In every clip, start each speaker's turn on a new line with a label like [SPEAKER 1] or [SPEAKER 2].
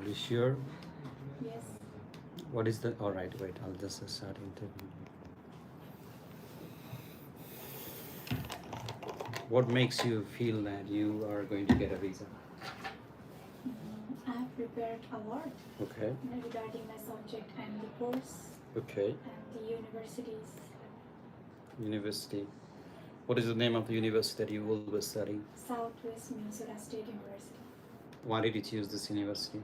[SPEAKER 1] Are you sure?
[SPEAKER 2] Yes.
[SPEAKER 1] What is the? All right, wait. I'll just start interviewing. What makes you feel that you are going to get a visa?
[SPEAKER 2] I have prepared a lot
[SPEAKER 1] Okay.
[SPEAKER 2] regarding my subject and the course
[SPEAKER 1] Okay.
[SPEAKER 2] and the universities.
[SPEAKER 1] University. What is the name of the university that you will be studying?
[SPEAKER 2] Southwest Minnesota State University.
[SPEAKER 1] Why did you choose this university?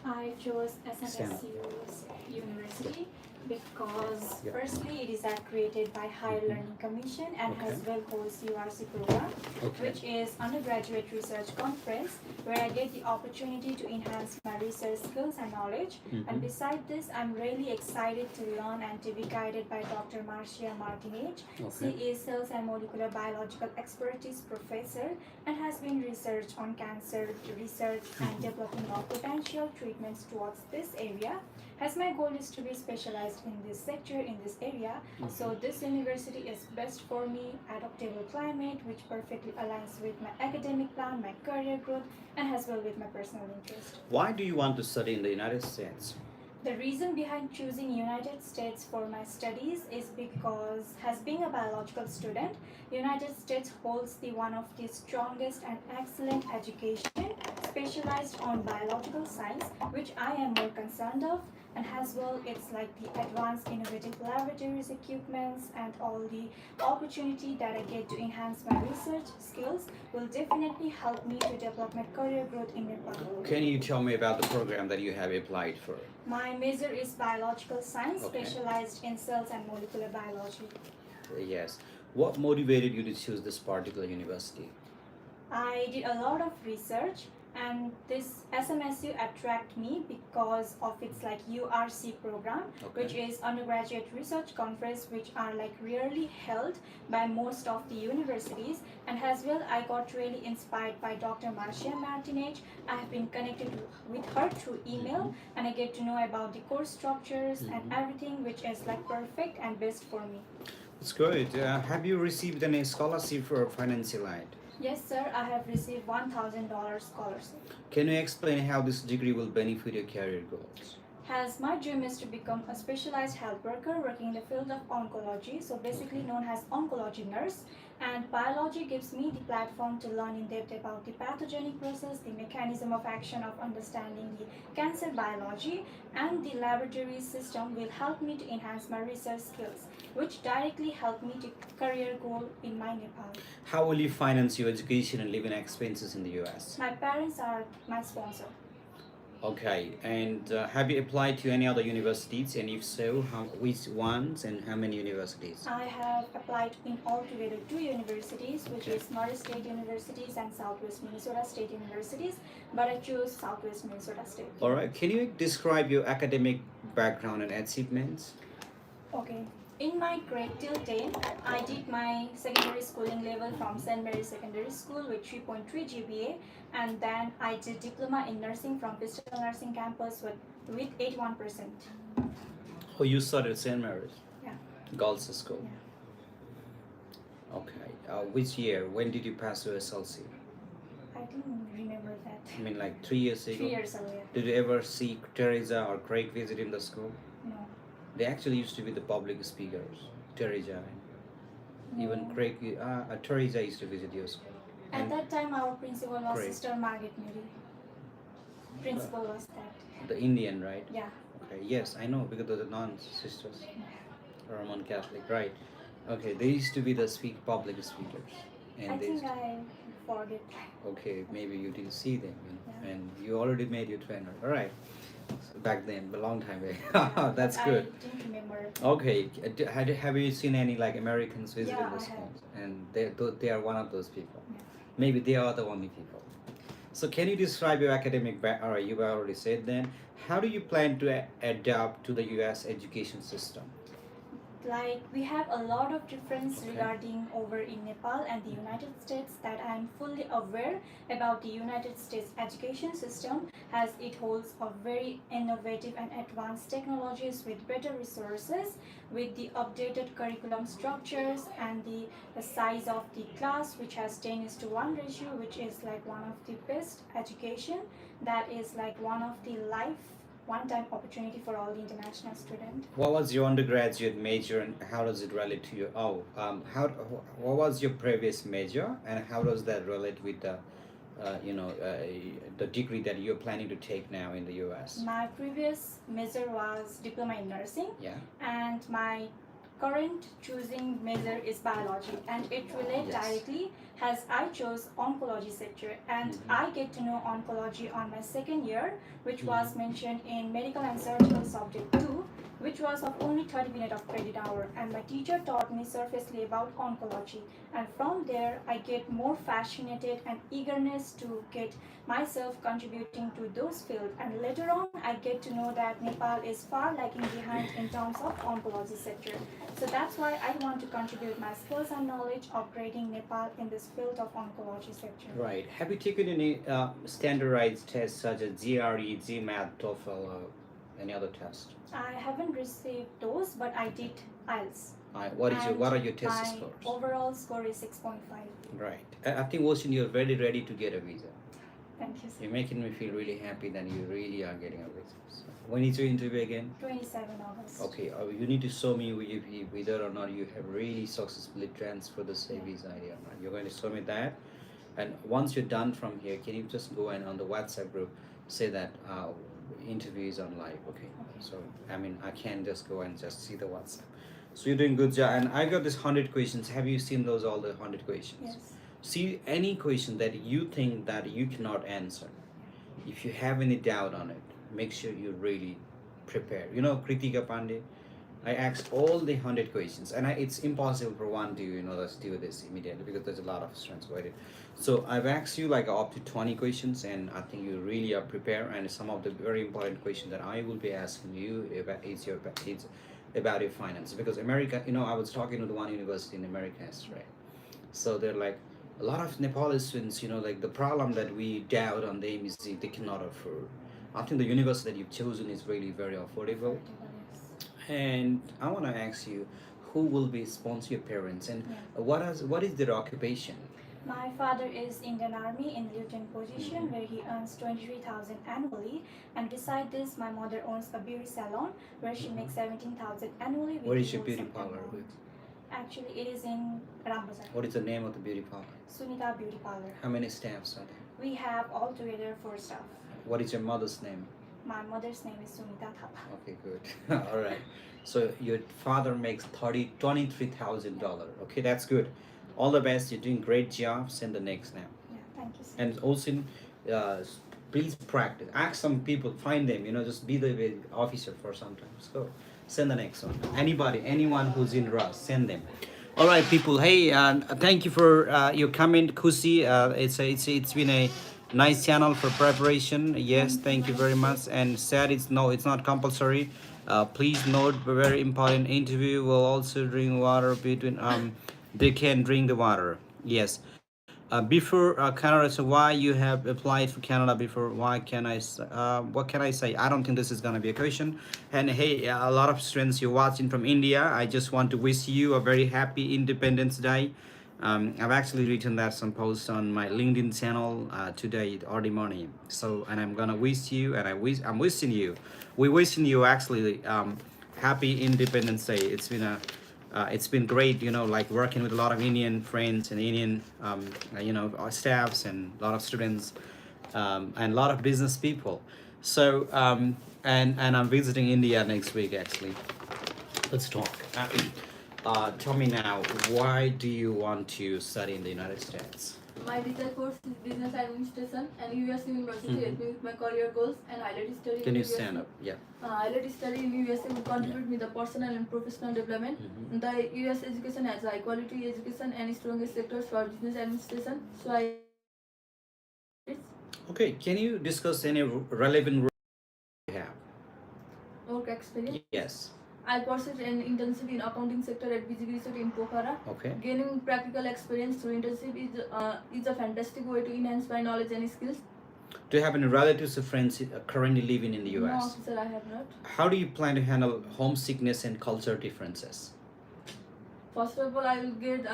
[SPEAKER 2] I chose
[SPEAKER 1] Stand up.
[SPEAKER 2] SMSU's university because
[SPEAKER 1] Yeah.
[SPEAKER 2] firstly it is accredited by Higher
[SPEAKER 1] Mhm.
[SPEAKER 2] Learning Commission and
[SPEAKER 1] Okay.
[SPEAKER 2] as well holds URC program,
[SPEAKER 1] Okay.
[SPEAKER 2] which is undergraduate research conference where I get the opportunity to enhance my research skills and knowledge.
[SPEAKER 1] Mhm.
[SPEAKER 2] And beside this, I'm really excited to learn and to be guided by Dr. Marcia Martinez. She
[SPEAKER 1] Okay.
[SPEAKER 2] is Cells and Molecular Biological Expertise Professor and has been research on cancer research and developing of potential treatments towards this area. As my goal is to be specialized in this sector, in this area, so this university is best for me, adaptable climate, which perfectly aligns with my academic plan, my career growth, and as well with my personal interest.
[SPEAKER 1] Why do you want to study in the United States?
[SPEAKER 2] The reason behind choosing United States for my studies is because as being a biological student, United States holds the one of the strongest and excellent education specialized on biological science, which I am more concerned of, and as well it's like the advanced innovative laboratories equipments and all the opportunity that I get to enhance my research skills will definitely help me to develop my career growth in Nepal.
[SPEAKER 1] Can you tell me about the program that you have applied for?
[SPEAKER 2] My major is biological science,
[SPEAKER 1] Okay.
[SPEAKER 2] specialized in cells and molecular biology.
[SPEAKER 1] Yes. What motivated you to choose this particular university?
[SPEAKER 2] I did a lot of research and this SMSU attract me because of its like URC program,
[SPEAKER 1] Okay.
[SPEAKER 2] which is undergraduate research conference, which are like rarely held by most of the universities. And as well, I got really inspired by Dr. Marcia Martinez. I have been connected with her through email, and I get to know about the course structures and everything, which is like perfect and best for me.
[SPEAKER 1] That's good. Have you received any scholarship for financial aid?
[SPEAKER 2] Yes, sir. I have received $1,000 scholarship.
[SPEAKER 1] Can you explain how this degree will benefit your career goals?
[SPEAKER 2] As my dream is to become a specialized health worker working in the field of oncology, so basically known as oncology nurse. And biology gives me the platform to learn in depth about the pathogenic process, the mechanism of action of understanding the cancer biology, and the laboratory system will help me to enhance my research skills, which directly help me to career goal in my Nepal.
[SPEAKER 1] How will you finance your education and living expenses in the US?
[SPEAKER 2] My parents are my sponsor.
[SPEAKER 1] Okay, and have you applied to any other universities? And if so, which ones and how many universities?
[SPEAKER 2] I have applied in altogether 2 universities, which is Norris State Universities and Southwest Minnesota State Universities, but I chose Southwest Minnesota State.
[SPEAKER 1] All right, can you describe your academic background and achievements?
[SPEAKER 2] Okay. In my grade till 10, I did my secondary schooling level from St. Mary's Secondary School with 3.3 GPA, and then I did diploma in nursing from Bristol Nursing Campus with 81%.
[SPEAKER 1] Oh, you studied at St. Mary's?
[SPEAKER 2] Yeah.
[SPEAKER 1] Girls' School?
[SPEAKER 2] Yeah.
[SPEAKER 1] Okay. Which year? When did you pass your SLC?
[SPEAKER 2] I didn't remember that.
[SPEAKER 1] I mean, like 3 years ago?
[SPEAKER 2] 3 years ago, yeah.
[SPEAKER 1] Did you ever see Teresa or Craig visit in the school?
[SPEAKER 2] No.
[SPEAKER 1] They actually used to be the public speakers, Teresa. Even
[SPEAKER 2] No.
[SPEAKER 1] Craig, Teresa used to visit your school.
[SPEAKER 2] At
[SPEAKER 1] And
[SPEAKER 2] that time, our principal was
[SPEAKER 1] Great.
[SPEAKER 2] Sister Margaret Moody. Principal was that.
[SPEAKER 1] the Indian, right?
[SPEAKER 2] Yeah.
[SPEAKER 1] Okay, yes, I know because of the non-sisters, Roman Catholic, right? Okay, they used to be the public speakers, and
[SPEAKER 2] I
[SPEAKER 1] they.
[SPEAKER 2] think I forget.
[SPEAKER 1] Okay, maybe you didn't see them,
[SPEAKER 2] Yeah.
[SPEAKER 1] and you already made your trainer. All right, so back then, a long time
[SPEAKER 2] Yeah,
[SPEAKER 1] ago. That's
[SPEAKER 2] but
[SPEAKER 1] good.
[SPEAKER 2] I didn't remember.
[SPEAKER 1] Okay, have you seen any like Americans visiting
[SPEAKER 2] Yeah,
[SPEAKER 1] the
[SPEAKER 2] I
[SPEAKER 1] school? And they are one of those people.
[SPEAKER 2] Yeah.
[SPEAKER 1] Maybe they are the only people. So can you describe your academic background? Or you already said then. How do you plan to adapt to the U.S. education system?
[SPEAKER 2] Like we have a lot of difference
[SPEAKER 1] Okay.
[SPEAKER 2] regarding over in Nepal and the United States that I am fully aware about the United States education system, as it holds a very innovative and advanced technologies with better resources, with the updated curriculum structures and the size of the class, which has 10 is to 1 ratio, which is like one of the best education, that is like one of the life one-time opportunity for all the international students.
[SPEAKER 1] What was your undergraduate major and how does it relate to your, what was your previous major and how does that relate with the degree that you're planning to take now in the US?
[SPEAKER 2] My previous major was diploma in nursing,
[SPEAKER 1] Yeah.
[SPEAKER 2] and my current choosing major is biology, and it relates
[SPEAKER 1] Yes.
[SPEAKER 2] directly as I chose oncology sector, and I get to know oncology on my second year, which was mentioned in medical and surgical subject 2, which was of only 30 minutes of credit hour, and my teacher taught me surfacely about oncology, and from there I get more fascinated and eagerness to get myself contributing to those fields, and later on I get to know that Nepal is far lagging behind in terms of oncology sector. So that's why I want to contribute my skills and knowledge upgrading Nepal in this field of oncology sector.
[SPEAKER 1] Right. Have you taken any standardized tests such as GRE, GMAT, TOEFL, or any other test?
[SPEAKER 2] I haven't received those, but I did IELTS.
[SPEAKER 1] What are your test
[SPEAKER 2] My
[SPEAKER 1] scores?
[SPEAKER 2] overall score is 6.5.
[SPEAKER 1] Right. I think Ocean, you're very ready to get a visa.
[SPEAKER 2] Thank you, sir.
[SPEAKER 1] You're making me feel really happy that you really are getting a visa. So, when is your interview again?
[SPEAKER 2] 27 August.
[SPEAKER 1] Okay, you need to show me whether or not you have really successfully transferred the same visa ID or not. You're going to show me that, and once you're done from here, can you just go and on the WhatsApp group say that interview is on live? Okay. So I mean, I can just go and just see the WhatsApp. So you're doing good job, and I got this 100 questions. Have you seen those all the 100 questions?
[SPEAKER 2] Yes.
[SPEAKER 1] See any question that you think that you cannot answer. If you have any doubt on it, make sure you really prepare. You know, Kritika Pandey, I asked all the 100 questions, and it's impossible for one to let's do this immediately because there's a lot of students waiting. So I've asked you like up to 20 questions, and I think you really are prepared. And some of the very important questions that I will be asking you is about your finance, because America. I was talking to the one university in America yesterday, so they're like a lot of Nepali students. Like the problem that we doubt on them is they cannot afford. I think the university that you've chosen is really very affordable. And I want to ask you, who will be sponsor your parents, and what is their occupation?
[SPEAKER 2] My father is Indian Army in lieutenant position where he earns 23,000 annually, and beside this my mother owns a beauty salon where she makes 17,000 annually. With
[SPEAKER 1] Where is your
[SPEAKER 2] rules
[SPEAKER 1] beauty
[SPEAKER 2] and
[SPEAKER 1] parlor
[SPEAKER 2] amount.
[SPEAKER 1] with?
[SPEAKER 2] Actually, it is in Rambazar.
[SPEAKER 1] What is the name of the beauty parlor?
[SPEAKER 2] Sunita Beauty Parlor.
[SPEAKER 1] How many staffs are there?
[SPEAKER 2] We have altogether 4 staff.
[SPEAKER 1] What is your mother's name?
[SPEAKER 2] My mother's name is Sunita Thapa.
[SPEAKER 1] Okay, good. All right. So your father makes $23,000. Okay, that's good. All the best. You're doing great job. Send the next now.
[SPEAKER 2] Yeah, thank you, sir.
[SPEAKER 1] And also, please practice. Ask some people, find them. Just be the officer for sometimes. Go. Send the next one. Anyone who's in rush, send them. All right, people. Hey, thank you for your comment, Kusi. It's been a nice channel for preparation. Yes, thank you very much. And said it's not compulsory. Please note, very important interview will also drink water between they can drink the water. Yes. Before Canada, so why you have applied for Canada before? Why can what can I say? I don't think this is gonna be a question. And hey, a lot of students you're watching from India. I just want to wish you a very happy Independence Day. I've actually written that some posts on my LinkedIn channel today, early morning. So, and I'm gonna wish you, and I'm wishing you, we're wishing you actually happy Independence Day. It's been great, like working with a lot of Indian friends and Indian, staffs and a lot of students, and a lot of business people. So, and I'm visiting India next week actually. Let's talk. Tell me now, why do you want to study in the United States?
[SPEAKER 3] My desired course is business administration, and US University helped me with my career goals, and highlight study.
[SPEAKER 1] Can
[SPEAKER 3] in
[SPEAKER 1] you
[SPEAKER 3] USA.
[SPEAKER 1] stand up? Yeah.
[SPEAKER 3] Highlight study in USA will contribute me the personal and professional development. The US education has high quality education and strongest sectors for business administration. So I.
[SPEAKER 1] Okay. Can you discuss any relevant work you have?
[SPEAKER 3] Work experience.
[SPEAKER 1] Yes.
[SPEAKER 3] I pursued an internship in accounting sector at BGB Resort in Pokhara.
[SPEAKER 1] Okay.
[SPEAKER 3] Gaining practical experience through internship is a fantastic way to enhance my knowledge and skills.
[SPEAKER 1] Do you have any relatives or friends currently living in the
[SPEAKER 3] No,
[SPEAKER 1] US?
[SPEAKER 3] officer, I have not.
[SPEAKER 1] How do you plan to handle homesickness and culture differences?
[SPEAKER 3] First of all, I will get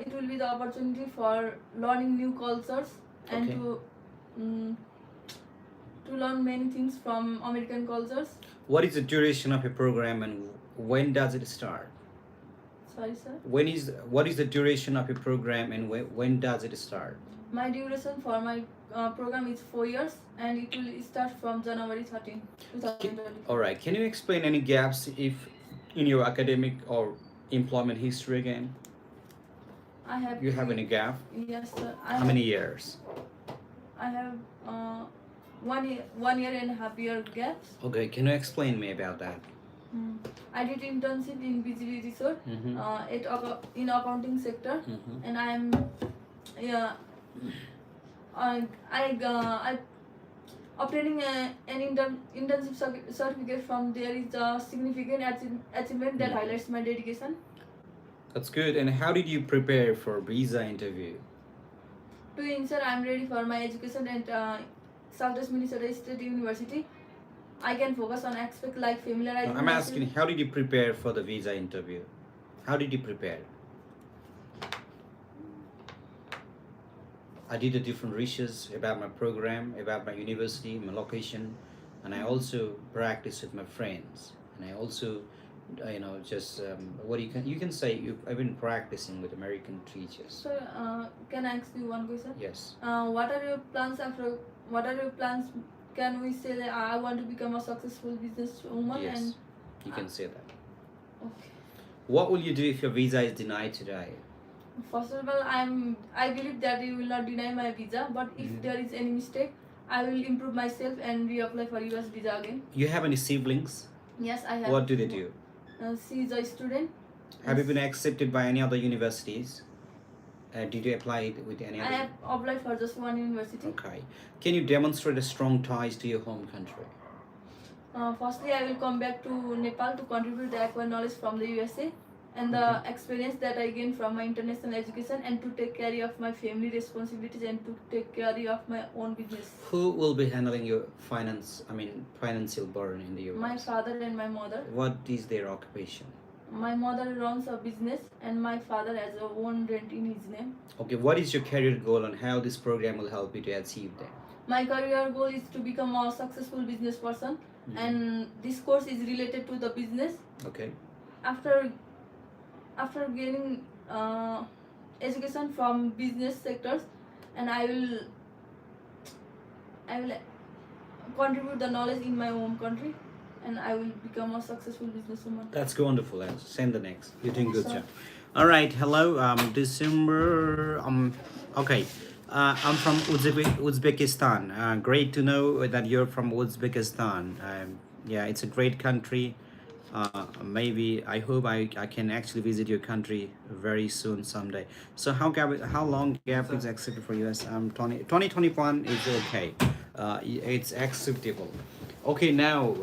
[SPEAKER 3] it will be the opportunity for learning new cultures and
[SPEAKER 1] Okay.
[SPEAKER 3] to learn many things from American cultures.
[SPEAKER 1] What is the duration of a program and when does it start?
[SPEAKER 3] Sorry, sir.
[SPEAKER 1] What is the duration of a program and when does it start?
[SPEAKER 3] My duration for my program is 4 years and it will start from January 13, 2020.
[SPEAKER 1] All right. Can you explain any gaps if in your academic or employment history again?
[SPEAKER 3] I have.
[SPEAKER 1] You have any gap?
[SPEAKER 3] Yes, sir.
[SPEAKER 1] How many years?
[SPEAKER 3] I have 1 year and a half year gaps.
[SPEAKER 1] Okay. Can you explain me about that?
[SPEAKER 3] I did internship in BGB Resort
[SPEAKER 1] Mm-hmm.
[SPEAKER 3] in accounting sector,
[SPEAKER 1] Mm-hmm.
[SPEAKER 3] and I obtaining an internship certificate from there is a significant achievement that highlights my dedication.
[SPEAKER 1] That's good. And how did you prepare for visa interview?
[SPEAKER 3] To ensure I am ready for my education at Southwest Minnesota State University, I can focus on aspects like familiarizing.
[SPEAKER 1] I'm asking, how did you prepare for the visa interview? How did you prepare? I did a different research about my program, about my university, my location, and I also practiced with my friends. And I also, just what you can say I've been practicing with American teachers.
[SPEAKER 3] So, can I ask you one question?
[SPEAKER 1] Yes.
[SPEAKER 3] What are your plans after? What are your plans? Can we say that I want to become a successful businesswoman?
[SPEAKER 1] Yes.
[SPEAKER 3] And
[SPEAKER 1] You can say that.
[SPEAKER 3] okay.
[SPEAKER 1] What will you do if your visa is denied today?
[SPEAKER 3] First of all, I believe that you will not deny my visa. But if there is any mistake, I will improve myself and reapply for US visa again.
[SPEAKER 1] You have any siblings?
[SPEAKER 3] Yes, I have.
[SPEAKER 1] What do they do?
[SPEAKER 3] She is a student.
[SPEAKER 1] Have you been accepted by any other universities? Did you apply it with any
[SPEAKER 3] I
[SPEAKER 1] other?
[SPEAKER 3] have applied for just one university.
[SPEAKER 1] Okay. Can you demonstrate a strong ties to your home country?
[SPEAKER 3] Firstly, I will come back to Nepal to contribute the acquired knowledge from the USA and the experience that I gained from my international education and to take care of my family responsibilities and to take care of my own business.
[SPEAKER 1] Who will be handling your financial burden in the US?
[SPEAKER 3] My father and my mother.
[SPEAKER 1] What is their occupation?
[SPEAKER 3] My mother runs a business and my father has a own rent in his name.
[SPEAKER 1] Okay, what is your career goal and how this program will help you to achieve that?
[SPEAKER 3] My career goal is to become a successful business person and this course is related to the business.
[SPEAKER 1] Okay.
[SPEAKER 3] After gaining education from business sectors, and I will contribute the knowledge in my home country, and I will become a successful businesswoman.
[SPEAKER 1] That's wonderful. Send the next. You're doing good
[SPEAKER 3] Sir.
[SPEAKER 1] job. All right. Hello. December. Okay. I'm from Uzbekistan. Great to know that you're from Uzbekistan. Yeah, it's a great country. Maybe I hope I can actually visit your country very soon someday. So how long gap is acceptable for US? 2021 is okay. It's acceptable. Okay, now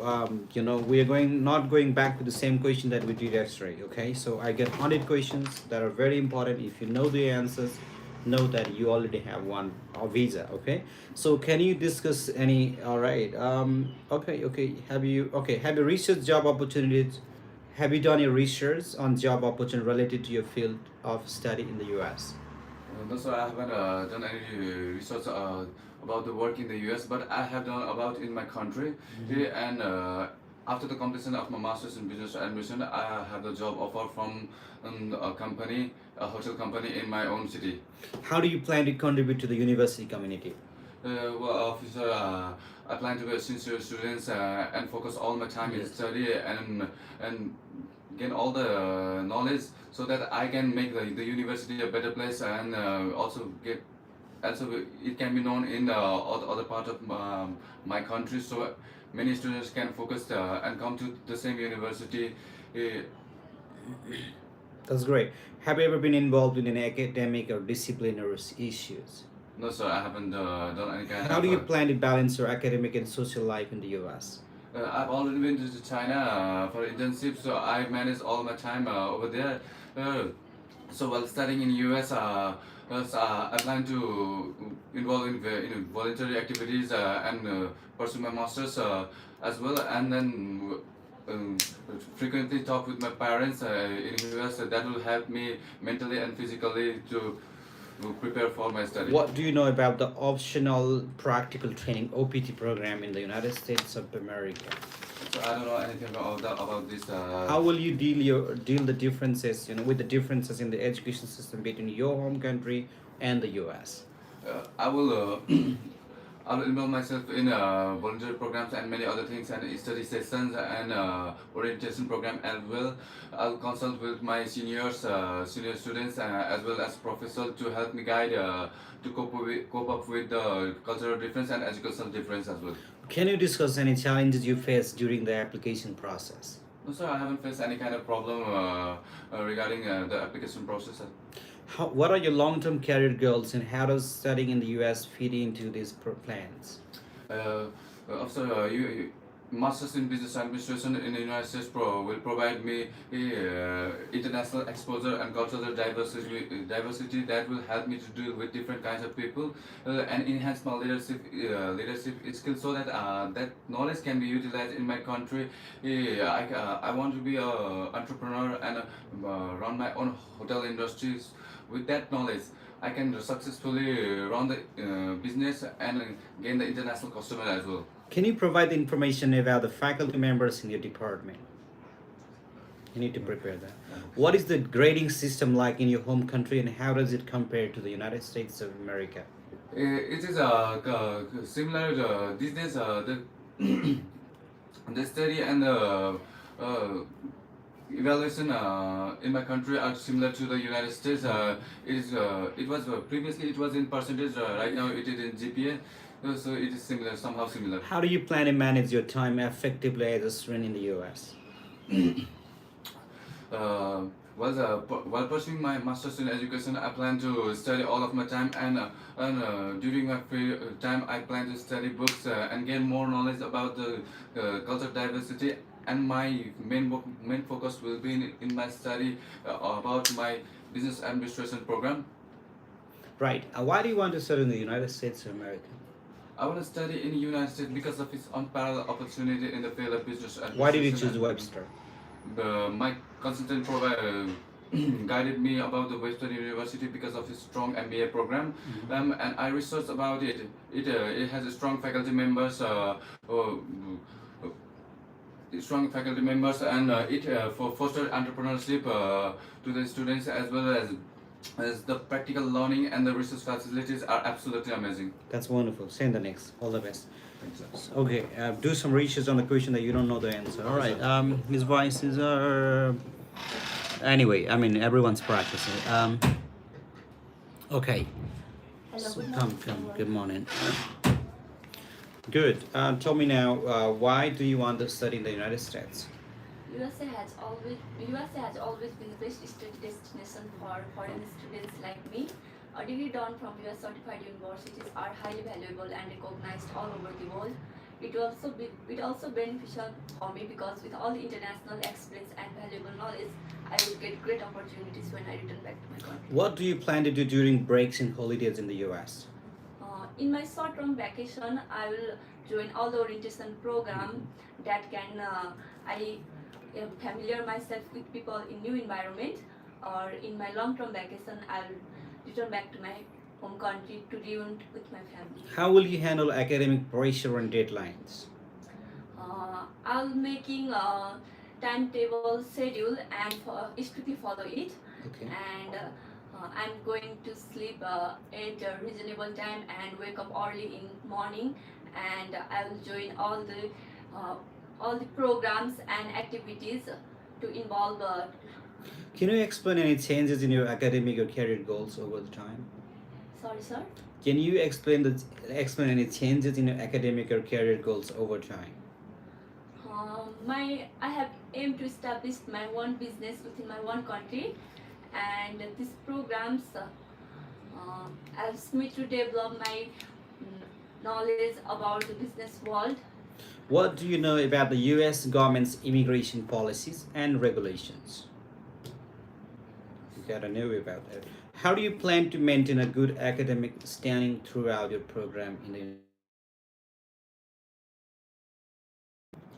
[SPEAKER 1] we are not going back to the same question that we did yesterday. Okay, so I get 100 questions that are very important. If you know the answers, know that you already have one visa. Okay, so can you discuss any? All right. Okay. Have you researched job opportunities? Have you done your research on job opportunity related to your field of study in the US?
[SPEAKER 4] No, sir, I haven't done any research about the work in the US, but I have done about in my country. And after the completion of my master's in business administration, I have the job offer from a hotel company in my own city.
[SPEAKER 1] How do you plan to contribute to the university community?
[SPEAKER 4] Well, officer, I plan to be a sincere student and focus all my time in study and gain all the knowledge so that I can make the university a better place and also it can be known in other part of my country, so many students can focus and come to the same university.
[SPEAKER 1] That's great. Have you ever been involved in any academic or disciplinary issues?
[SPEAKER 4] No, sir, I haven't done any kind
[SPEAKER 1] How
[SPEAKER 4] of.
[SPEAKER 1] do you plan to balance your academic and social life in the US?
[SPEAKER 4] I've already been to China for internship, so I manage all my time over there. Uh, so while studying in US, I plan to involve in voluntary activities and pursue my masters as well, and then um, frequently talk with my parents in US. That will help me mentally and physically to prepare for my study.
[SPEAKER 1] What do you know about the optional practical training OPT program in the United States of America?
[SPEAKER 4] So I don't know anything about this.
[SPEAKER 1] How will you deal the differences, with the differences in the education system between your home country and the US?
[SPEAKER 4] I will I will involve myself in volunteer programs and many other things and study sessions and orientation program as well. I'll consult with my senior students as well as professors to help me guide to cope up with the cultural difference and educational difference as well.
[SPEAKER 1] Can you discuss any challenges you faced during the application process?
[SPEAKER 4] No, sir, I haven't faced any kind of problem regarding the application process.
[SPEAKER 1] What are your long-term career goals and how does studying in the US fit into these plans?
[SPEAKER 4] Also, Masters in Business Administration in the United States will provide me international exposure and cultural diversity that will help me to deal with different kinds of people and enhance my leadership skills so that that knowledge can be utilized in my country. I want to be an entrepreneur and run my own hotel industries. With that knowledge, I can successfully run the business and gain the international customer as well.
[SPEAKER 1] Can you provide information about the faculty members in your department? You need to prepare that. What is the grading system like in your home country and how does it compare to the United States of America?
[SPEAKER 4] It is similar these days. The study and the evaluation in my country are similar to the United States. It was previously it was in percentage. Right now it is in GPA. So it is similar, somehow similar.
[SPEAKER 1] How do you plan to manage your time effectively as a student in the US?
[SPEAKER 4] While pursuing my master's in education, I plan to study all of my time, and during my free time, I plan to study books and gain more knowledge about the cultural diversity. And my main focus will be in my study about my business administration program.
[SPEAKER 1] Right. Why do you want to study in the United States of America?
[SPEAKER 4] I want to study in the United States because of its unparalleled opportunity in the field of business administration.
[SPEAKER 1] Why did you choose
[SPEAKER 4] and
[SPEAKER 1] Webster?
[SPEAKER 4] my consultant guided me about the Webster University because of its strong MBA program, and I researched about it. It has a strong faculty members, and it fostered entrepreneurship to the students as well as the practical learning and the research facilities are absolutely amazing.
[SPEAKER 1] That's wonderful. Send the next. All the best.
[SPEAKER 4] Thanks, sir.
[SPEAKER 1] Okay, do some research on the question that you don't know the answer. All right. His voices are. Anyway, I mean everyone's practicing. Okay.
[SPEAKER 2] Hello,
[SPEAKER 1] So
[SPEAKER 2] good
[SPEAKER 1] come.
[SPEAKER 2] morning.
[SPEAKER 1] Good morning. Good. Tell me now, why do you want to study in the United States?
[SPEAKER 3] USA has always been the best study destination for foreign students like me. A degree done from US certified universities are highly valuable and recognized all over the world. It also beneficial for me because with all the international experience and valuable knowledge, I will get great opportunities when I return back to my country.
[SPEAKER 1] What do you plan to do during breaks and holidays in the US?
[SPEAKER 3] In my short-term vacation, I will join all the orientation program that can I familiar myself with people in new environment. Or in my long-term vacation, I'll return back to my home country to reunite with my family.
[SPEAKER 1] How will you handle academic pressure and deadlines?
[SPEAKER 3] I'll making a timetable schedule and strictly follow it.
[SPEAKER 1] Okay.
[SPEAKER 3] And I'm going to sleep at a reasonable time and wake up early in morning, and I will join all the programs and activities to involve.
[SPEAKER 1] Can you explain any changes in your academic or career goals over the time?
[SPEAKER 3] Sorry, sir.
[SPEAKER 1] Can you explain any changes in your academic or career goals over time?
[SPEAKER 3] I have aimed to establish my own business within my own country, and these programs helps me to develop my knowledge about the business world.
[SPEAKER 1] What do you know about the US government's immigration policies and regulations? You gotta know about that. How do you plan to maintain a good academic standing throughout your program in the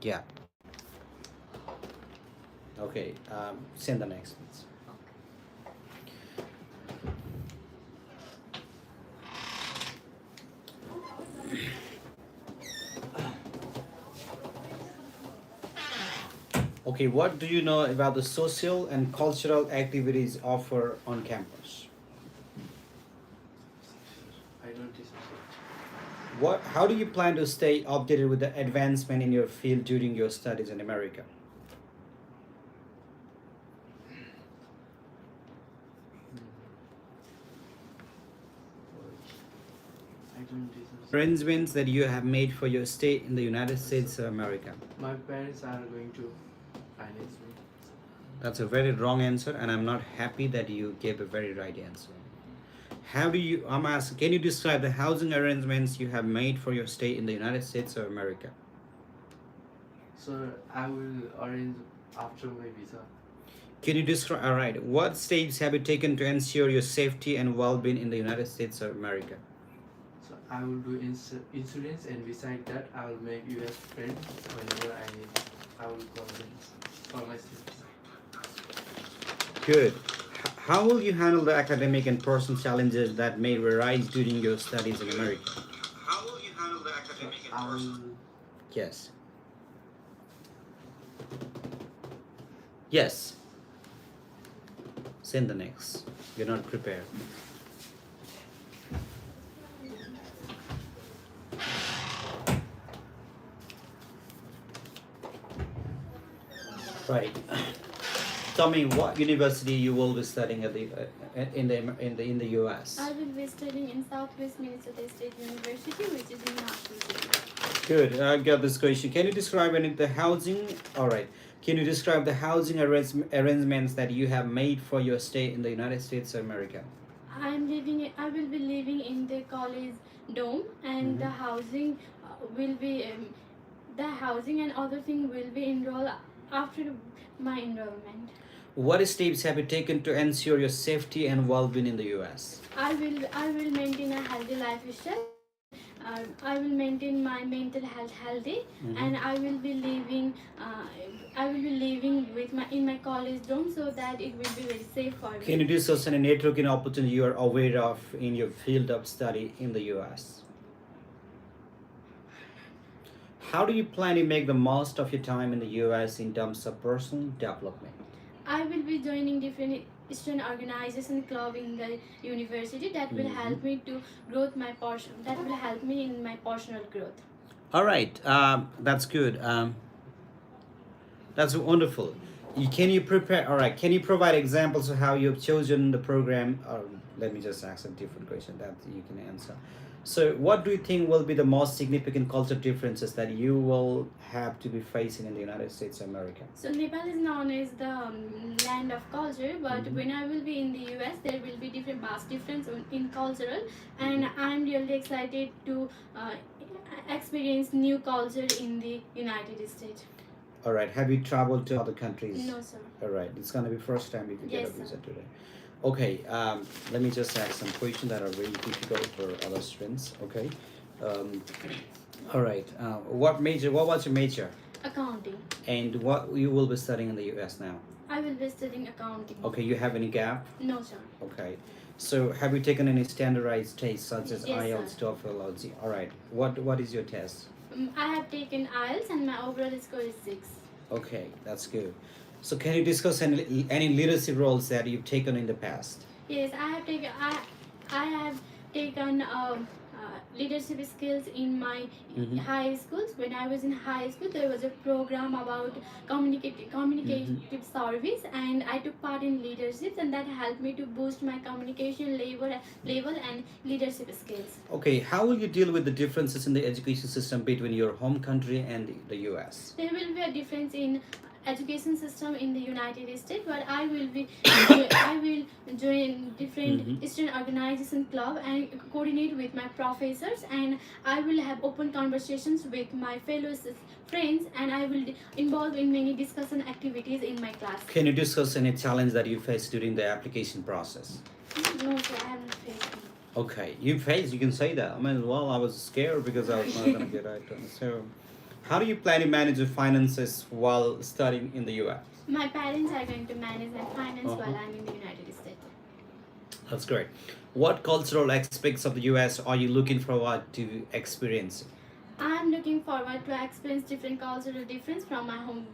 [SPEAKER 1] Yeah. Okay, send the next please. Okay, what do you know about the social and cultural activities offered on campus?
[SPEAKER 5] I don't dissociate.
[SPEAKER 1] How do you plan to stay updated with the advancement in your field during your studies in America?
[SPEAKER 5] I don't dissociate.
[SPEAKER 1] Arrangements that you have made for your stay in the United States of America.
[SPEAKER 5] My parents are going to finance me.
[SPEAKER 1] That's a very wrong answer, and I'm not happy that you gave a very right answer. I'm asking, can you describe the housing arrangements you have made for your stay in the United States of America?
[SPEAKER 5] So I will arrange after my visa.
[SPEAKER 1] Can you describe, all right, what steps have you taken to ensure your safety and well-being in the United States of America?
[SPEAKER 5] So I will do insurance, and beside that I will make US friends whenever I need. I will call them for my safety.
[SPEAKER 1] Good. How will you handle the academic and personal challenges that may arise during your studies in America? How will you handle the academic
[SPEAKER 5] So I will.
[SPEAKER 1] Yes. Yes. Send the next. You're not prepared. Right. Tell me what university you will be studying at the in the US.
[SPEAKER 6] I will be studying in Southwest Minnesota State University, which is in Nashville City.
[SPEAKER 1] Good. I got this question. Can you describe any of the housing? All right. Can you describe the housing arrangements that you have made for your stay in the United States of America?
[SPEAKER 6] I will be living in the college dome, and the housing will be the housing and other thing will be enrolled after my enrollment.
[SPEAKER 1] What steps have you taken to ensure your safety and well-being in the US?
[SPEAKER 6] I will maintain a healthy lifestyle. I will maintain my mental health healthy, and I will be living with in my college dorm, so that it will be very safe for me.
[SPEAKER 1] Can you discuss any networking opportunity you are aware of in your field of study in the US? How do you plan to make the most of your time in the US in terms of personal development?
[SPEAKER 6] I will be joining different student organization club in the university that will help me to growth my portion. That will help me in my personal growth.
[SPEAKER 1] All right, that's good. That's wonderful. Can you prepare? All right, can you provide examples of how you've chosen the program? Or let me just ask a different question that you can answer. So, what do you think will be the most significant cultural differences that you will have to be facing in the United States of America?
[SPEAKER 6] So Nepal is known as the land of culture, but when I will be in the US, there will be vast difference in cultural, and I'm really excited to experience new culture in the United States.
[SPEAKER 1] All right, have you traveled to other countries?
[SPEAKER 6] No, sir.
[SPEAKER 1] All right, it's gonna be first time if you get
[SPEAKER 6] Yes,
[SPEAKER 1] a visa
[SPEAKER 6] sir.
[SPEAKER 1] today. Okay, let me just ask some questions that are very difficult for other students. Okay, all right. What was your major,
[SPEAKER 6] Accounting.
[SPEAKER 1] and what you will be studying in the U.S. now?
[SPEAKER 6] I will be studying accounting.
[SPEAKER 1] Okay, you have any gap?
[SPEAKER 6] No, sir.
[SPEAKER 1] Okay, so have you taken any standardized tests such as
[SPEAKER 6] Yes,
[SPEAKER 1] IELTS,
[SPEAKER 6] sir.
[SPEAKER 1] TOEFL, or Z? All right. What is your test?
[SPEAKER 6] I have taken IELTS and my overall score is 6.
[SPEAKER 1] Okay, that's good. So can you discuss any leadership roles that you've taken in the past?
[SPEAKER 6] Yes, I have taken leadership skills in my high schools. When I was in high school, there was a program about communicative service, and I took part in leadership, and that helped me to boost my communication level and leadership skills.
[SPEAKER 1] Okay, how will you deal with the differences in the education system between your home country and the US?
[SPEAKER 6] There will be a difference in education system in the United States, but I will be I will join different student organization club and coordinate with my professors, and I will have open conversations with my fellow friends, and I will involve in many discussion activities in my class.
[SPEAKER 1] Can you discuss any challenge that you faced during the application process?
[SPEAKER 6] No, sir, I have not faced it.
[SPEAKER 1] Okay, you faced, you can say that. I mean, well, I was scared because I was not going to get it. So, how do you plan to manage your finances while studying in the US?
[SPEAKER 6] My parents are going to manage my finance
[SPEAKER 1] Uh-huh.
[SPEAKER 6] while I'm in the United States.
[SPEAKER 1] That's great. What cultural aspects of the US are you looking forward to experiencing?
[SPEAKER 6] I'm looking forward to experience different cultural difference from my home,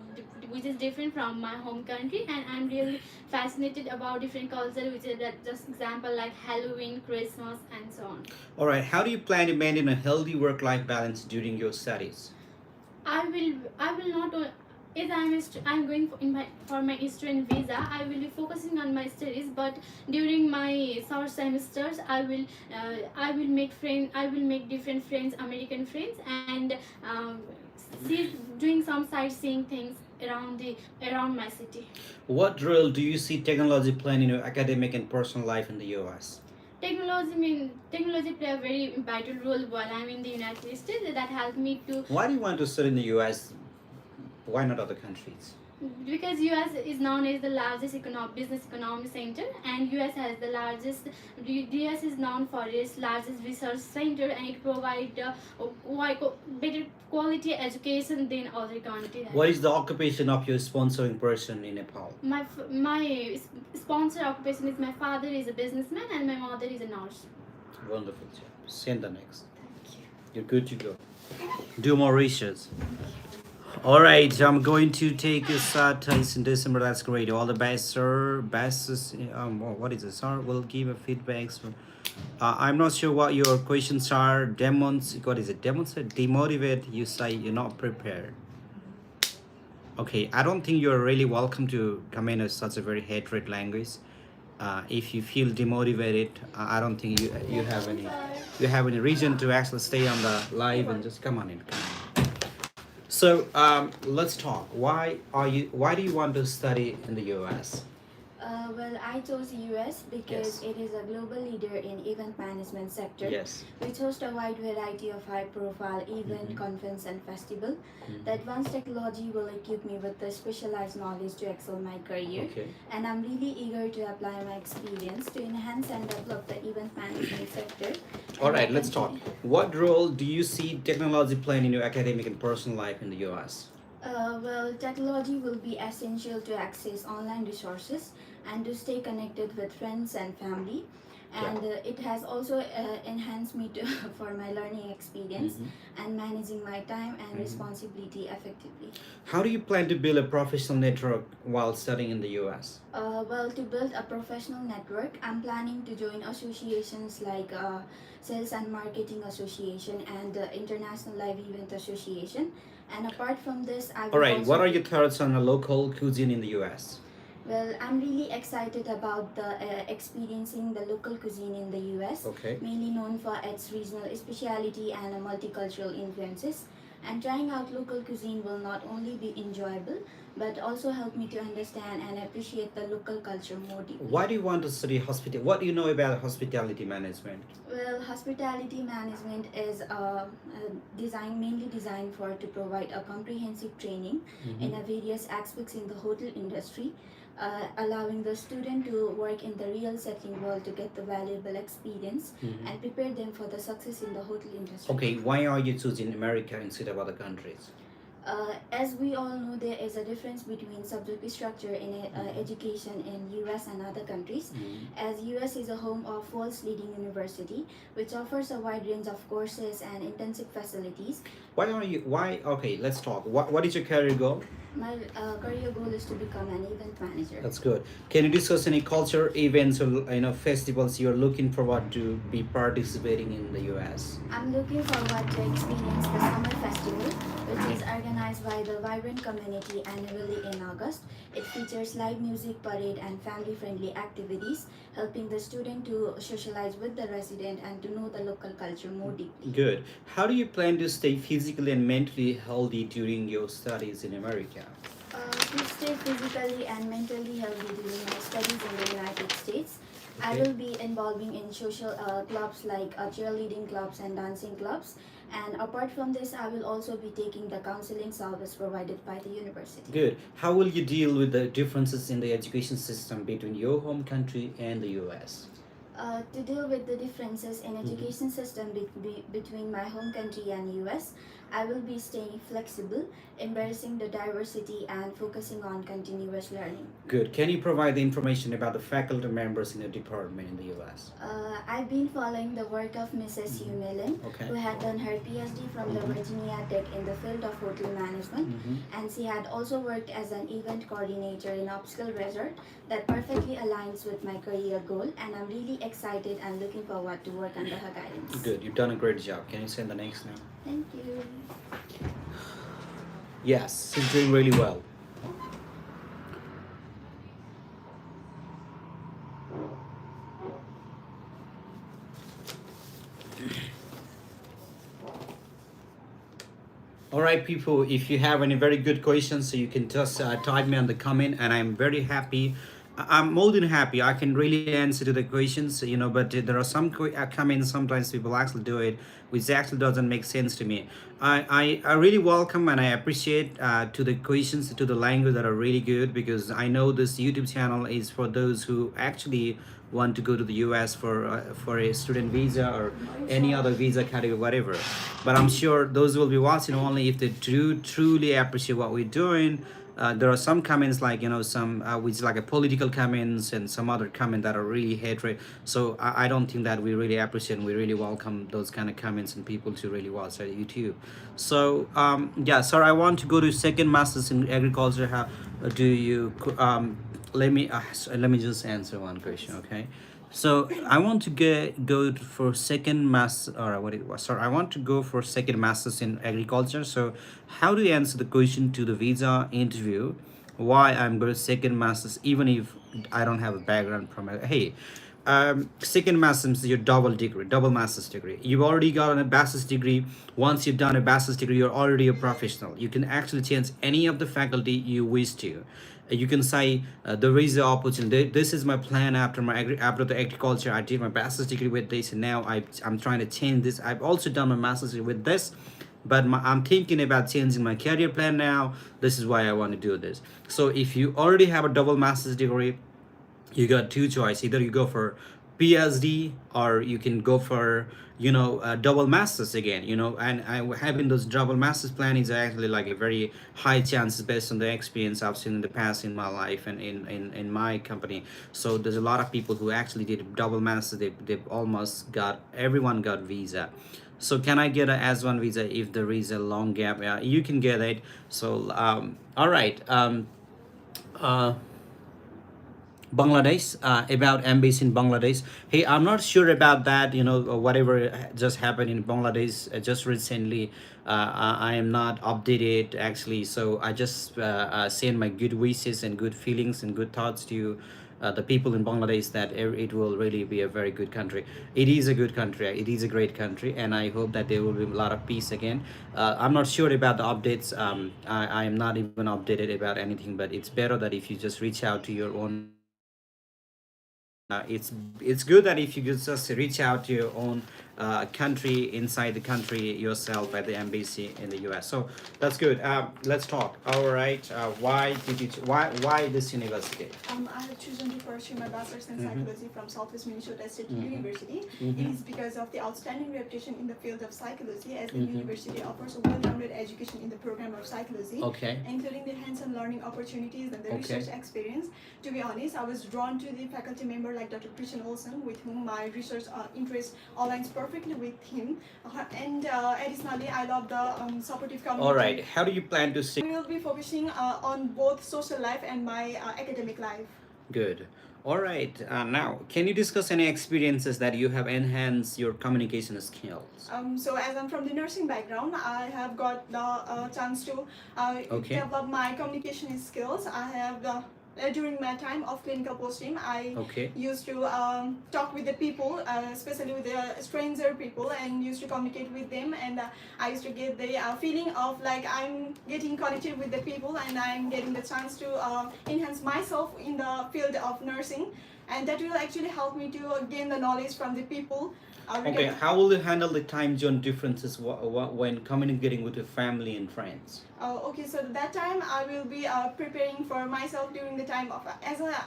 [SPEAKER 6] which is different from my home country, and I'm really fascinated about different culture, which is that just example like Halloween, Christmas, and so on.
[SPEAKER 1] All right, how do you plan to maintain a healthy work-life balance during your studies?
[SPEAKER 6] I will not. As I'm going for my student visa, I will be focusing on my studies. But during my summer semesters, I will make friends. I will make different friends, American friends, and doing some sightseeing things around my city.
[SPEAKER 1] What role do you see technology playing in your academic and personal life in the US?
[SPEAKER 6] Technology play a very vital role while I'm in the United States. That helped me to,
[SPEAKER 1] Why do you want to study in the US? Why not other countries?
[SPEAKER 6] because US is known as the largest business economy center, and US is known for its largest research center, and it provides better quality education than other countries.
[SPEAKER 1] What is the occupation of your sponsoring person in Nepal?
[SPEAKER 6] My sponsor occupation is, my father is a businessman and my mother is a nurse.
[SPEAKER 1] Wonderful job. Send the next.
[SPEAKER 6] Thank you.
[SPEAKER 1] You're good to go. Do more research. All right, I'm going to take a test in December. That's great. All the best, sir. Best is, what is it, sir? We'll give a feedback. So, I'm not sure what your questions are. What is it? Demotivate. You say you're not prepared. Okay, I don't think you're really welcome to come in as such a very hatred language. If you feel demotivated, I don't think you have any reason to actually stay on the live and just come on in. So let's talk. Why do you want to study in the US?
[SPEAKER 7] Well, I chose US because
[SPEAKER 1] Yes.
[SPEAKER 7] it is a global leader in event management sector,
[SPEAKER 1] Yes.
[SPEAKER 7] which hosts a wide variety of high-profile event, conference, and festival. The advanced technology will equip me with the specialized knowledge to excel my career,
[SPEAKER 1] Okay.
[SPEAKER 7] and I'm really eager to apply my experience to enhance and develop the event management sector.
[SPEAKER 1] All
[SPEAKER 7] And
[SPEAKER 1] right,
[SPEAKER 7] I
[SPEAKER 1] let's talk.
[SPEAKER 7] continue-
[SPEAKER 1] What role do you see technology playing in your academic and personal life in the US?
[SPEAKER 7] Well, technology will be essential to access online resources and to stay connected with friends and family. And it has also enhanced me to for my learning experience and managing my time and responsibility effectively.
[SPEAKER 1] How do you plan to build a professional network while studying in the US?
[SPEAKER 7] Well, to build a professional network, I'm planning to join associations like Sales and Marketing Association and the International Live Event Association. And apart from this, I will
[SPEAKER 1] All right,
[SPEAKER 7] also
[SPEAKER 1] what are your thoughts on a local cuisine in the US?
[SPEAKER 7] Well, I'm really excited about the experiencing the local cuisine in the US,
[SPEAKER 1] Okay.
[SPEAKER 7] mainly known for its regional speciality and multicultural influences. And trying out local cuisine will not only be enjoyable, but also help me to understand and appreciate the local culture more deeply.
[SPEAKER 1] Why do you want to study hospitality? What do you know about hospitality management?
[SPEAKER 7] Well, hospitality management is mainly designed to provide a comprehensive training in various aspects in the hotel industry, allowing the student to work in the real setting world to get the valuable experience and prepare them for the success in the hotel industry.
[SPEAKER 1] Okay, why are you choosing America instead of other countries?
[SPEAKER 7] As we all know, there is a difference between subject structure in education in US and other countries. As US is a home of world's leading university, which offers a wide range of courses and intensive facilities.
[SPEAKER 1] Okay, let's talk. What is your career goal?
[SPEAKER 7] My career goal is to become an event manager.
[SPEAKER 1] That's good. Can you discuss any culture events or festivals you're looking forward to be participating in the US?
[SPEAKER 7] I'm looking forward to experience the Summer Festival, which is organized by the Vibrant Community annually in August. It features live music, parade, and family-friendly activities, helping the student to socialize with the resident and to know the local culture more deeply.
[SPEAKER 1] Good. How do you plan to stay physically and mentally healthy during your studies in America?
[SPEAKER 7] to stay physically and mentally healthy during my studies in the United States, I
[SPEAKER 1] Okay.
[SPEAKER 7] will be involving in social clubs like cheerleading clubs and dancing clubs. And apart from this, I will also be taking the counseling service provided by the university.
[SPEAKER 1] Good. How will you deal with the differences in the education system between your home country and the US?
[SPEAKER 7] To deal with the differences in education system between my home country and US, I will be staying flexible, embracing the diversity and focusing on continuous learning.
[SPEAKER 1] Good. Can you provide the information about the faculty members in your department in the US?
[SPEAKER 7] I've been following the work of Mrs. Hugh Millen,
[SPEAKER 1] Okay.
[SPEAKER 7] who had done her PhD from the Virginia Tech in the field of hotel management, and she had also worked as an event coordinator in Upskill Resort that perfectly aligns with my career goal, and I'm really excited and looking forward to work under her guidance.
[SPEAKER 1] Good. You've done a great job. Can you send the next now?
[SPEAKER 7] Thank you.
[SPEAKER 1] Yes, she's doing really well. All right, people, if you have any very good questions, so you can just type me on the comment, and I'm very happy. I'm more than happy. I can really answer to the questions, you know, but there are some comments, sometimes people actually do it, which actually doesn't make sense to me. I really welcome and I appreciate to the questions, to the language that are really good, because I know this YouTube channel is for those who actually want to go to the US for a student visa or any other visa category, whatever. But I'm sure those will be watching only if they truly appreciate what we're doing. There are some comments like, you know, some which like a political comments and some other comment that are really hatred. So I don't think that we really appreciate and we really welcome those kind of comments and people to really watch our YouTube. So yeah, sir, I want to go to second masters in agriculture. How do you let me just answer one question, okay? So I want to go for second master, or what it was. Sorry, I want to go for second masters in agriculture. So how do you answer the question to the visa interview? Why I'm going to second masters even if I don't have a background from it? Hey, second master's is your double master's degree. You've already got a bachelor's degree. Once you've done a bachelor's degree, you're already a professional. You can actually change any of the faculty you wish to. You can say there is the opportunity. This is my plan after after the agriculture. I did my bachelor's degree with this, and now I'm trying to change this. I've also done my master's degree with this, but I'm thinking about changing my career plan now. This is why I want to do this. So if you already have a double master's degree, you got two choices. Either you go for PhD or you can go for, you know, double masters again, you know. And having those double masters plan is actually like a very high chances based on the experience I've seen in the past in my life and in my company. So there's a lot of people who actually did double masters. They've almost got, everyone got visa. So can I get a S1 visa if there is a long gap? Yeah, you can get it. So all right. Bangladesh, about embassy in Bangladesh. Hey, I'm not sure about that, you know, whatever just happened in Bangladesh just recently. I am not updated actually, so I just send my good wishes and good feelings and good thoughts to the people in Bangladesh that it will really be a very good country. It is a good country. It is a great country, and I hope that there will be a lot of peace again. I'm not sure about the updates. I am not even updated about anything, but it's better that if you just reach out to your own. It's good that if you just reach out to your own country, inside the country yourself at the embassy in the US. So that's good. Let's talk. All right. Why did you? Why this university?
[SPEAKER 8] I have chosen to pursue my bachelor's in psychology from Southwest Minnesota State University. It is because of the outstanding reputation in the field of psychology, as the university offers a well-rounded education in the program of psychology,
[SPEAKER 1] Okay.
[SPEAKER 8] including the hands-on learning opportunities and the
[SPEAKER 1] Okay.
[SPEAKER 8] research experience. To be honest, I was drawn to the faculty member like Dr. Christian Olson, with whom my research interest aligns perfectly with him. And additionally, I love the supportive community.
[SPEAKER 1] All right. How do you plan to see?
[SPEAKER 8] We will be focusing on both social life and my academic life.
[SPEAKER 1] Good. All right. Now, can you discuss any experiences that you have enhanced your communication skills?
[SPEAKER 8] So as I'm from the nursing background, I have got the chance to
[SPEAKER 1] Okay.
[SPEAKER 8] develop my communication skills. I have during my time of clinical posting, I
[SPEAKER 1] Okay.
[SPEAKER 8] used to talk with the people, especially with the stranger people, and used to communicate with them. And I used to get the feeling of like I'm getting connected with the people, and I'm getting the chance to enhance myself in the field of nursing, and that will actually help me to gain the knowledge from the people.
[SPEAKER 1] Okay, how will you handle the time zone differences when communicating with your family and friends?
[SPEAKER 8] Okay, so that time I will be preparing for myself during the time of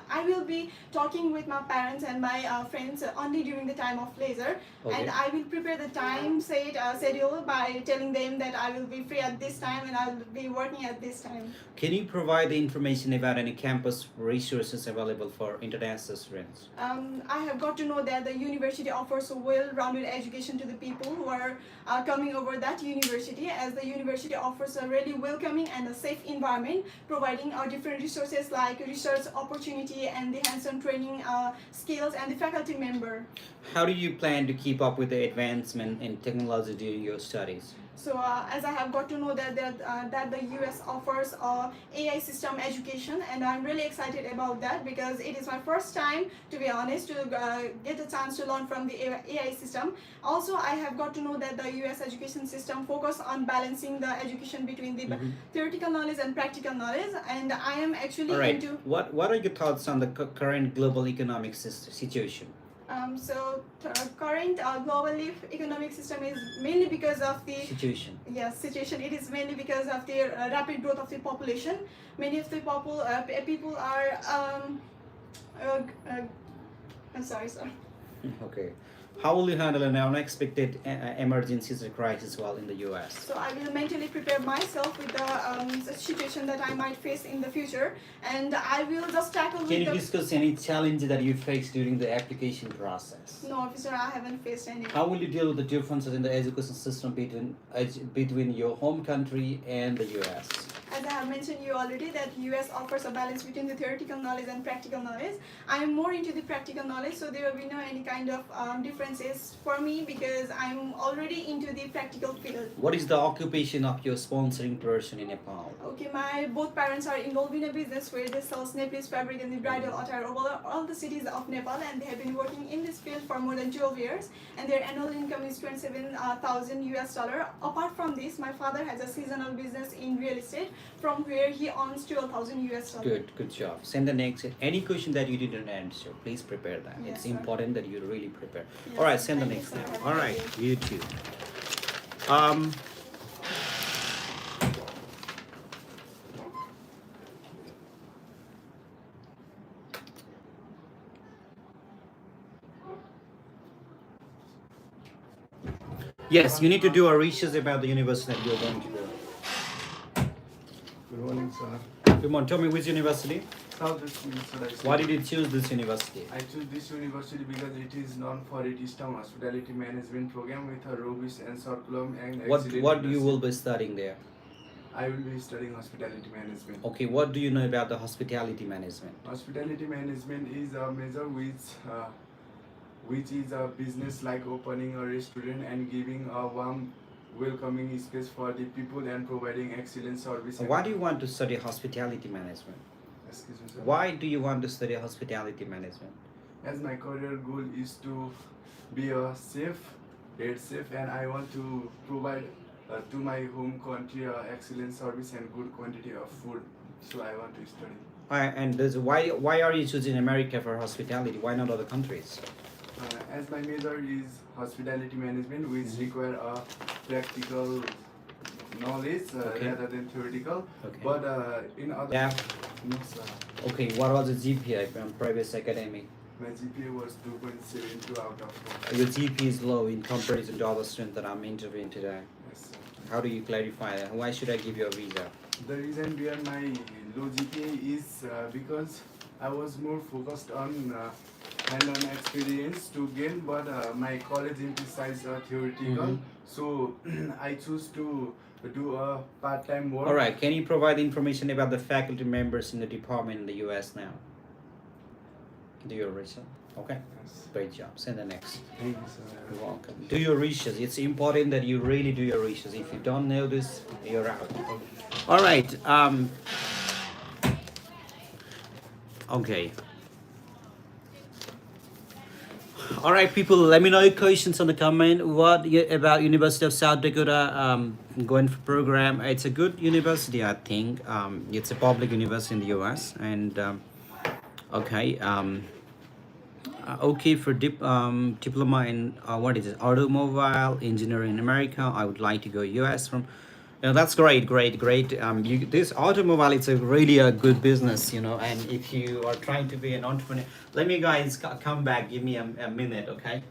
[SPEAKER 8] I will be talking with my parents and my friends only during the time of leisure,
[SPEAKER 1] Okay.
[SPEAKER 8] and I will prepare the time schedule by telling them that I will be free at this time and I will be working at this time.
[SPEAKER 1] Can you provide the information about any campus resources available for international students?
[SPEAKER 8] I have got to know that the university offers a well-rounded education to the people who are coming over that university, as the university offers a really welcoming and a safe environment, providing different resources like research opportunity and the hands-on training skills and the faculty member.
[SPEAKER 1] How do you plan to keep up with the advancement in technology during your studies?
[SPEAKER 8] So as I have got to know that the US offers AI system education, and I'm really excited about that because it is my first time, to be honest, to get a chance to learn from the AI system. Also, I have got to know that the US education system focus on balancing the education between the theoretical knowledge and practical knowledge, and I am actually
[SPEAKER 1] All right.
[SPEAKER 8] into.
[SPEAKER 1] What are your thoughts on the current global economic situation?
[SPEAKER 8] Current global economic system is mainly because of the
[SPEAKER 1] Situation.
[SPEAKER 8] situation. It is mainly because of the rapid growth of the population. Many of the people are I'm sorry.
[SPEAKER 1] Okay. How will you handle an unexpected emergencies or crisis while in the US?
[SPEAKER 8] So I will mentally prepare myself with the situation that I might face in the future, and I will just tackle
[SPEAKER 1] Can
[SPEAKER 8] with
[SPEAKER 1] you
[SPEAKER 8] the.
[SPEAKER 1] discuss any challenge that you faced during the application process?
[SPEAKER 8] No, officer, I haven't faced any.
[SPEAKER 1] How will you deal with the differences in the education system between your home country and the US?
[SPEAKER 8] As I have mentioned you already, that US offers a balance between the theoretical knowledge and practical knowledge. I am more into the practical knowledge, so there will be no any kind of differences for me because I'm already into the practical field.
[SPEAKER 1] What is the occupation of your sponsoring person in Nepal?
[SPEAKER 8] Okay, my both parents are involved in a business where they sell Nepalese fabric and the bridal attire over all the cities of Nepal, and they have been working in this field for more than 12 years, and their annual income is $27,000 US. Apart from this, my father has a seasonal business in real estate, from where he earns $12,000 US.
[SPEAKER 1] Good job. Send the next. Any question that you didn't answer, please prepare that.
[SPEAKER 8] Yes,
[SPEAKER 1] It's
[SPEAKER 8] sir.
[SPEAKER 1] important that you really prepare.
[SPEAKER 8] Yes,
[SPEAKER 1] All right,
[SPEAKER 8] sir.
[SPEAKER 1] send the
[SPEAKER 8] Thank
[SPEAKER 1] next
[SPEAKER 8] you, sir.
[SPEAKER 1] now.
[SPEAKER 8] Have a
[SPEAKER 1] All
[SPEAKER 8] good
[SPEAKER 1] right,
[SPEAKER 8] day.
[SPEAKER 1] you too. Yes, you need to do a research about the university that you're going to go.
[SPEAKER 5] Good morning, sir.
[SPEAKER 1] Good morning. Tell me which university?
[SPEAKER 5] Southwest Minnesota.
[SPEAKER 1] Why did you choose this university?
[SPEAKER 5] I chose this university because it is known for its STEM hospitality management program with a robust and curriculum and
[SPEAKER 1] What
[SPEAKER 5] excellent
[SPEAKER 1] you
[SPEAKER 5] leadership.
[SPEAKER 1] will be studying there?
[SPEAKER 5] I will be studying hospitality management.
[SPEAKER 1] Okay, what do you know about the hospitality management?
[SPEAKER 5] Hospitality management is a major which is a business like opening a restaurant and giving a warm, welcoming space for the people and providing excellent service.
[SPEAKER 1] Why do you want to study hospitality management?
[SPEAKER 5] Excuse me, sir.
[SPEAKER 1] Why do you want to study hospitality management?
[SPEAKER 5] As my career goal is to be a head chef, and I want to provide to my home country excellent service and good quantity of food. So I want to study.
[SPEAKER 1] Why are you choosing America for hospitality? Why not other countries?
[SPEAKER 5] As my major is hospitality management, which require a practical knowledge
[SPEAKER 1] Okay.
[SPEAKER 5] rather than theoretical.
[SPEAKER 1] Okay.
[SPEAKER 5] But in other
[SPEAKER 1] Yeah.
[SPEAKER 5] no, sir.
[SPEAKER 1] Okay, what was the GPA from previous academic?
[SPEAKER 5] My GPA was 2.72 out of 4.
[SPEAKER 1] Your GPA is low in comparison to other students that I'm interviewing today.
[SPEAKER 5] Yes, sir.
[SPEAKER 1] How do you clarify that? Why should I give you a visa?
[SPEAKER 5] The reason behind my low GPA is because I was more focused on hand-on experience to gain, but my college emphasized theoretical, so I choose to do a part-time work.
[SPEAKER 1] All right, can you provide information about the faculty members in the department in the US now? Do your research. Okay,
[SPEAKER 5] Yes.
[SPEAKER 1] great job. Send the next.
[SPEAKER 5] Thank you, sir.
[SPEAKER 1] You're welcome. Do your research. It's important that you really do your research. If you don't know this, you're out. All right. Okay. All right, people. Let me know your questions on the comment. What about University of South Dakota going for program? It's a good university, I think. It's a public university in the U.S. and okay. Okay for diploma in what is it? Automobile engineering in America. I would like to go U.S. from. That's great, great, great. This automobile, it's a really a good business, And if you are trying to be an entrepreneur, let me guys come back. Give me a minute, okay?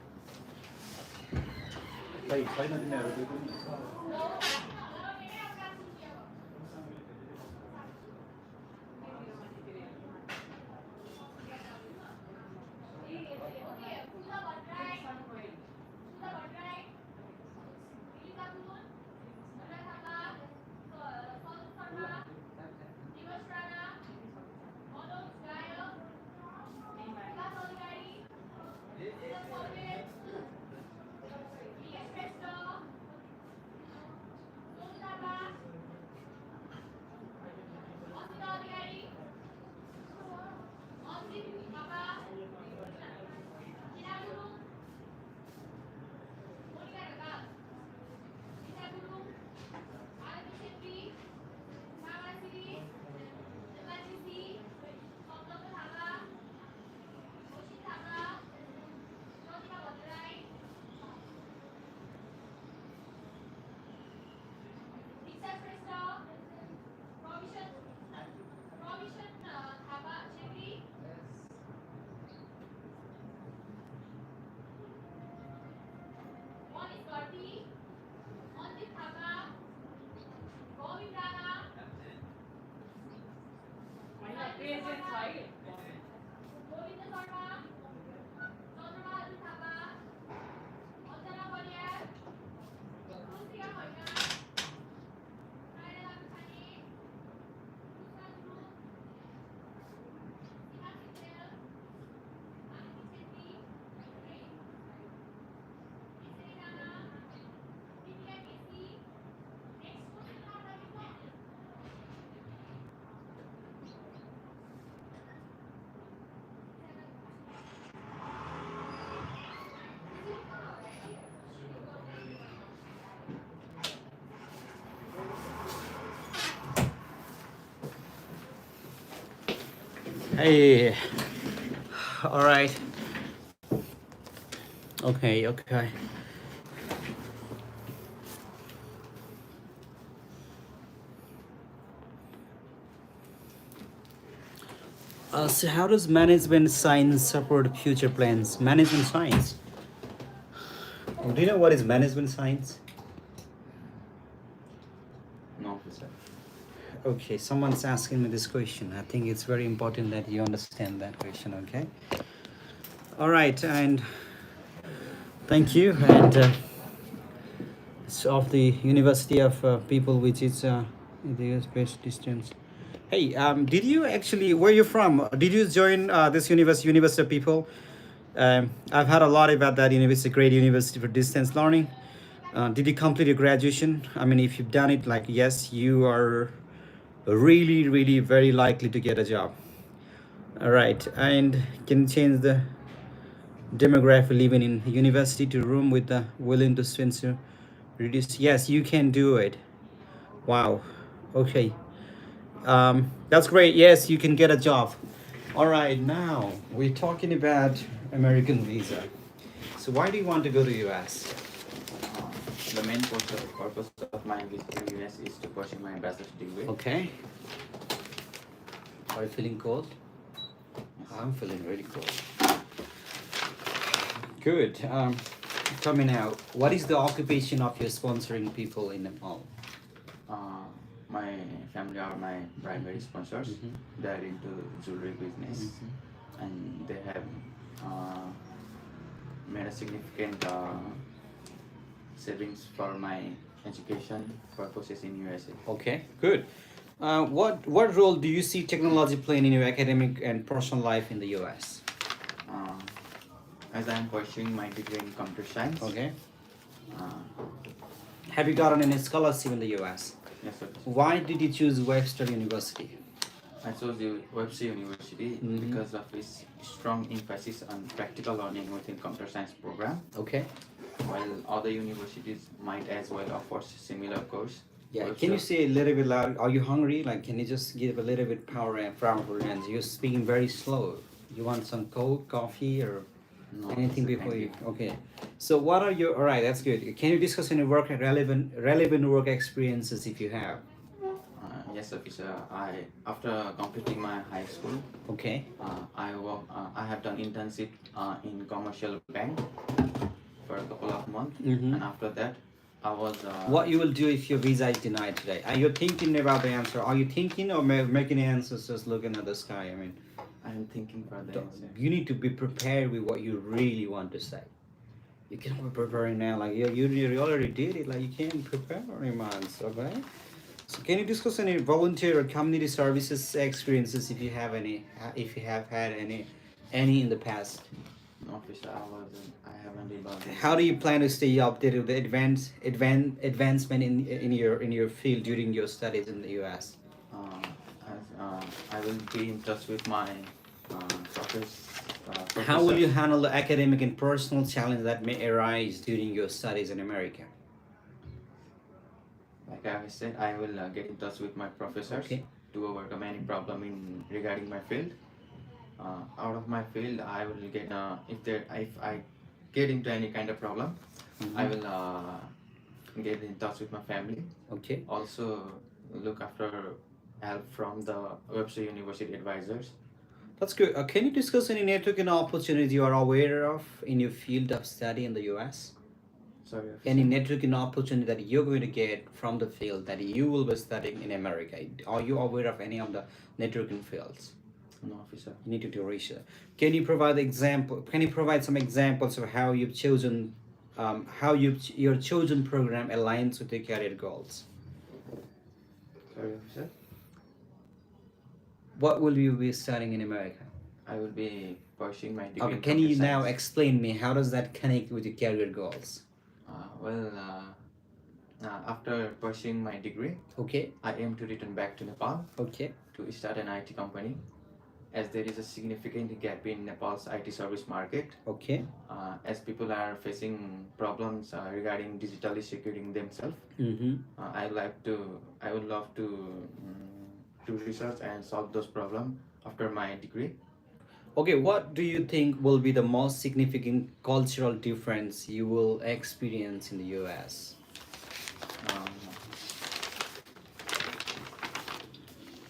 [SPEAKER 1] Hey, all right. Okay. So how does management science support future plans? Management science. Do you know what is management science?
[SPEAKER 9] No, officer.
[SPEAKER 1] Okay, someone's asking me this question. I think it's very important that you understand that question, okay? All right, and thank you. And it's of the University of People, which is in the US based distance. Hey, did you actually, where you from? Did you join this University of People? I've heard a lot about that university, great university for distance learning. Did you complete your graduation? I mean, if you've done it, like, yes, you are really, really very likely to get a job. All right, and can change the demographic living in university to room with the willing to sponsor reduce. Yes, you can do it. Wow. Okay. That's great. Yes, you can get a job. All right, now we're talking about American visa. So why do you want to go to US?
[SPEAKER 9] The main purpose of my visit to US is to pursue my bachelor's degree.
[SPEAKER 1] Okay. Are you feeling cold? I'm feeling really cold. Good. Tell me now, what is the occupation of your sponsoring people in Nepal?
[SPEAKER 9] My family are my primary sponsors.
[SPEAKER 1] Mhm.
[SPEAKER 9] They're into jewelry business, and they have made a significant savings for my education purposes in USA.
[SPEAKER 1] Okay, good. What role do you see technology playing in your academic and personal life in the US?
[SPEAKER 9] As I am pursuing my degree in computer science.
[SPEAKER 1] Okay.
[SPEAKER 9] Uh,
[SPEAKER 1] Have you gotten any scholarship in the US?
[SPEAKER 9] yes, sir.
[SPEAKER 1] Why did you choose Webster University?
[SPEAKER 9] I chose the Webster University
[SPEAKER 1] Mhm.
[SPEAKER 9] because of its strong emphasis on practical learning within computer science program,
[SPEAKER 1] Okay.
[SPEAKER 9] while other universities might as well offer similar course.
[SPEAKER 1] Yeah.
[SPEAKER 9] Webster-
[SPEAKER 1] Can you say a little bit loud? Are you hungry? Like, can you just give a little bit power and powerful hands? You're speaking very slow. You want some cold coffee or
[SPEAKER 9] No,
[SPEAKER 1] anything
[SPEAKER 9] sir,
[SPEAKER 1] before
[SPEAKER 9] thank
[SPEAKER 1] you? Okay. So what are your? All right, that's good. Can you discuss any relevant work experiences if you have?
[SPEAKER 9] Yes, officer. After completing my high school,
[SPEAKER 1] Okay.
[SPEAKER 9] I have done internship in commercial bank for a couple of months,
[SPEAKER 1] Mhm.
[SPEAKER 9] and after that, I was.
[SPEAKER 1] What you will do if your visa is denied today? Are you thinking about the answer? Are you thinking or making answers just looking at the sky? I mean,
[SPEAKER 9] I'm thinking for the answer.
[SPEAKER 1] you need to be prepared with what you really want to say. You can't be preparing now. Like you already did it. Like you can't prepare in months. Okay. So can you discuss any volunteer or community services experiences if you have any? If you have had any in the past?
[SPEAKER 9] No, officer, I haven't been done.
[SPEAKER 1] How do you plan to stay updated with the advancement in your field during your studies in the U.S.?
[SPEAKER 9] I will be in touch with my
[SPEAKER 1] How will you
[SPEAKER 9] professor.
[SPEAKER 1] handle the academic and personal challenge that may arise during your studies in America?
[SPEAKER 9] Like I said, I will get in touch with my professors
[SPEAKER 1] Okay.
[SPEAKER 9] to overcome any problem in regarding my field. Out of my field, I will get if I get into any kind of problem, I will get in touch with my family.
[SPEAKER 1] Okay.
[SPEAKER 9] Also, look after help from the Webster University advisors.
[SPEAKER 1] That's good. Can you discuss any networking opportunities you are aware of in your field of study in the U.S.?
[SPEAKER 9] Sorry, officer.
[SPEAKER 1] Any networking opportunity that you're going to get from the field that you will be studying in America? Are you aware of any of the networking fields?
[SPEAKER 9] No, officer.
[SPEAKER 1] You need to do research. Can you provide example? Can you provide some examples of how you've chosen, your chosen program aligns with your career goals?
[SPEAKER 9] Sorry, officer.
[SPEAKER 1] What will you be studying in America?
[SPEAKER 9] I will be pursuing my degree.
[SPEAKER 1] Okay,
[SPEAKER 9] in
[SPEAKER 1] can you
[SPEAKER 9] computer
[SPEAKER 1] now
[SPEAKER 9] science.
[SPEAKER 1] explain me how does that connect with your career goals?
[SPEAKER 9] After pursuing my degree,
[SPEAKER 1] Okay,
[SPEAKER 9] I aim to return back to Nepal
[SPEAKER 1] okay,
[SPEAKER 9] to start an IT company, as there is a significant gap in Nepal's IT service market,
[SPEAKER 1] okay.
[SPEAKER 9] as people are facing problems regarding digitally securing themselves.
[SPEAKER 1] Mm-hmm.
[SPEAKER 9] I would love to do research and solve those problems after my degree.
[SPEAKER 1] Okay, what do you think will be the most significant cultural difference you will experience in the US?
[SPEAKER 9] Um,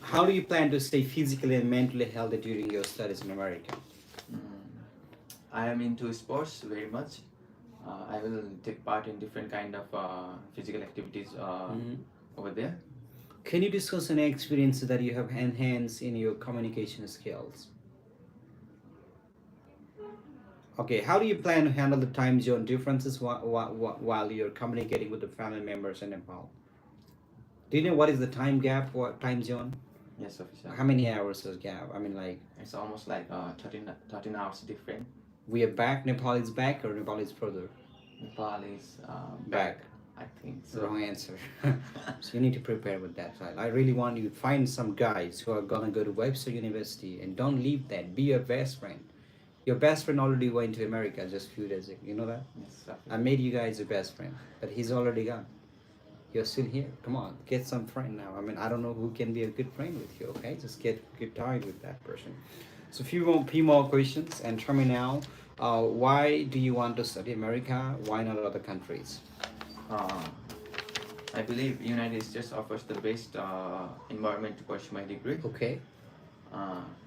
[SPEAKER 1] How do you plan to stay physically and mentally healthy during your studies in America?
[SPEAKER 9] I am into sports very much. I will take part in different kind of physical activities over there.
[SPEAKER 1] Can you discuss any experiences that you have enhanced in your communication skills? Okay, how do you plan to handle the time zone differences while you're communicating with the family members in Nepal? Do you know what is the time gap, what time zone?
[SPEAKER 9] Yes, officer.
[SPEAKER 1] How many hours is gap? I mean, like,
[SPEAKER 9] It's almost like 13 hours different.
[SPEAKER 1] we are back, Nepal is back, or Nepal is further?
[SPEAKER 9] Nepal is
[SPEAKER 1] Back.
[SPEAKER 9] I think so.
[SPEAKER 1] Wrong answer. So you need to prepare with that side. I really want you to find some guys who are gonna go to Webster University and don't leave that. Be your best friend. Your best friend already went to America just a few days ago. You know that?
[SPEAKER 9] Yes, officer.
[SPEAKER 1] I made you guys your best friend, but he's already gone. You're still here. Come on, get some friend now. I mean, I don't know who can be a good friend with you. Okay, just get tied with that person. So few more questions, and tell me now. Why do you want to study America? Why not other countries?
[SPEAKER 9] I believe United States offers the best environment to pursue my degree.
[SPEAKER 1] Okay.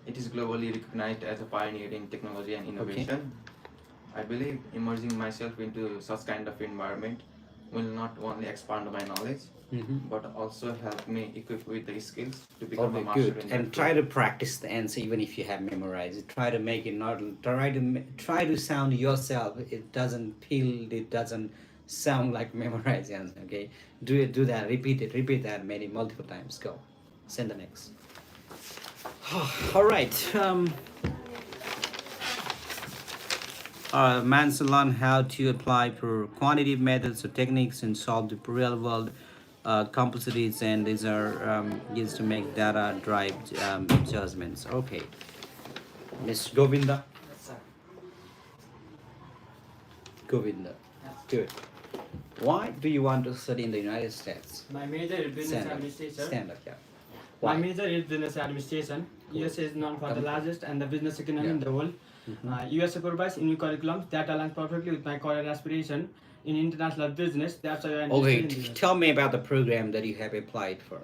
[SPEAKER 9] It is globally recognized as a pioneer in technology and innovation. I believe immersing myself into such kind of environment will not only expand my knowledge, but also help me equip with the skills to become a
[SPEAKER 1] Okay,
[SPEAKER 9] master
[SPEAKER 1] good.
[SPEAKER 9] in
[SPEAKER 1] And
[SPEAKER 9] that
[SPEAKER 1] try
[SPEAKER 9] field.
[SPEAKER 1] to practice the answer even if you have memorized it. Try to make it not. Try to sound yourself. It doesn't feel. It doesn't sound like memorized answer. Okay. Do it. Do that. Repeat it. Repeat that many multiple times. Go. Send the next. All right. Man's learn how to apply for quantitative methods or techniques and solve the real world complexities, and these are used to make data drive judgments. Okay, Miss Govinda. Govinda, good. Why do you want to study in the United States?
[SPEAKER 10] My major is business
[SPEAKER 1] Stand up.
[SPEAKER 10] administration.
[SPEAKER 1] Stand up, yeah.
[SPEAKER 10] My
[SPEAKER 1] Why?
[SPEAKER 10] major is business administration.
[SPEAKER 1] Cool.
[SPEAKER 10] USA is known for the
[SPEAKER 1] Come.
[SPEAKER 10] largest and the business economy in
[SPEAKER 1] Yeah.
[SPEAKER 10] the world. USA provides new curriculums that align perfectly with my career aspiration in international business. That's why I'm
[SPEAKER 1] Okay,
[SPEAKER 10] interested in the US.
[SPEAKER 1] tell me about the program that you have applied for.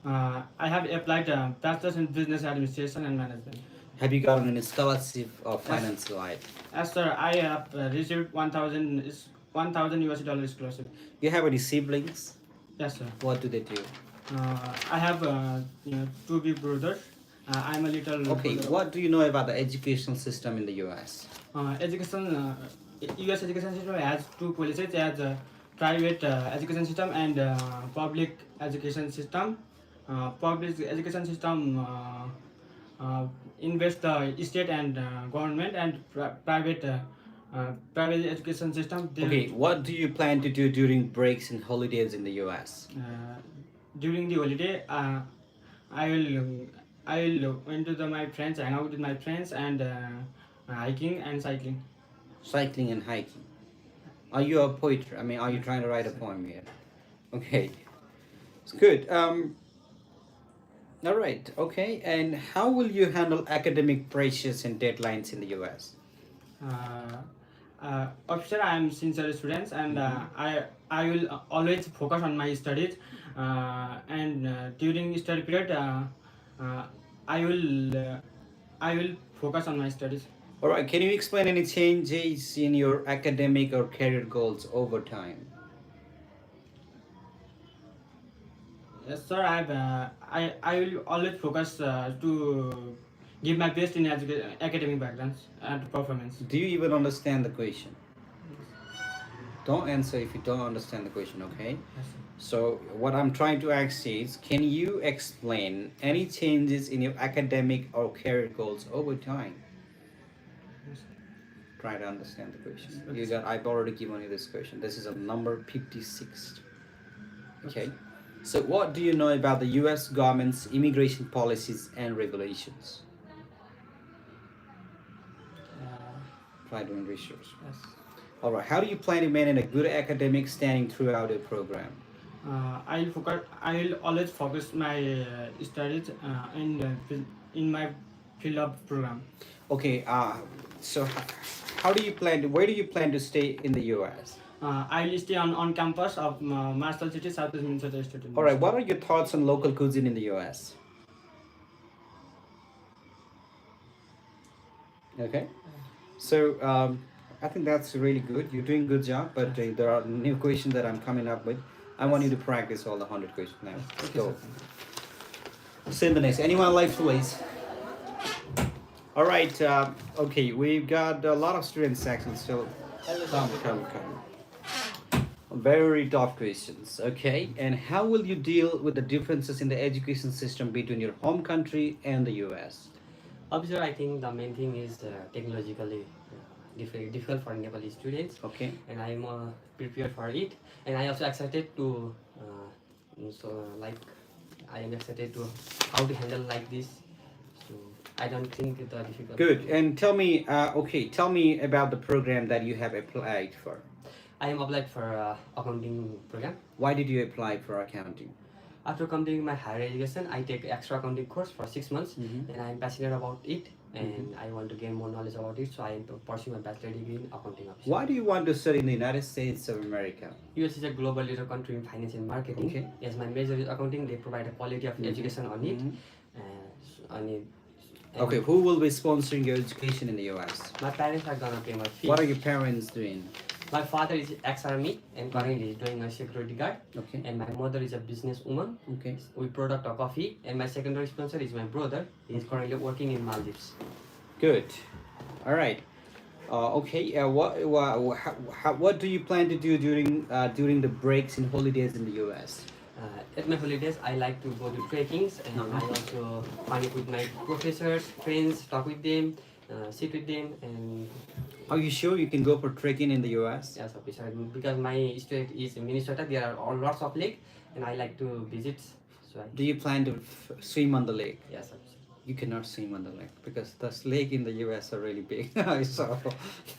[SPEAKER 10] I have applied bachelor's in business administration and management.
[SPEAKER 1] Have you gotten any scholarship or financial aid?
[SPEAKER 10] As sir, I have received $1,000 US scholarship.
[SPEAKER 1] Do you have any siblings?
[SPEAKER 10] Yes, sir.
[SPEAKER 1] What do they do?
[SPEAKER 10] I have two big brothers. I'm a little.
[SPEAKER 1] Okay,
[SPEAKER 10] brother.
[SPEAKER 1] what do you know about the educational system in the US?
[SPEAKER 10] US education system has two policies: as private education system and public education system. Public education system invest the state and government, and private education system.
[SPEAKER 1] Okay, what do you plan to do during breaks and holidays in the US?
[SPEAKER 10] During the holiday, I will went to my friends, hang out with my friends, and hiking and cycling.
[SPEAKER 1] Cycling and hiking. Are you a poet? I mean, are you trying to write a poem here? Okay, it's good. All right. Okay, and how will you handle academic pressures and deadlines in the US?
[SPEAKER 10] Officer, I am sincere students, and I will always focus on my studies. And during study period, I will focus on my studies.
[SPEAKER 1] All right. Can you explain any changes in your academic or career goals over time?
[SPEAKER 10] Yes, sir. I will always focus to give my best in academic backgrounds and performance.
[SPEAKER 1] Do you even understand the question? Don't answer if you don't understand the question, okay?
[SPEAKER 10] Yes, sir.
[SPEAKER 1] So what I'm trying to ask is, can you explain any changes in your academic or career goals over time?
[SPEAKER 10] Yes, sir.
[SPEAKER 1] Try to understand the question.
[SPEAKER 10] Okay,
[SPEAKER 1] You got. I've already given you this question. This is a number 56. Okay. So what do you know about the U.S. government's immigration policies and regulations? Try doing research.
[SPEAKER 10] Yes.
[SPEAKER 1] All right. How do you plan to maintain a good academic standing throughout your program?
[SPEAKER 10] I will always focus my studies in my field of program.
[SPEAKER 1] Okay. So how do you plan to? Where do you plan to stay in the U.S.?
[SPEAKER 10] I will stay on campus of Marshall City, Southwest Minnesota State University.
[SPEAKER 1] All right. What are your thoughts on local cuisine in the U.S.? Okay. So I think that's really good. You're doing a good job, but there are new questions that I'm coming up with. I want you to practice all the 100 questions now. Let's go. Send the next. Anyone like to raise? All right. Okay, we've got a lot of students actually. So come. Very tough questions. Okay. And how will you deal with the differences in the education system between your home country and the U.S.?
[SPEAKER 11] Obviously, I think the main thing is technologically difficult for Nepali students.
[SPEAKER 1] Okay.
[SPEAKER 11] And I'm prepared for it, and I also excited to I am excited to how to handle like this. So I don't think the difficult.
[SPEAKER 1] Good. And tell me, tell me about the program that you have applied for.
[SPEAKER 11] I am applied for accounting program.
[SPEAKER 1] Why did you apply for accounting?
[SPEAKER 11] After completing my higher education, I take extra accounting course for 6 months,
[SPEAKER 1] Mhm.
[SPEAKER 11] and I'm passionate about it, and I want to gain more knowledge about it. So I am pursuing my bachelor degree in accounting. Officer.
[SPEAKER 1] Why do you want to study in the United States of America?
[SPEAKER 11] US is a global leader country in finance and marketing.
[SPEAKER 1] Okay.
[SPEAKER 11] As my major is accounting, they provide a quality of education on it.
[SPEAKER 1] Mhm.
[SPEAKER 11] And
[SPEAKER 1] Okay, who will be sponsoring your education in the US?
[SPEAKER 11] my parents are gonna pay my fee.
[SPEAKER 1] What are your parents doing?
[SPEAKER 11] My father is ex-army and currently is doing a security guard.
[SPEAKER 1] Okay.
[SPEAKER 11] And my mother is a businesswoman.
[SPEAKER 1] Okay.
[SPEAKER 11] We product a coffee. And my secondary sponsor is my brother. He is currently working in Maldives.
[SPEAKER 1] Good. All right. Okay. What do you plan to do during the breaks and holidays in the US?
[SPEAKER 11] At my holidays, I like to go to trekkings, and I also hang out with my professors, friends, talk with them, sit with them, and.
[SPEAKER 1] Are you sure you can go for trekking in the US?
[SPEAKER 11] Yes, officer. Because my state is Minnesota, there are lots of lakes, and I like to visit. So
[SPEAKER 1] Do you plan to swim on the lake?
[SPEAKER 11] yes, sir.
[SPEAKER 1] You cannot swim on the lake because the lake in the US are really big. So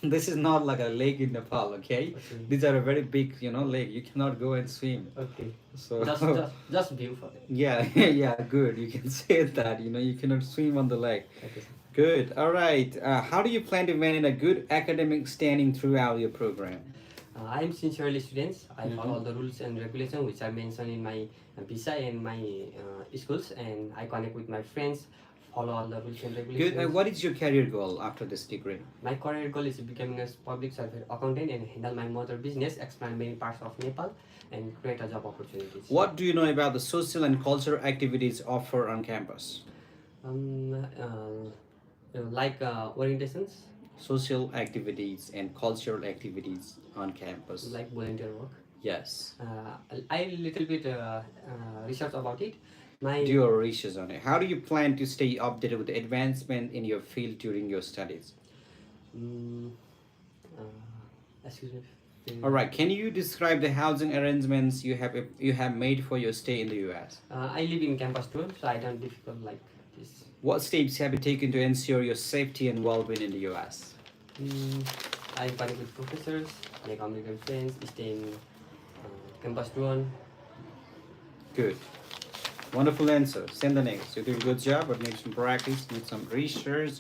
[SPEAKER 1] this is not like a lake in Nepal, okay?
[SPEAKER 11] Okay.
[SPEAKER 1] These are a very big, lake. You cannot go and swim.
[SPEAKER 11] Okay.
[SPEAKER 1] So
[SPEAKER 11] Just view for it.
[SPEAKER 1] yeah, yeah, good. You can say that. You cannot swim on the lake.
[SPEAKER 11] Okay.
[SPEAKER 1] Good. All right. How do you plan to maintain a good academic standing throughout your program?
[SPEAKER 11] I am sincerely students. I
[SPEAKER 1] Mhm.
[SPEAKER 11] follow all the rules and regulations which are mentioned in my visa and my schools, and I connect with my friends. Follow all the rules and regulations.
[SPEAKER 1] Good. What is your career goal after this degree?
[SPEAKER 11] My career goal is becoming a public service accountant and handle my mother business, expand many parts of Nepal, and create a job opportunities.
[SPEAKER 1] What do you know about the social and cultural activities offered on campus?
[SPEAKER 11] Like orientations,
[SPEAKER 1] Social activities and cultural activities on campus.
[SPEAKER 11] like volunteer work.
[SPEAKER 1] Yes.
[SPEAKER 11] I little bit research about it. My
[SPEAKER 1] Do your research on it. How do you plan to stay updated with the advancement in your field during your studies?
[SPEAKER 11] Excuse me.
[SPEAKER 1] All right. Can you describe the housing arrangements you have made for your stay in the U.S.?
[SPEAKER 11] I live in campus too, so I don't difficult like this.
[SPEAKER 1] What steps have you taken to ensure your safety and well-being in the U.S.?
[SPEAKER 11] I connect with professors, make American friends, stay in campus tour.
[SPEAKER 1] Good. Wonderful answer. Send the next. You're doing a good job, but need some practice, need some research.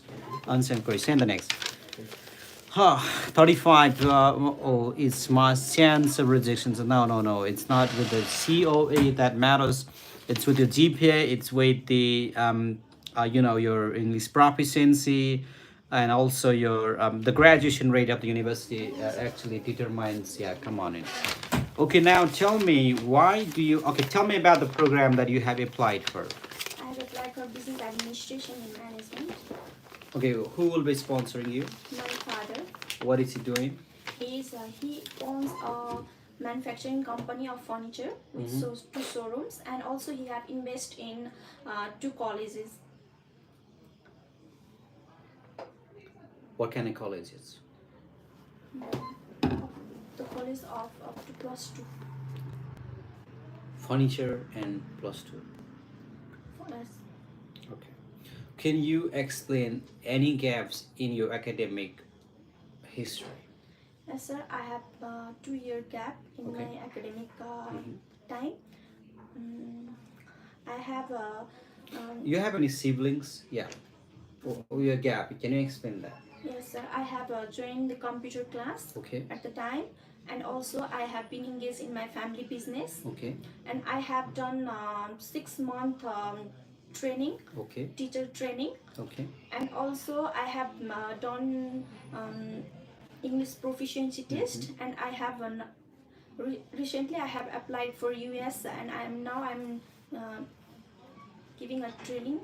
[SPEAKER 1] Answer and question. Send the next. 35 it's my chance of rejections. No, it's not with the COA that matters. It's with your GPA, it's with the your English proficiency, and also your the graduation rate of the university actually determines. Yeah, come on in. Okay, now tell me tell me about the program that you have applied for.
[SPEAKER 2] I have applied for business administration and management.
[SPEAKER 1] Okay, who will be sponsoring you?
[SPEAKER 2] My father
[SPEAKER 1] What is he doing?
[SPEAKER 2] he owns a manufacturing company of furniture with two showrooms, and also he have invest in 2 colleges.
[SPEAKER 1] What kind of colleges?
[SPEAKER 2] The college of up to +2.
[SPEAKER 1] Furniture and +2.
[SPEAKER 2] Yes.
[SPEAKER 1] Okay. Can you explain any gaps in your academic history?
[SPEAKER 2] Yes, sir. I have 2-year gap in
[SPEAKER 1] Okay.
[SPEAKER 2] my academic time. I have
[SPEAKER 1] You have any siblings? Yeah. Your gap. Can you explain that?
[SPEAKER 2] yes, sir. I have joined the computer class
[SPEAKER 1] Okay.
[SPEAKER 2] at the time, and also I have been engaged in my family business,
[SPEAKER 1] Okay.
[SPEAKER 2] and I have done 6-month training,
[SPEAKER 1] Okay.
[SPEAKER 2] teacher training,
[SPEAKER 1] Okay.
[SPEAKER 2] and also I have done English proficiency test, and I have recently I have applied for US, and I'm giving a training.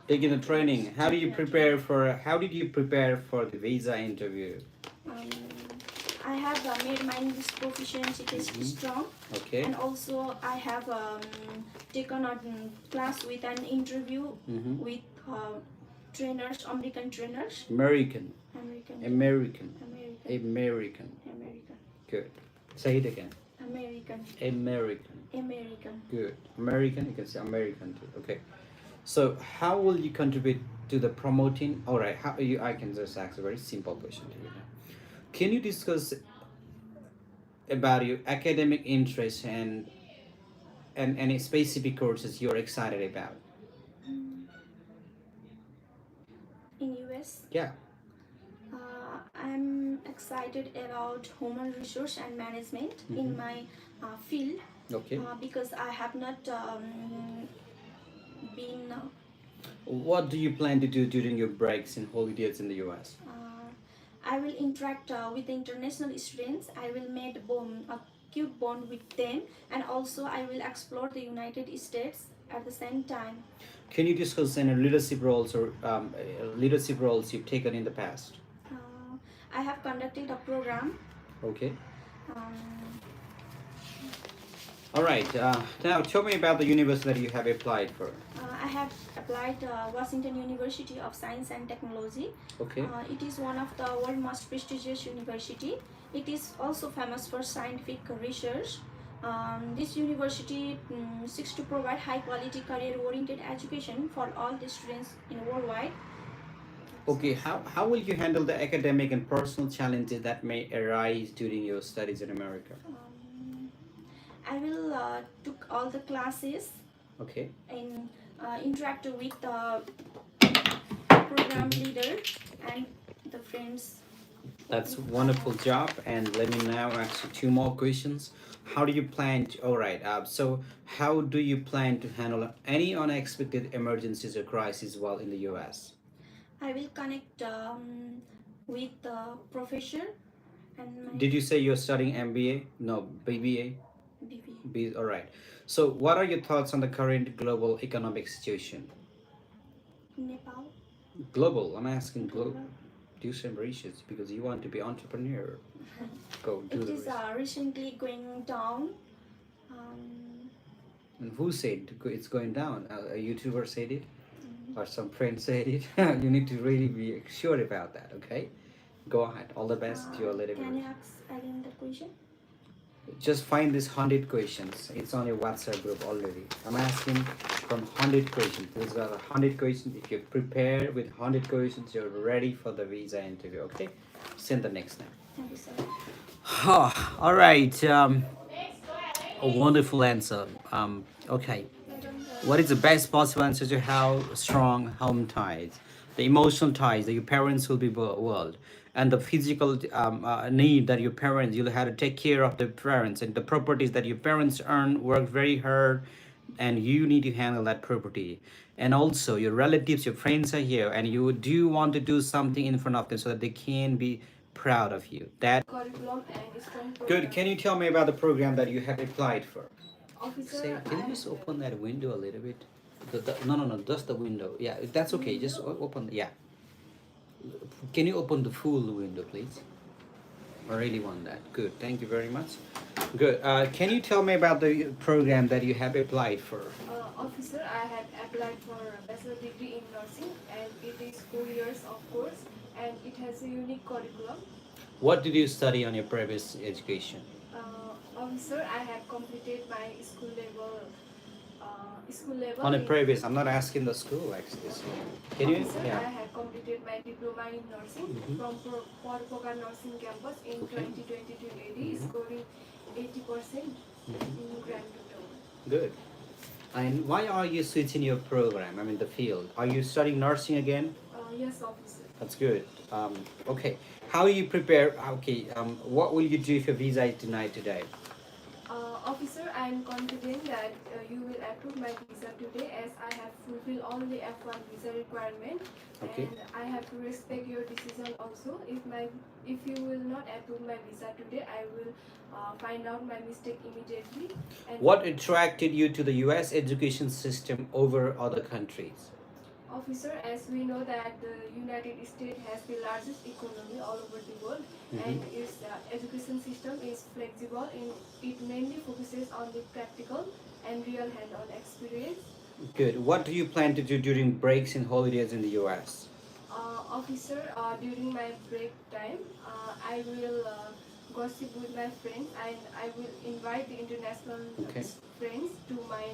[SPEAKER 1] Taking the training. How did you prepare for the visa interview?
[SPEAKER 2] I have made my English proficiency test strong,
[SPEAKER 1] Okay.
[SPEAKER 2] and also I have taken a class with an interview with trainers, American trainers.
[SPEAKER 1] American.
[SPEAKER 2] American.
[SPEAKER 1] American.
[SPEAKER 2] American.
[SPEAKER 1] American.
[SPEAKER 2] American.
[SPEAKER 1] Good. Say it again.
[SPEAKER 2] American.
[SPEAKER 1] American.
[SPEAKER 2] American.
[SPEAKER 1] Good. American. You can say American too. Okay. So how will you contribute to the promoting? All right. I can just ask a very simple question to you now. Can you discuss about your academic interests and any specific courses you're excited about?
[SPEAKER 2] In US,
[SPEAKER 1] Yeah.
[SPEAKER 2] I'm excited about human resource and management in my field
[SPEAKER 1] Okay.
[SPEAKER 2] because I have not been.
[SPEAKER 1] What do you plan to do during your breaks and holidays in the US?
[SPEAKER 2] I will interact with the international students. I will make a cute bond with them, and also I will explore the United States at the same time.
[SPEAKER 1] Can you discuss any leadership roles or leadership roles you've taken in the past?
[SPEAKER 2] I have conducted a program.
[SPEAKER 1] Okay.
[SPEAKER 2] Um,
[SPEAKER 1] All right. Now tell me about the university that you have applied for.
[SPEAKER 2] I have applied Washington University of Science and Technology.
[SPEAKER 1] Okay.
[SPEAKER 2] It is one of the world's most prestigious university. It is also famous for scientific research. This university seeks to provide high quality career oriented education for all the students in worldwide.
[SPEAKER 1] Okay, how will you handle the academic and personal challenges that may arise during your studies in America?
[SPEAKER 2] I will took all the classes
[SPEAKER 1] Okay.
[SPEAKER 2] and interact with the program leader and the friends.
[SPEAKER 1] That's a wonderful job. And let me now ask you two more questions. How do you plan to, all right, so how do you plan to handle any unexpected emergencies or crises while in the US?
[SPEAKER 2] I will connect with the professor and my
[SPEAKER 1] Did you say you're studying MBA? No, BBA?
[SPEAKER 2] BB.
[SPEAKER 1] All right. So what are your thoughts on the current global economic situation?
[SPEAKER 2] Nepal.
[SPEAKER 1] Global, I'm asking global. Do some research because you want to be entrepreneur. Go do
[SPEAKER 2] It
[SPEAKER 1] the
[SPEAKER 2] is
[SPEAKER 1] research.
[SPEAKER 2] recently going down. Um,
[SPEAKER 1] And who said it's going down? A YouTuber said it, or some friend said it. You need to really be sure about that. Okay, go ahead. All the best to your little.
[SPEAKER 2] can you ask again the question?
[SPEAKER 1] Just find this 100 questions. It's on your WhatsApp group already. I'm asking from 100 questions. There's a 100 questions. If you prepare with 100 questions, you're ready for the visa interview. Okay, send the next now.
[SPEAKER 2] Thank you, sir.
[SPEAKER 1] All right. A wonderful answer. Okay. What is the best possible answer to how strong home ties, the emotional ties that your parents will be world, and the physical need that your parents, you'll have to take care of the parents, and the properties that your parents earn, work very hard, and you need to handle that property. And also your relatives, your friends are here, and you do want to do something in front of them so that they can be proud of you. That
[SPEAKER 3] Curriculum and strong
[SPEAKER 1] good.
[SPEAKER 3] program.
[SPEAKER 1] Can you tell me about the program that you have applied for?
[SPEAKER 3] Officer,
[SPEAKER 1] Say, can you just open that window a little bit? No, just the window. Yeah, that's okay. Just open. Yeah. Can you open the full window, please? I really want that. Good. Thank you very much. Good. Can you tell me about the program that you have applied for?
[SPEAKER 3] Officer, I had applied for a bachelor degree in nursing, and it is 4 years of course, and it has a unique curriculum.
[SPEAKER 1] What did you study on your previous education?
[SPEAKER 3] Officer, I have completed my school level.
[SPEAKER 1] On a
[SPEAKER 3] in-
[SPEAKER 1] previous, I'm not asking the school actually. So can you?
[SPEAKER 3] Officer, I
[SPEAKER 1] Yeah.
[SPEAKER 3] have completed my diploma in nursing from Porpoka Nursing Campus in
[SPEAKER 1] Okay.
[SPEAKER 3] 2022 AD, scoring 80% in grand total.
[SPEAKER 1] Good. And why are you switching your program? I mean, the field. Are you studying nursing again?
[SPEAKER 3] Yes, officer.
[SPEAKER 1] That's good. Okay. How you prepare? Okay. What will you do if your visa is denied today?
[SPEAKER 3] Officer, I am confident that you will approve my visa today as I have fulfilled all the F1 visa requirement,
[SPEAKER 1] Okay.
[SPEAKER 3] and I have to respect your decision also. If you will not approve my visa today, I will find out my mistake immediately. And
[SPEAKER 1] What attracted you to the U.S. education system over other countries?
[SPEAKER 3] Officer, as we know that the United States has the largest economy all over the world, and its education system is flexible and it mainly focuses on the practical and real hand-on experience.
[SPEAKER 1] Good. What do you plan to do during breaks and holidays in the U.S.?
[SPEAKER 3] Officer, during my break time, I will gossip with my friends and I will invite the international
[SPEAKER 1] Okay.
[SPEAKER 3] friends to my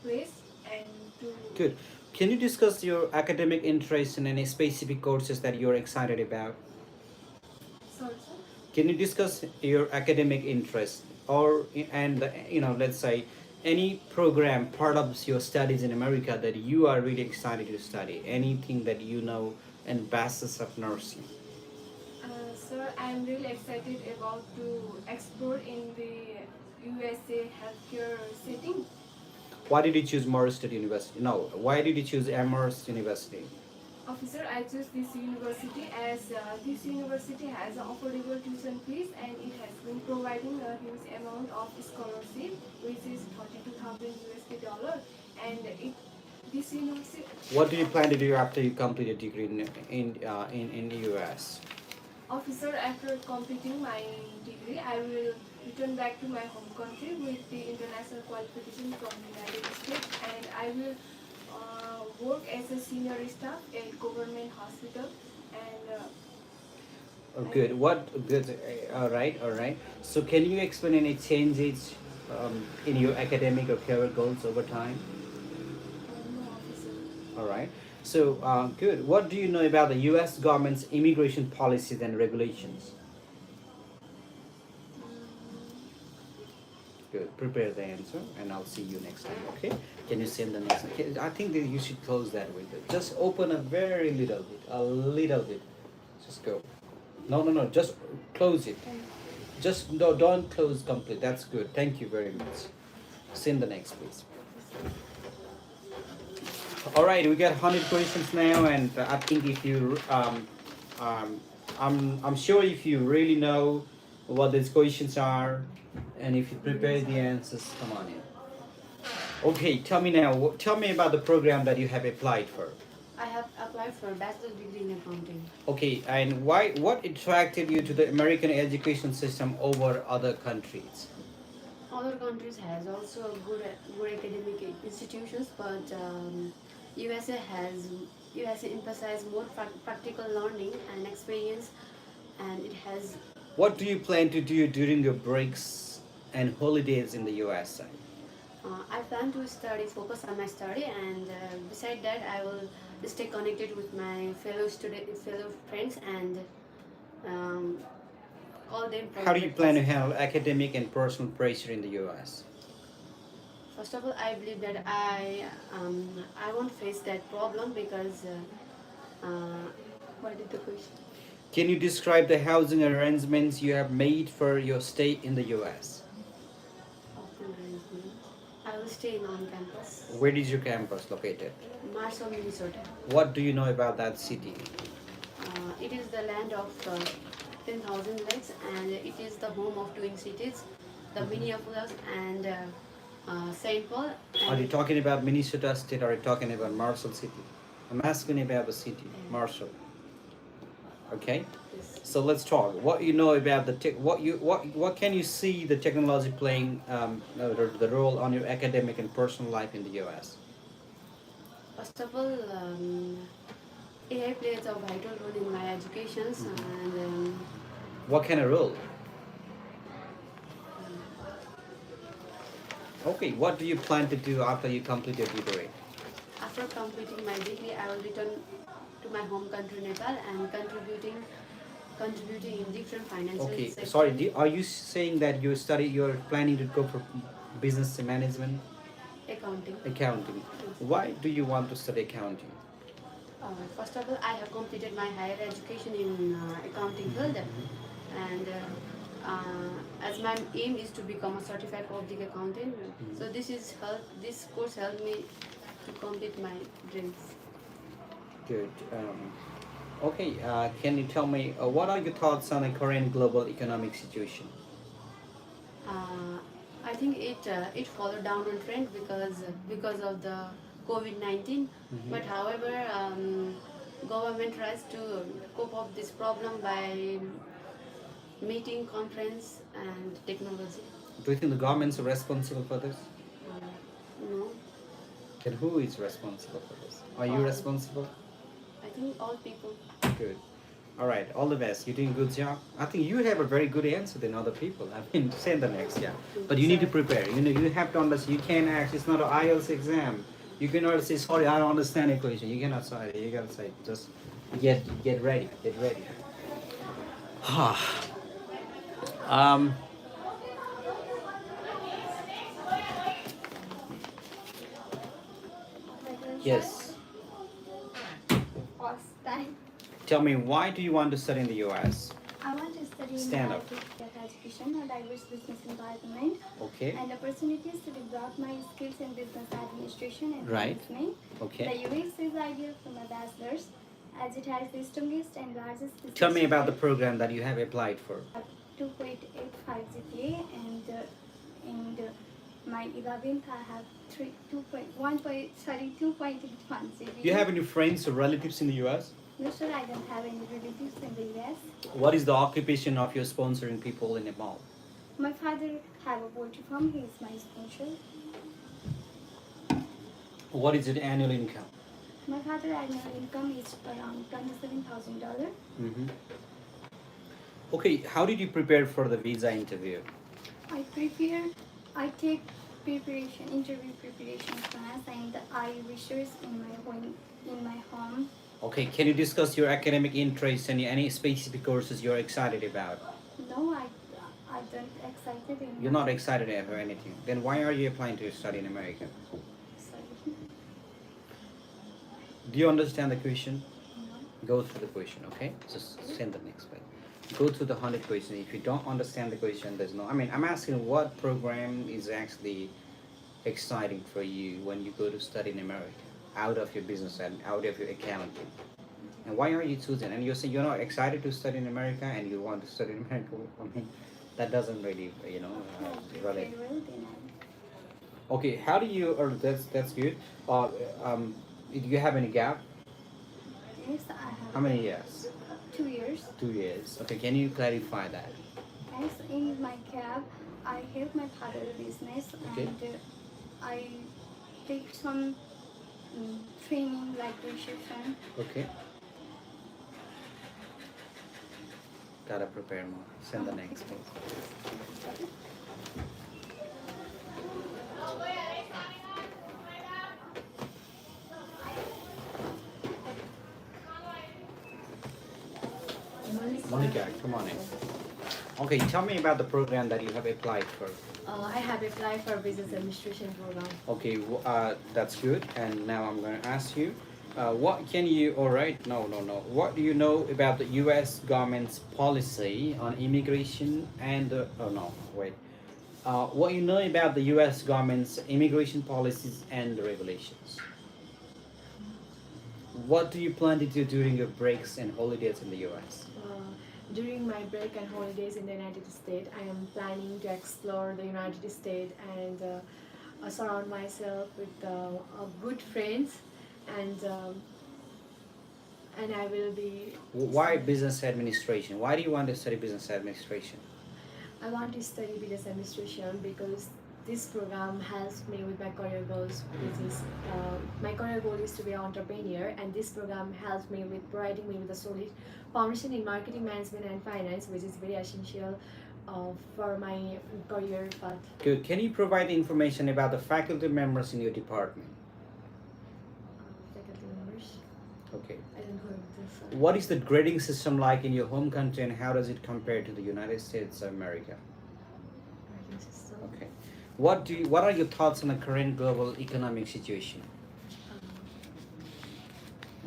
[SPEAKER 3] place and to
[SPEAKER 1] Good. Can you discuss your academic interests and any specific courses that you're excited about?
[SPEAKER 3] sorry, sir.
[SPEAKER 1] Can you discuss your academic interests or let's say any program part of your studies in America that you are really excited to study? Anything that you know in basis of nursing?
[SPEAKER 3] Sir, I am really excited about to explore in the USA healthcare setting.
[SPEAKER 1] Why did you choose Morris State University? No, why did you choose Amherst University?
[SPEAKER 3] Officer, I chose this university as this university has affordable tuition fees and it has been providing a huge amount of scholarship, which is 32,000 USD dollar, and this university.
[SPEAKER 1] What do you plan to do after you complete a degree in the US?
[SPEAKER 3] Officer, after completing my degree, I will return back to my home country with the international qualification from the United States, and I will work as a senior staff at government hospital. And
[SPEAKER 1] Oh, good. What good? All right. So, can you explain any changes in your academic or career goals over time?
[SPEAKER 7] No, officer.
[SPEAKER 1] All right. So, good. What do you know about the U.S. government's immigration policies and regulations? Good. Prepare the answer, and I'll see you next time. Okay? Can you send the next one? I think that you should close that window. Just open a very little bit, a little bit. Just go. No, no, no. Just close it. Just no, don't close complete. That's good. Thank you very much. Send the next, please. All right, we got 100 questions now, and I think if you, I'm sure if you really know what these questions are, and if you prepare the answers, come on in. Okay, tell me now. Tell me about the program that you have applied for.
[SPEAKER 12] I have applied for a bachelor's degree in accounting.
[SPEAKER 1] Okay, and why? What attracted you to the American education system over other countries?
[SPEAKER 12] Other countries has also good academic institutions, but USA emphasize more practical learning and experience, and it has.
[SPEAKER 1] What do you plan to do during your breaks and holidays in the USA?
[SPEAKER 12] I plan to focus on my study, and beside that, I will stay connected with my fellow friends, and all them.
[SPEAKER 1] How do you plan to handle academic and personal pressure in the US?
[SPEAKER 12] First of all, I believe that I won't face that problem because what is the question?
[SPEAKER 1] Can you describe the housing arrangements you have made for your stay in the US?
[SPEAKER 12] I will stay in on campus.
[SPEAKER 1] Where is your campus located?
[SPEAKER 12] Marshall, Minnesota.
[SPEAKER 1] What do you know about that city?
[SPEAKER 12] It is the land of 10,000 lakes, and it is the home of twin cities, the Minneapolis and St. Paul.
[SPEAKER 1] Are you talking about Minnesota State or are you talking about Marshall City? I'm asking about the city, Marshall. Okay, so let's talk. What you know about the what can you see the technology playing the role on your academic and personal life in the U.S.?
[SPEAKER 12] First of all, AI plays a vital role in my education, and
[SPEAKER 1] what kind of role? Okay, what do you plan to do after you complete your degree?
[SPEAKER 12] after completing my degree, I will return to my home country Nepal and contributing in different financial
[SPEAKER 1] Okay,
[SPEAKER 12] sectors.
[SPEAKER 1] sorry, are you saying that you're planning to go for business management?
[SPEAKER 12] Accounting.
[SPEAKER 1] Accounting. Why do you want to study accounting?
[SPEAKER 12] First of all, I have completed my higher education in accounting field, and as my aim is to become a certified public accountant, so this course helped me to complete my dreams.
[SPEAKER 1] Good. Okay, can you tell me what are your thoughts on the current global economic situation?
[SPEAKER 12] I think it followed downward trend because of the COVID-19. But however, government tries to cope up this problem by meeting, conference, and technology.
[SPEAKER 1] Do you think the governments are responsible for this?
[SPEAKER 12] No,
[SPEAKER 1] Then who is responsible for this? Are you responsible?
[SPEAKER 12] I think all people.
[SPEAKER 1] Good. All right, all the best. You're doing a good job. I think you have a very good answer than other people. I mean, say the next, yeah. But you need to prepare. You know, you have to understand. You can't ask. It's not an IELTS exam. You cannot say, sorry, I don't understand the equation. You cannot say it. You gotta say, just get ready. Get ready. Yes.
[SPEAKER 13] Pause time.
[SPEAKER 1] Tell me, why do you want to study in the U.S.?
[SPEAKER 13] I want to study
[SPEAKER 1] Stand up.
[SPEAKER 13] education, a diverse business environment,
[SPEAKER 1] Okay.
[SPEAKER 13] and opportunities to develop my skills in business administration and
[SPEAKER 1] Right.
[SPEAKER 13] management.
[SPEAKER 1] Okay.
[SPEAKER 13] The US is ideal for my bachelor's as it has the strongest and largest business.
[SPEAKER 1] Tell me about the program that you have applied for.
[SPEAKER 13] 2.85 GPA and my 11th I have 2.81 GPA.
[SPEAKER 1] Do you have any friends or relatives in the U.S.?
[SPEAKER 13] No sir, I don't have any relatives in the US.
[SPEAKER 1] What is the occupation of your sponsoring people in Nepal?
[SPEAKER 13] My father have a poultry farm. He is my sponsor.
[SPEAKER 1] What is your annual income?
[SPEAKER 13] My father annual income is around $27,000.
[SPEAKER 1] Mm-hmm. Okay, how did you prepare for the visa interview?
[SPEAKER 13] I prepare I take interview preparation class, and I research in my home.
[SPEAKER 1] Okay, can you discuss your academic interests and any specific courses you're excited about?
[SPEAKER 13] No, I don't excited in.
[SPEAKER 1] You're not excited about anything. Then why are you applying to study in America?
[SPEAKER 13] Sorry.
[SPEAKER 1] Do you understand the question?
[SPEAKER 13] No.
[SPEAKER 1] Go through the question, okay? Just send the next page. Go through the 100 questions. If you don't understand the question, there's no. I mean, I'm asking what program is actually exciting for you when you go to study in America, out of your business and out of your accounting. And why are you choosing? And you say you're not excited to study in America and you want to study in America. I mean, that doesn't really, relate.
[SPEAKER 13] Very well, then
[SPEAKER 1] Okay, how do you? Or that's good. Do you have any gap?
[SPEAKER 13] yes, I have.
[SPEAKER 1] How many years?
[SPEAKER 13] 2 years.
[SPEAKER 1] 2 years. Okay, can you clarify that?
[SPEAKER 13] As in my cab, I help my father business,
[SPEAKER 1] Okay.
[SPEAKER 13] and I take some training like reception.
[SPEAKER 1] Okay. Gotta prepare more. Send the next page. Monica, come on in. Okay, tell me about the program that you have applied for.
[SPEAKER 14] I have applied for business administration program.
[SPEAKER 1] Okay, that's good. And now I'm going to ask you, what can you? All right, no. What do you know about the U.S. government's policy on immigration and? Oh no, wait. What you know about the U.S. government's immigration policies and the regulations? What do you plan to do during your breaks and holidays in the U.S.?
[SPEAKER 14] During my break and holidays in the United States, I am planning to explore the United States and surround myself with good friends, and I will be.
[SPEAKER 1] Why business administration? Why do you want to study business administration?
[SPEAKER 14] I want to study business administration because this program helps me with my career goals, which is my career goal is to be an entrepreneur, and this program helps me with providing me with a solid foundation in marketing management and finance, which is very essential for my career path.
[SPEAKER 1] Good. Can you provide information about the faculty members in your department?
[SPEAKER 14] Faculty members.
[SPEAKER 1] Okay.
[SPEAKER 14] I don't know if this.
[SPEAKER 1] What is the grading system like in your home country and how does it compare to the United States of America?
[SPEAKER 14] Grading system.
[SPEAKER 1] Okay. What are your thoughts on the current global economic situation?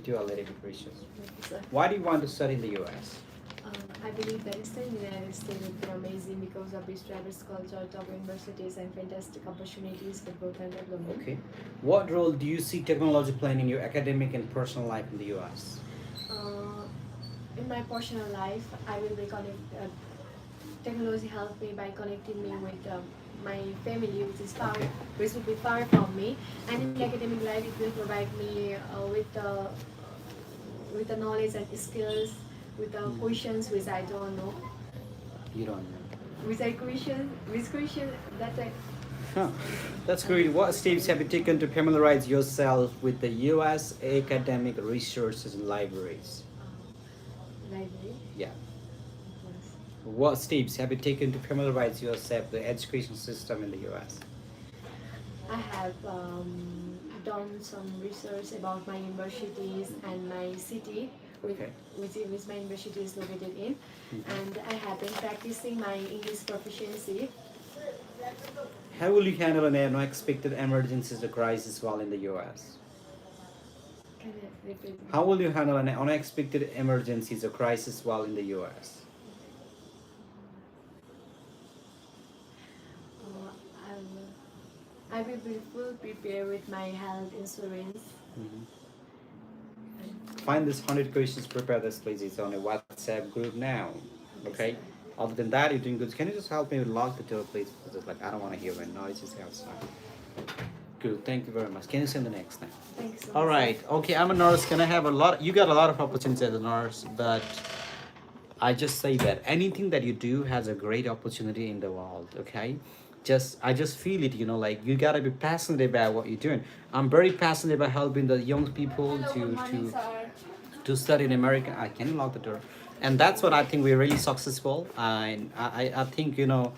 [SPEAKER 1] Do a little bit precious. Why do you want to study in the US?
[SPEAKER 14] I believe that studying in the United States would be amazing because of its diverse culture, top universities, and fantastic opportunities for growth and development.
[SPEAKER 1] Okay. What role do you see technology playing in your academic and personal life in the US?
[SPEAKER 14] In my personal life, I will be technology helped me by connecting me with my family, which will be far from me, and in the academic life, it will provide me with the knowledge and skills, with the questions which I don't know.
[SPEAKER 1] You don't know.
[SPEAKER 14] Which question that I.
[SPEAKER 1] Huh. That's great. What steps have you taken to familiarize yourself with the US academic resources and libraries?
[SPEAKER 14] Library.
[SPEAKER 1] Yeah. What steps have you taken to familiarize yourself with the education system in the US?
[SPEAKER 14] I have done some research about my universities and my city, which my university is located in, and I have been practicing my English proficiency.
[SPEAKER 1] How will you handle an unexpected emergencies or crisis while in the US?
[SPEAKER 14] Can I repeat?
[SPEAKER 1] How will you handle an unexpected emergencies or crisis while in the US?
[SPEAKER 14] I will be full prepared with my health insurance.
[SPEAKER 1] Find this 100 questions, prepare this please. It's on a WhatsApp group now. Okay? Other than that, you're doing good. Can you just help me with lock the door please? Because it's like I don't want to hear any noises outside. Good, thank you very much. Can you send the next now?
[SPEAKER 14] Thanks.
[SPEAKER 1] All right. Okay, I'm a nurse. Can I have you got a lot of opportunities as a nurse, but I just say that anything that you do has a great opportunity in the world, okay? I just feel it, like you gotta be passionate about what you're doing. I'm very passionate about helping the young people to study in America. I can lock the door. And that's what I think we're really successful. And I think, you know,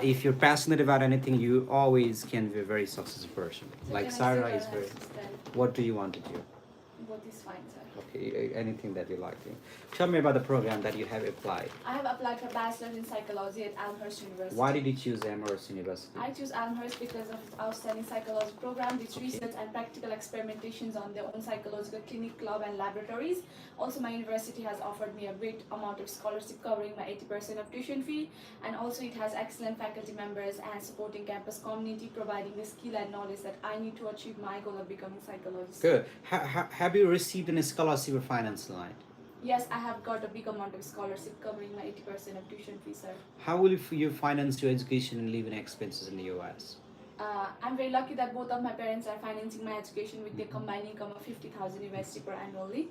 [SPEAKER 1] if you're passionate about anything, you always can be a very successful person.
[SPEAKER 3] So
[SPEAKER 1] Like
[SPEAKER 3] can I
[SPEAKER 1] Sarah
[SPEAKER 3] say
[SPEAKER 1] is
[SPEAKER 3] what I
[SPEAKER 1] very.
[SPEAKER 3] have to study?
[SPEAKER 1] What do you want to do?
[SPEAKER 3] What is fine, sir.
[SPEAKER 1] Okay, anything that you like to. Tell me about the program that you have applied.
[SPEAKER 3] I have applied for Bachelor's in Psychology at Elmhurst University.
[SPEAKER 1] Why did you choose Amherst University?
[SPEAKER 3] I choose Elmhurst because of its outstanding psychology program, which research and practical experimentations on their own psychological clinic, club, and laboratories. Also, my university has offered me a great amount of scholarship covering my 80% of tuition fee, and also it has excellent faculty members and supporting campus community, providing the skill and knowledge that I need to achieve my goal of becoming a psychologist.
[SPEAKER 1] Good. Have you received any scholarship or finance line?
[SPEAKER 3] Yes, I have got a big amount of scholarship covering my 80% of tuition fee, sir.
[SPEAKER 1] How will you finance your education and living expenses in the US?
[SPEAKER 3] I'm very lucky that both of my parents are financing my education with their combined income of 50,000 USD per annually.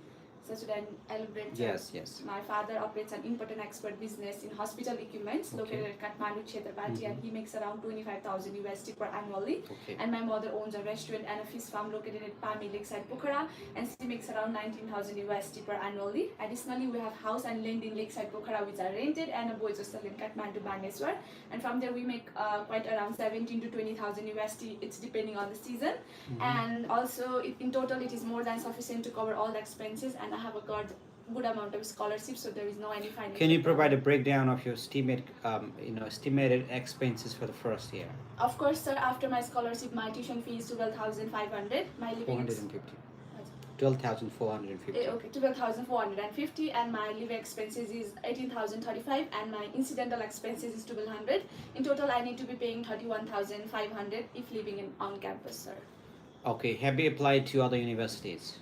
[SPEAKER 3] So should I elaborate?
[SPEAKER 1] Yes, yes.
[SPEAKER 3] My father operates an import and export business in hospital equipments located at Kathmandu, Chhatrapati, and he makes around 25,000 USD per annually.
[SPEAKER 1] Okay.
[SPEAKER 3] And my mother owns a restaurant and a fish farm located at Pami Lakeside, Pokhara, and she makes around 19,000 USD per annually. Additionally, we have house and land in Lakeside, Pokhara, which are rented, and a boys hostel in Kathmandu, Baneswar. And from there, we make quite around 17 to 20,000 USD. It's depending on the season. And also, in total, it is more than sufficient to cover all the expenses. And I have a good amount of scholarships, so there is no any financial.
[SPEAKER 1] Can you provide a breakdown of your estimated expenses for the first year?
[SPEAKER 3] Of course, sir. After my scholarship, my tuition fee is 12,500. My living
[SPEAKER 1] 450. 12,450.
[SPEAKER 3] okay, 12,450, and my living expenses is 18,035, and my incidental expenses is 1,200. In total, I need to be paying 31,500 if living on campus, sir.
[SPEAKER 1] Okay. Have you applied to other universities?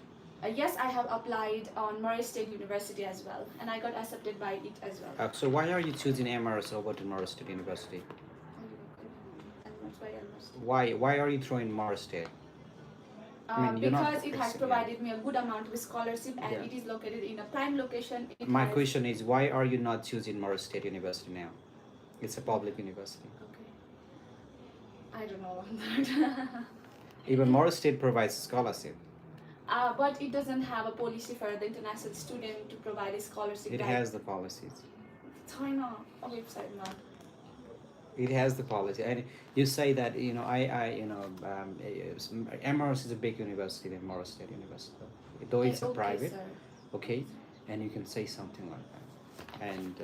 [SPEAKER 3] Yes, I have applied on Murray State University as well, and I got accepted by it as well.
[SPEAKER 1] So why are you choosing Amherst over to Morris State University? Why are you throwing Morris State? You're not
[SPEAKER 3] Because it has provided me a good amount of scholarship, and it is located in a prime location.
[SPEAKER 1] My question is, why are you not choosing Morris State University now? It's a public university.
[SPEAKER 3] I don't know that.
[SPEAKER 1] Even Morris State provides scholarship.
[SPEAKER 3] But it doesn't have a policy for the international student to provide a scholarship.
[SPEAKER 1] It has the policies.
[SPEAKER 3] China website now.
[SPEAKER 1] It has the policy, and you say that Amherst is a big university than Morris State University, though it's a private.
[SPEAKER 3] Sir.
[SPEAKER 1] Okay, and you can say something like that. And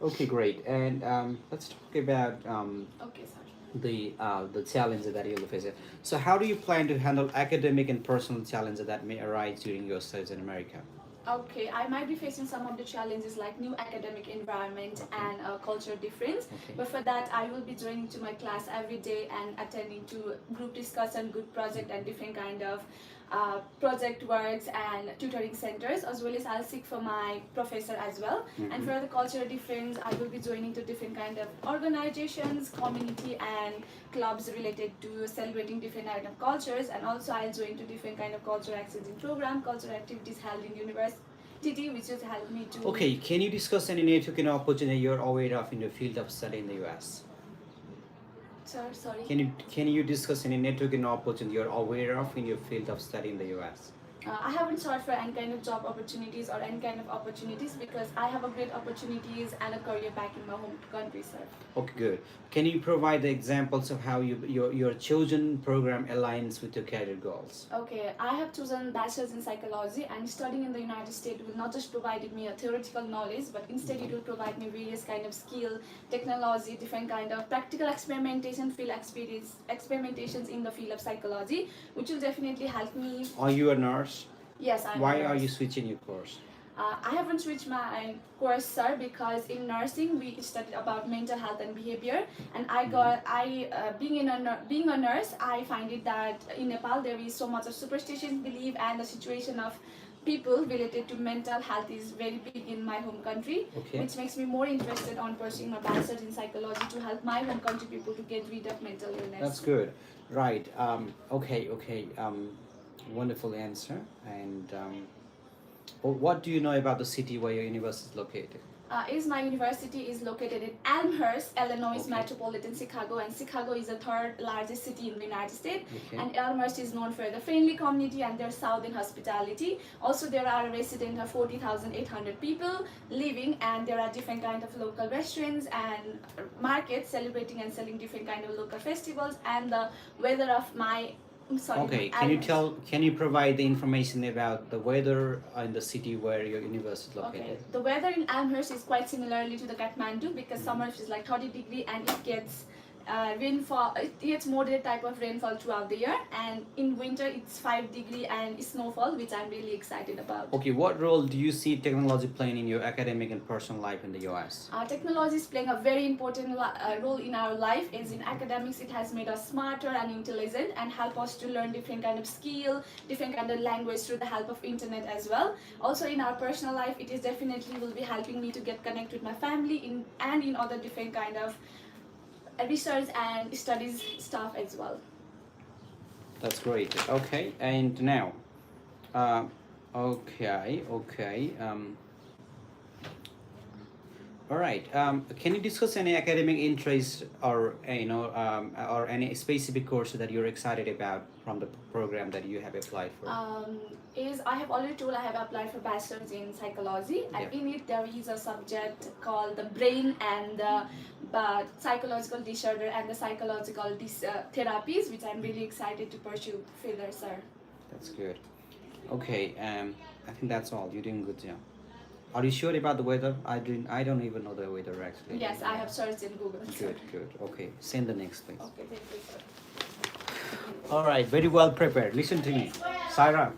[SPEAKER 1] okay, great. And let's talk about
[SPEAKER 3] Okay, sir.
[SPEAKER 1] the challenges that you'll face. So how do you plan to handle academic and personal challenges that may arise during your studies in America?
[SPEAKER 3] Okay, I might be facing some of the challenges like new academic environment and cultural difference. But for that, I will be joining to my class every day and attending to group discussion, group project, and different kind of project works and tutoring centers, as well as I'll seek for my professor as well. And for the cultural difference, I will be joining to different kind of organizations, community, and clubs related to celebrating different kind of cultures. And also I'll join to different kind of cultural exchanging program, cultural activities held in university, which will help me to.
[SPEAKER 1] Okay, can you discuss any networking opportunity you're aware of in the field of study in the US?
[SPEAKER 3] Sir, sorry.
[SPEAKER 1] Can you discuss any networking opportunity you're aware of in your field of study in the US?
[SPEAKER 3] I haven't sought for any kind of job opportunities or any kind of opportunities because I have a great opportunities and a career back in my home country, sir.
[SPEAKER 1] Okay, good. Can you provide the examples of how your chosen program aligns with your career goals?
[SPEAKER 3] Okay, I have chosen Bachelor's in Psychology, and studying in the United States will not just provide me a theoretical knowledge, but instead it will provide me various kind of skill, technology, different kind of practical experimentation, field experience, experimentations in the field of psychology, which will definitely help me.
[SPEAKER 1] Are you a nurse?
[SPEAKER 3] Yes, I'm
[SPEAKER 1] Why
[SPEAKER 3] a nurse.
[SPEAKER 1] are you switching your course?
[SPEAKER 3] I haven't switched my course, sir, because in nursing we studied about mental health and behavior, and being a nurse, I find it that in Nepal there is so much of superstition belief, and the situation of people related to mental health is very big in my home country, which makes me more interested on pursuing my bachelor's in psychology to help my home country people to get rid of mental illness.
[SPEAKER 1] That's good. Right. Okay. Wonderful answer. And what do you know about the city where your university is located?
[SPEAKER 2] is my university is located in Elmhurst, Illinois
[SPEAKER 1] Okay.
[SPEAKER 2] metropolitan Chicago, and Chicago is the third largest city in the United States.
[SPEAKER 1] Okay.
[SPEAKER 2] And Elmhurst is known for the friendly community and their southern hospitality. Also, there are a resident of 40,800 people living, and there are different kind of local restaurants and markets celebrating and selling different kind of local festivals. And the weather of my
[SPEAKER 1] Okay, can you provide the information about the weather in the city where your university is located?
[SPEAKER 2] Okay, the weather in Elmhurst is quite similarly to the Kathmandu because summer is like 30 degrees and it gets rainfall. It gets moderate type of rainfall throughout the year, and in winter it's 5 degrees and snowfall, which I'm really excited about.
[SPEAKER 1] Okay, what role do you see technology playing in your academic and personal life in the US?
[SPEAKER 2] Technology is playing a very important role in our life. As in academics, it has made us smarter and intelligent and help us to learn different kind of skill, different kind of language through the help of internet as well. Also in our personal life, it is definitely will be helping me to get connected with my family and in other different kind of research and studies stuff as well.
[SPEAKER 1] That's great. Okay, and now, okay. All right. Can you discuss any academic interest or or any specific course that you're excited about from the program that you have applied for?
[SPEAKER 2] Is I have already told I have applied for bachelor's in psychology, and in it there is a subject called the brain and the psychological disorder and the psychological therapies, which I'm really excited to pursue further, sir.
[SPEAKER 1] That's good. Okay. I think that's all. You're doing good job. Are you sure about the weather? I don't even know the weather actually.
[SPEAKER 2] Yes, I have searched in Google.
[SPEAKER 1] Good. Okay. Send the next, please.
[SPEAKER 2] Okay, thank you, sir.
[SPEAKER 1] All right, very well prepared. Listen to me. Syra,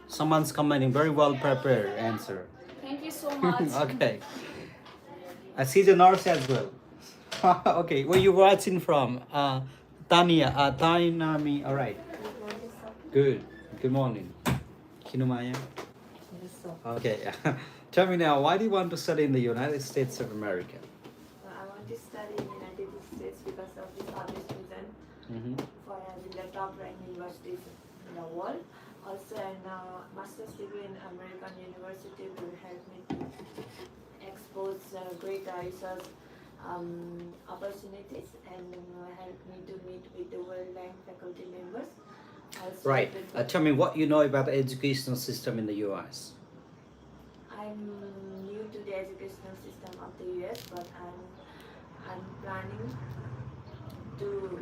[SPEAKER 1] someone's commenting, very well prepared answer.
[SPEAKER 2] Thank you so much.
[SPEAKER 1] Okay. I see the nurse as well. Okay, where you watching from? Tania, Tainami. All right. Good. Good morning. Kinumaya. Okay. Tell me now, why do you want to study in the United States of America?
[SPEAKER 15] I want to study in the United States because of this obvious reason. For having the top ranked universities in the world. Also, and master's degree in American university will help me to expose greater research opportunities and help me to meet with the world-ranked faculty members. Also,
[SPEAKER 1] Right. Tell me what you know about the educational system in the US.
[SPEAKER 15] I'm new to the educational system of the US, but I'm planning to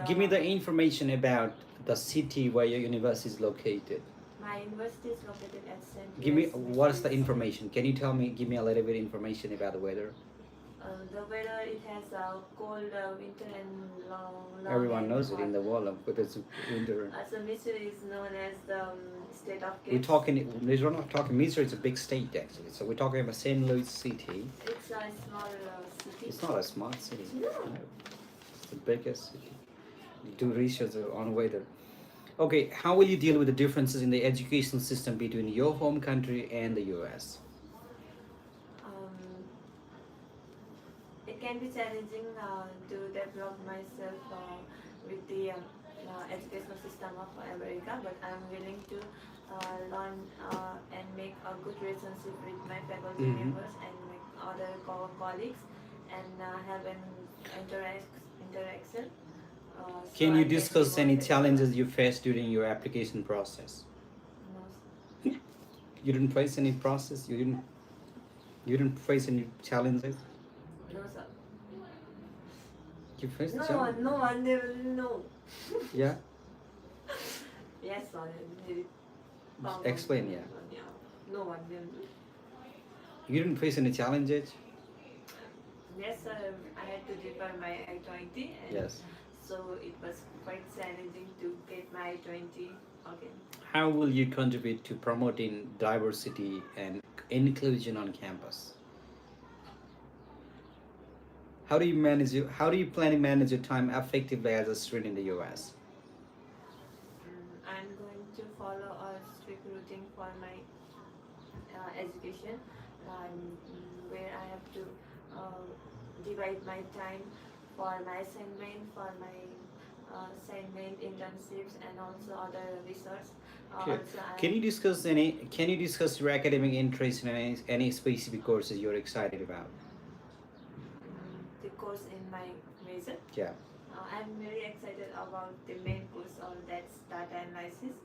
[SPEAKER 1] Give me the information about the city where your university is located.
[SPEAKER 15] My university is located at St.
[SPEAKER 1] Give me
[SPEAKER 15] Louis,
[SPEAKER 1] what's the
[SPEAKER 15] Missouri.
[SPEAKER 1] information? Can you give me a little bit information about the weather?
[SPEAKER 15] The weather, it has a cold winter and long
[SPEAKER 1] Everyone
[SPEAKER 15] and
[SPEAKER 1] knows it
[SPEAKER 15] hot.
[SPEAKER 1] in the world, but it's winter.
[SPEAKER 15] So Missouri is known as the state of
[SPEAKER 1] We're
[SPEAKER 15] kids.
[SPEAKER 1] we're not talking Missouri, it's a big state actually. So we're talking about St. Louis City.
[SPEAKER 15] It's a small city.
[SPEAKER 1] It's not a smart city.
[SPEAKER 15] No.
[SPEAKER 1] It's the biggest city. You do research on weather. Okay, how will you deal with the differences in the educational system between your home country and the US?
[SPEAKER 15] It can be challenging to develop myself with the educational system of America, but I'm willing to learn and make a good relationship with my faculty members and my other colleagues and have an interaction.
[SPEAKER 1] Can you discuss any challenges you faced during your application process?
[SPEAKER 15] No.
[SPEAKER 1] You didn't face any process? You didn't face any challenges?
[SPEAKER 15] No, sir.
[SPEAKER 1] You faced
[SPEAKER 15] No
[SPEAKER 1] challenges?
[SPEAKER 15] one, no one, they will know.
[SPEAKER 1] Yeah?
[SPEAKER 15] Yes, sir. Maybe.
[SPEAKER 1] Explain, yeah.
[SPEAKER 15] No one will.
[SPEAKER 1] You didn't face any challenges?
[SPEAKER 15] Yes, sir. I had to defer my I-20 and
[SPEAKER 1] Yes.
[SPEAKER 15] so it was quite challenging to get my I-20 again.
[SPEAKER 1] How will you contribute to promoting diversity and inclusion on campus? How do you plan to manage your time effectively as a student in the US?
[SPEAKER 15] I'm going to follow a strict routine for my education, where I have to divide my time for my assignment, for my assignment, internships, and also other research.
[SPEAKER 1] Okay.
[SPEAKER 15] Also,
[SPEAKER 1] Can you discuss your academic interest in any specific courses you're excited about?
[SPEAKER 15] the course in my major.
[SPEAKER 1] Yeah.
[SPEAKER 15] I'm very excited about the main course of that's data analysis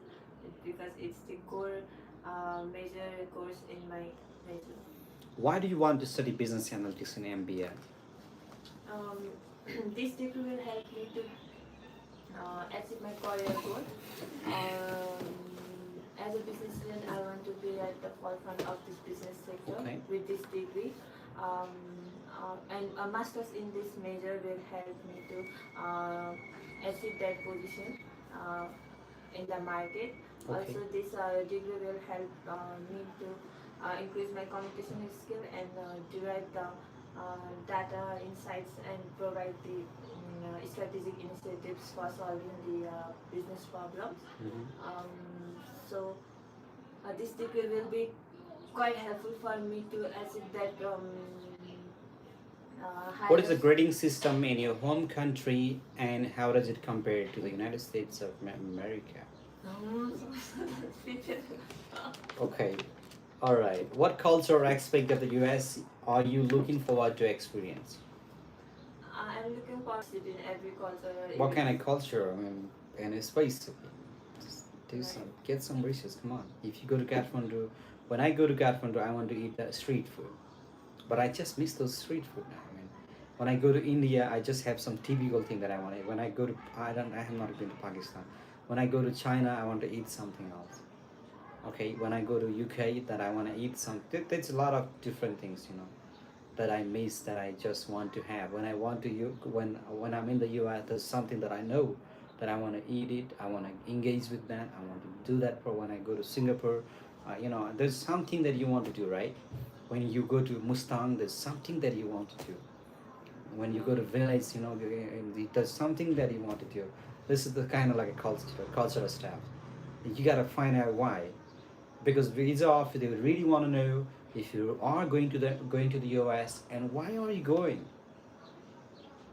[SPEAKER 15] because it's the core major course in my major.
[SPEAKER 1] Why do you want to study business analytics in MBA?
[SPEAKER 15] This degree will help me to achieve my career goal. As a business student, I want to be at the forefront of this business sector with this degree. And a master's in this major will help me to achieve that position in the market. Also, this degree will help me to increase my communication skill and derive the data insights and provide the strategic initiatives for solving the business problems. So this degree will be quite helpful for me to achieve that
[SPEAKER 1] What is the grading system in your home country and how does it compare to the United States of America? Okay, all right. What culture or aspect of the US are you looking forward to experience?
[SPEAKER 15] I'm looking forward to in every culture.
[SPEAKER 1] What kind of culture? I mean, and space. Just do get some research. Come on. If you go to Kathmandu, when I go to Kathmandu, I want to eat street food, but I just miss those street food now. I mean, when I go to India, I just have some typical thing that I want to eat. When I go to, I have not been to Pakistan. When I go to China, I want to eat something else. Okay, when I go to UK, that I want to eat some. There's a lot of different things, you know, that I miss that I just want to have. When I want to, when I'm in the US, there's something that I know that I want to eat it. I want to engage with that. I want to do that for when I go to Singapore. You know, there's something that you want to do, right? When you go to Mustang, there's something that you want to do. When you go to village, you know, there's something that you want to do. This is the kind of like a cultural stuff. You gotta find out why, because visa off, they really want to know if you are going to the US and why are you going.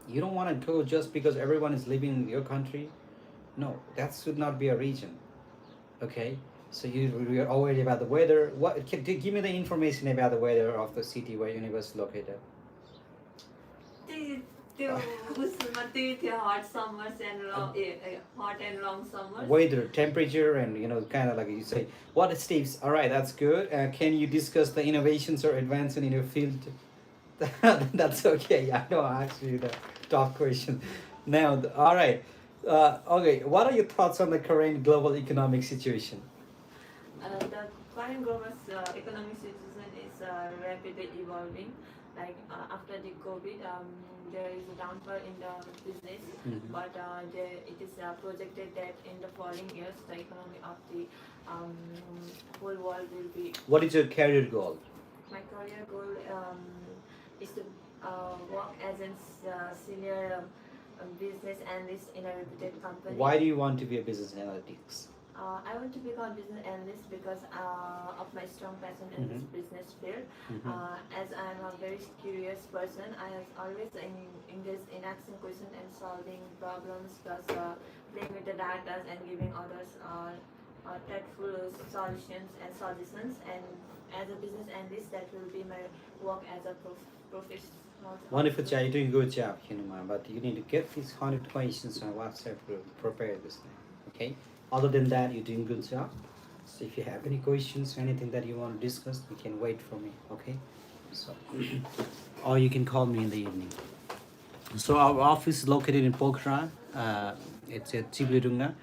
[SPEAKER 1] You don't want to go just because everyone is living in your country. No, that should not be a reason. Okay, so you're worried about the weather. Give me the information about the weather of the city where university is located.
[SPEAKER 15] Hot summers and hot and long summers.
[SPEAKER 1] Weather, temperature, and you know, kind of like you say, what Steve's? All right, that's good. Can you discuss the innovations or advancement in your field? That's okay. I know I asked you the top question. Now, all right. Okay, what are your thoughts on the current global economic situation?
[SPEAKER 15] The current global economic situation is rapidly evolving. Like after the COVID, there is a downfall in the business, but it is projected that in the following years, the economy of the whole world will be.
[SPEAKER 1] What is your career goal?
[SPEAKER 15] My career goal is to work as a senior business analyst in a reputed company.
[SPEAKER 1] Why do you want to be a business analytics?
[SPEAKER 15] I want to become a business analyst because of my strong passion in this business field. As I am a very curious person, I have always engaged in asking questions and solving problems, plus playing with the data and giving others thoughtful solutions and suggestions. And as a business analyst, that will be my work as a professional.
[SPEAKER 1] Wonderful job. You're doing a good job, Hinuma. But you need to get these 100 questions on WhatsApp to prepare this thing. Okay? Other than that, you're doing a good job. So if you have any questions, anything that you want to discuss, you can wait for me. Okay? So, or you can call me in the evening. So our office is located in Pokhara. It's at Chiblidunga.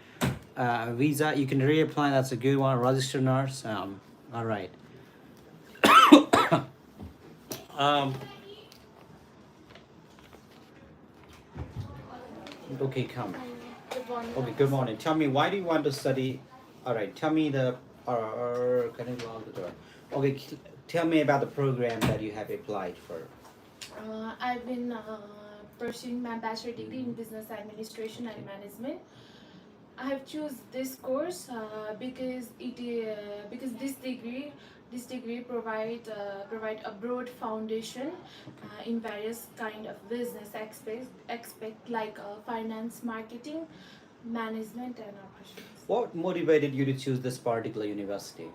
[SPEAKER 1] Visa, you can reapply. That's a good one. Registered nurse. All right. Okay, come. Okay, good morning. Tell me, why do you want to study? All right, tell me can I go out the door? Okay, tell me about the program that you have applied for.
[SPEAKER 16] I've been pursuing my bachelor degree in business administration and management. I have choose this course because this degree this degree provide a broad foundation in various kind of business aspect like finance, marketing, management, and operations.
[SPEAKER 1] What motivated you to choose this particular university?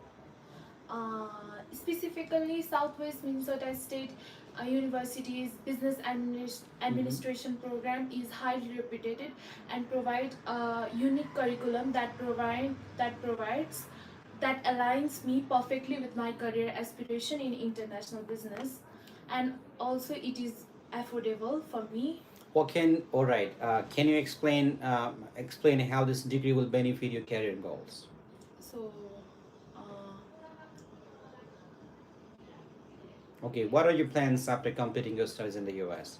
[SPEAKER 16] Specifically, Southwest Minnesota State University's business administration program is highly reputed and provide a unique curriculum that aligns me perfectly with my career aspiration in international business, and also it is affordable for me.
[SPEAKER 1] All right. Can you explain how this degree will benefit your career goals?
[SPEAKER 16] So.
[SPEAKER 1] Okay, what are your plans after completing your studies in the US?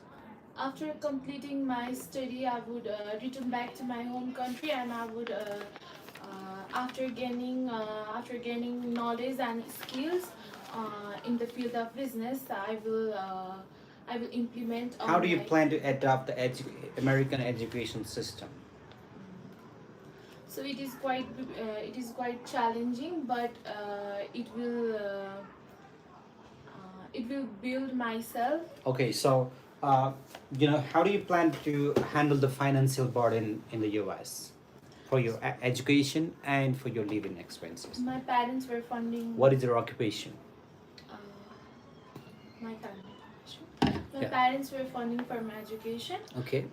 [SPEAKER 16] After completing my study, I would return back to my home country, and I would, after gaining knowledge and skills in the field of business, I will implement.
[SPEAKER 1] How do you plan to adopt the American education system?
[SPEAKER 16] So it is quite challenging, but it will build myself.
[SPEAKER 1] Okay, so how do you plan to handle the financial burden in the US for your education and for your living expenses?
[SPEAKER 16] My parents were funding.
[SPEAKER 1] What is your occupation?
[SPEAKER 16] My parents. My
[SPEAKER 1] Yeah.
[SPEAKER 16] parents were funding for my education.
[SPEAKER 1] Okay.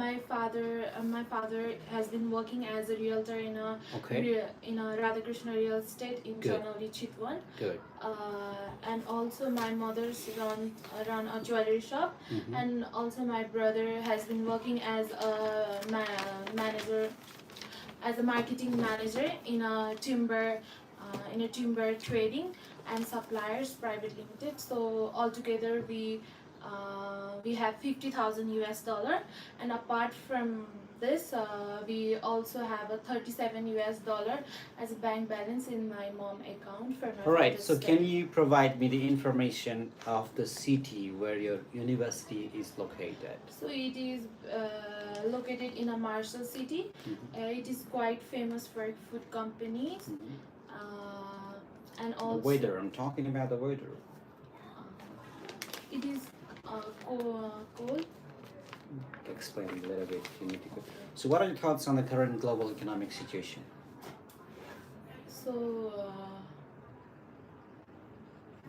[SPEAKER 16] My father has been working as a realtor in a Radhakrishna Real Estate in
[SPEAKER 1] Good.
[SPEAKER 16] Chanoli, Chitwan.
[SPEAKER 1] Good.
[SPEAKER 16] And also my mother's run a jewelry shop,
[SPEAKER 1] Mhm.
[SPEAKER 16] and also my brother has been working as a manager, as a marketing manager in a timber trading and suppliers private limited. So altogether we have $50,000, and apart from this, we also have a $37 as a bank balance in my mom account for my.
[SPEAKER 1] All right,
[SPEAKER 16] father's
[SPEAKER 1] so
[SPEAKER 16] study.
[SPEAKER 1] can you provide me the information of the city where your university is located?
[SPEAKER 16] So it is located in a Marshall City. It is quite famous for food companies, and
[SPEAKER 1] The
[SPEAKER 16] also
[SPEAKER 1] weather, I'm talking about the weather.
[SPEAKER 16] it is cold.
[SPEAKER 1] Explain a little bit. You need to go. So what are your thoughts on the current global economic situation?
[SPEAKER 16] So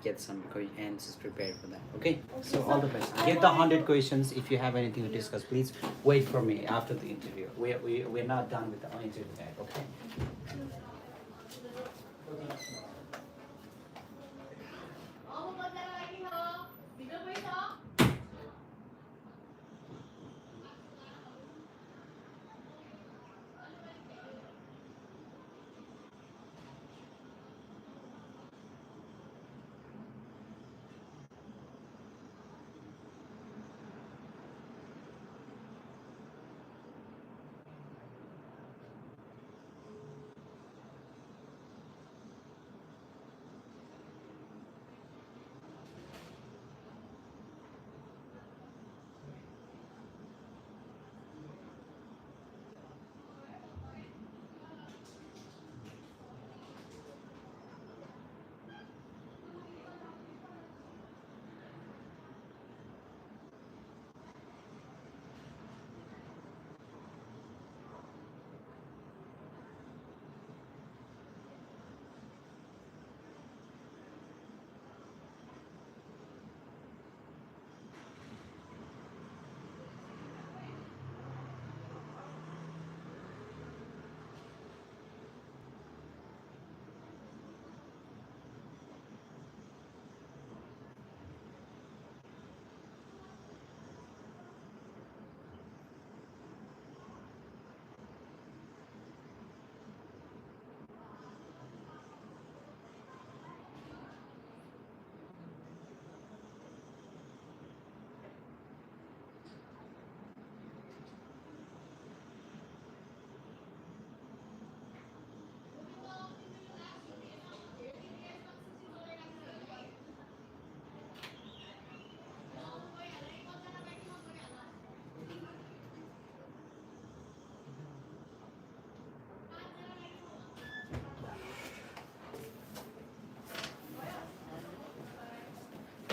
[SPEAKER 1] Get some answers prepared for that. Okay? So
[SPEAKER 16] Okay,
[SPEAKER 1] all
[SPEAKER 16] so
[SPEAKER 1] the best.
[SPEAKER 16] I
[SPEAKER 1] Get the
[SPEAKER 16] wanted
[SPEAKER 1] 100 questions. If you have anything to discuss, please wait for me after the interview. We're not done with the interview yet, okay?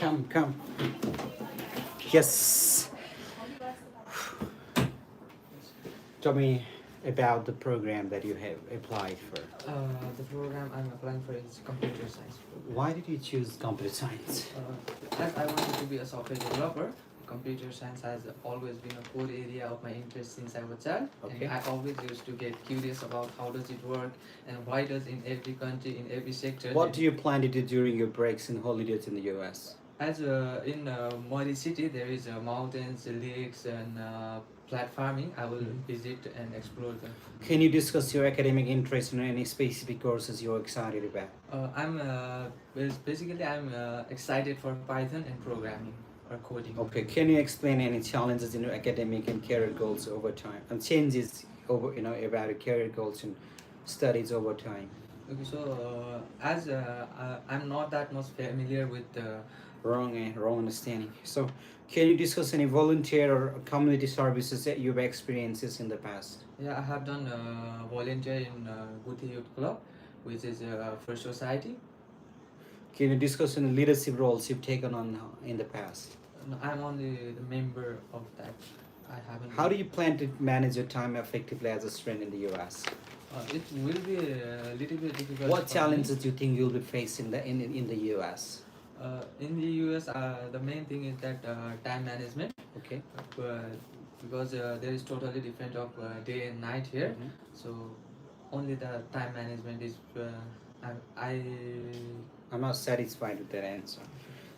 [SPEAKER 1] Come. Yes. Tell me about the program that you have applied for.
[SPEAKER 11] The program I'm applying for is computer science.
[SPEAKER 1] Why did you choose computer science?
[SPEAKER 11] As I wanted to be a software developer, computer science has always been a core area of my interest since I was a child.
[SPEAKER 1] Okay.
[SPEAKER 11] And I always used to get curious about how does it work and why does in every country, in every sector.
[SPEAKER 1] What do you plan to do during your breaks and holidays in the US?
[SPEAKER 11] As in Mori City, there is mountains, lakes, and plant farming. I will visit and explore them.
[SPEAKER 1] Can you discuss your academic interest in any specific courses you're excited about?
[SPEAKER 11] I'm excited for Python and programming or coding.
[SPEAKER 1] Okay, can you explain any challenges in your academic and career goals over time and changes over about your career goals and studies over time?
[SPEAKER 11] Okay, so I'm not that much familiar with
[SPEAKER 1] wrong understanding. So can you discuss any volunteer or community services that you've experienced in the past?
[SPEAKER 11] Yeah, I have done volunteer in Guti Youth Club, which is for society.
[SPEAKER 1] Can you discuss any leadership roles you've taken on in the past?
[SPEAKER 11] No, I'm only the member of that. I haven't.
[SPEAKER 1] How do you plan to manage your time effectively as a student in the US?
[SPEAKER 11] It will be a little bit difficult.
[SPEAKER 1] What
[SPEAKER 11] for me.
[SPEAKER 1] challenges do you think you'll be facing in the US?
[SPEAKER 11] In the US, the main thing is that time management.
[SPEAKER 1] Okay.
[SPEAKER 11] Because there is totally different of day and night here, so only the time management is.
[SPEAKER 1] I'm not satisfied with that answer.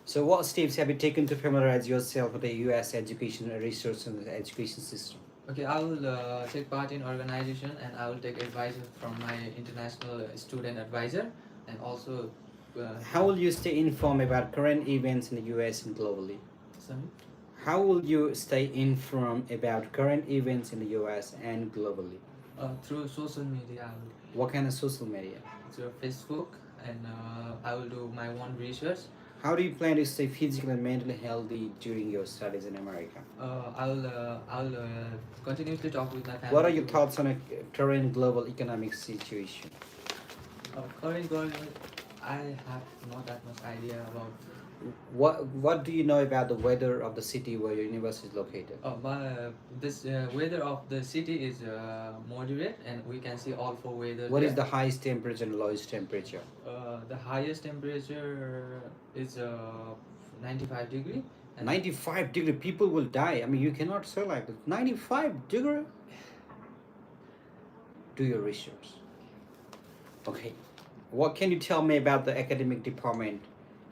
[SPEAKER 1] So, what steps have you taken to familiarize yourself with the U.S. education research and the education system?
[SPEAKER 11] Okay, I will take part in organization and I will take advice from my international student advisor and also.
[SPEAKER 1] How will you stay informed about current events in the U.S. and globally?
[SPEAKER 11] Sorry?
[SPEAKER 1] How will you stay informed about current events in the U.S. and globally?
[SPEAKER 11] Through social media.
[SPEAKER 1] What kind of social media?
[SPEAKER 11] Through Facebook, and I will do my own research.
[SPEAKER 1] How do you plan to stay physically and mentally healthy during your studies in America?
[SPEAKER 11] I'll continuously talk with my family.
[SPEAKER 1] What are your thoughts on a current global economic situation?
[SPEAKER 11] Current global, I have not that much idea about.
[SPEAKER 1] What do you know about the weather of the city where your university is located?
[SPEAKER 11] This weather of the city is moderate, and we can see all four weather.
[SPEAKER 1] What is the highest temperature and lowest temperature?
[SPEAKER 11] The highest temperature is 95 degree.
[SPEAKER 1] 95 degree, people will die. I mean, you cannot say like this. 95 degree. Do your research. Okay. What can you tell me about the academic department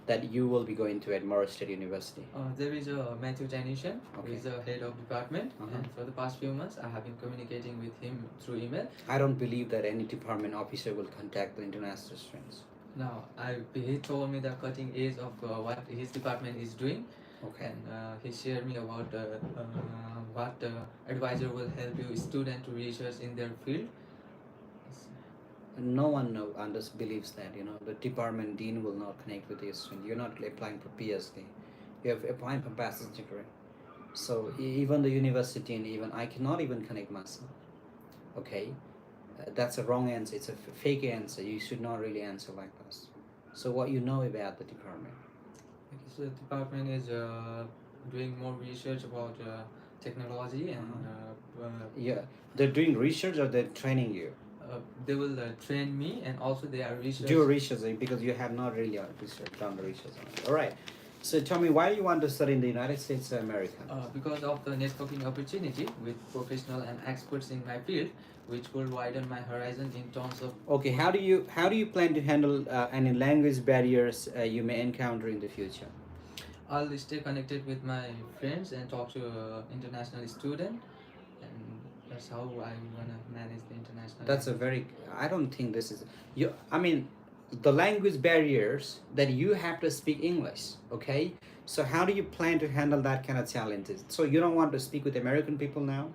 [SPEAKER 1] that you will be going to at Morris State University?
[SPEAKER 11] There is a Matthew Janishan, who
[SPEAKER 1] Okay.
[SPEAKER 11] is the head of department, and for the past few months I have been communicating with him through email.
[SPEAKER 1] I don't believe that any department officer will contact the international students.
[SPEAKER 11] Now, he told me the cutting edge of what his department is doing.
[SPEAKER 1] Okay.
[SPEAKER 11] And he shared me about what advisor will help you student to research in their field.
[SPEAKER 1] No one believes that, the department dean will not connect with the student. You're not applying for PhD. You're applying for bachelor's degree. So even the university and even I cannot even connect myself. Okay, that's a wrong answer. It's a fake answer. You should not really answer like this. So what you know about the department?
[SPEAKER 11] So the department is doing more research about technology and
[SPEAKER 1] Yeah, they're doing research or they're training you?
[SPEAKER 11] They will train me, and also they are research.
[SPEAKER 1] Do research because you have not really done the research on it. All right. So tell me, why do you want to study in the United States of America?
[SPEAKER 11] Because of the networking opportunity with professional and experts in my field, which will widen my horizon in terms of.
[SPEAKER 1] Okay, how do you plan to handle any language barriers you may encounter in the future?
[SPEAKER 11] I'll stay connected with my friends and talk to international student, and that's how I wanna manage the international.
[SPEAKER 1] That's a very. I don't think this is you. I mean, the language barriers that you have to speak English. Okay, so how do you plan to handle that kind of challenges? So you don't want to speak with American people now?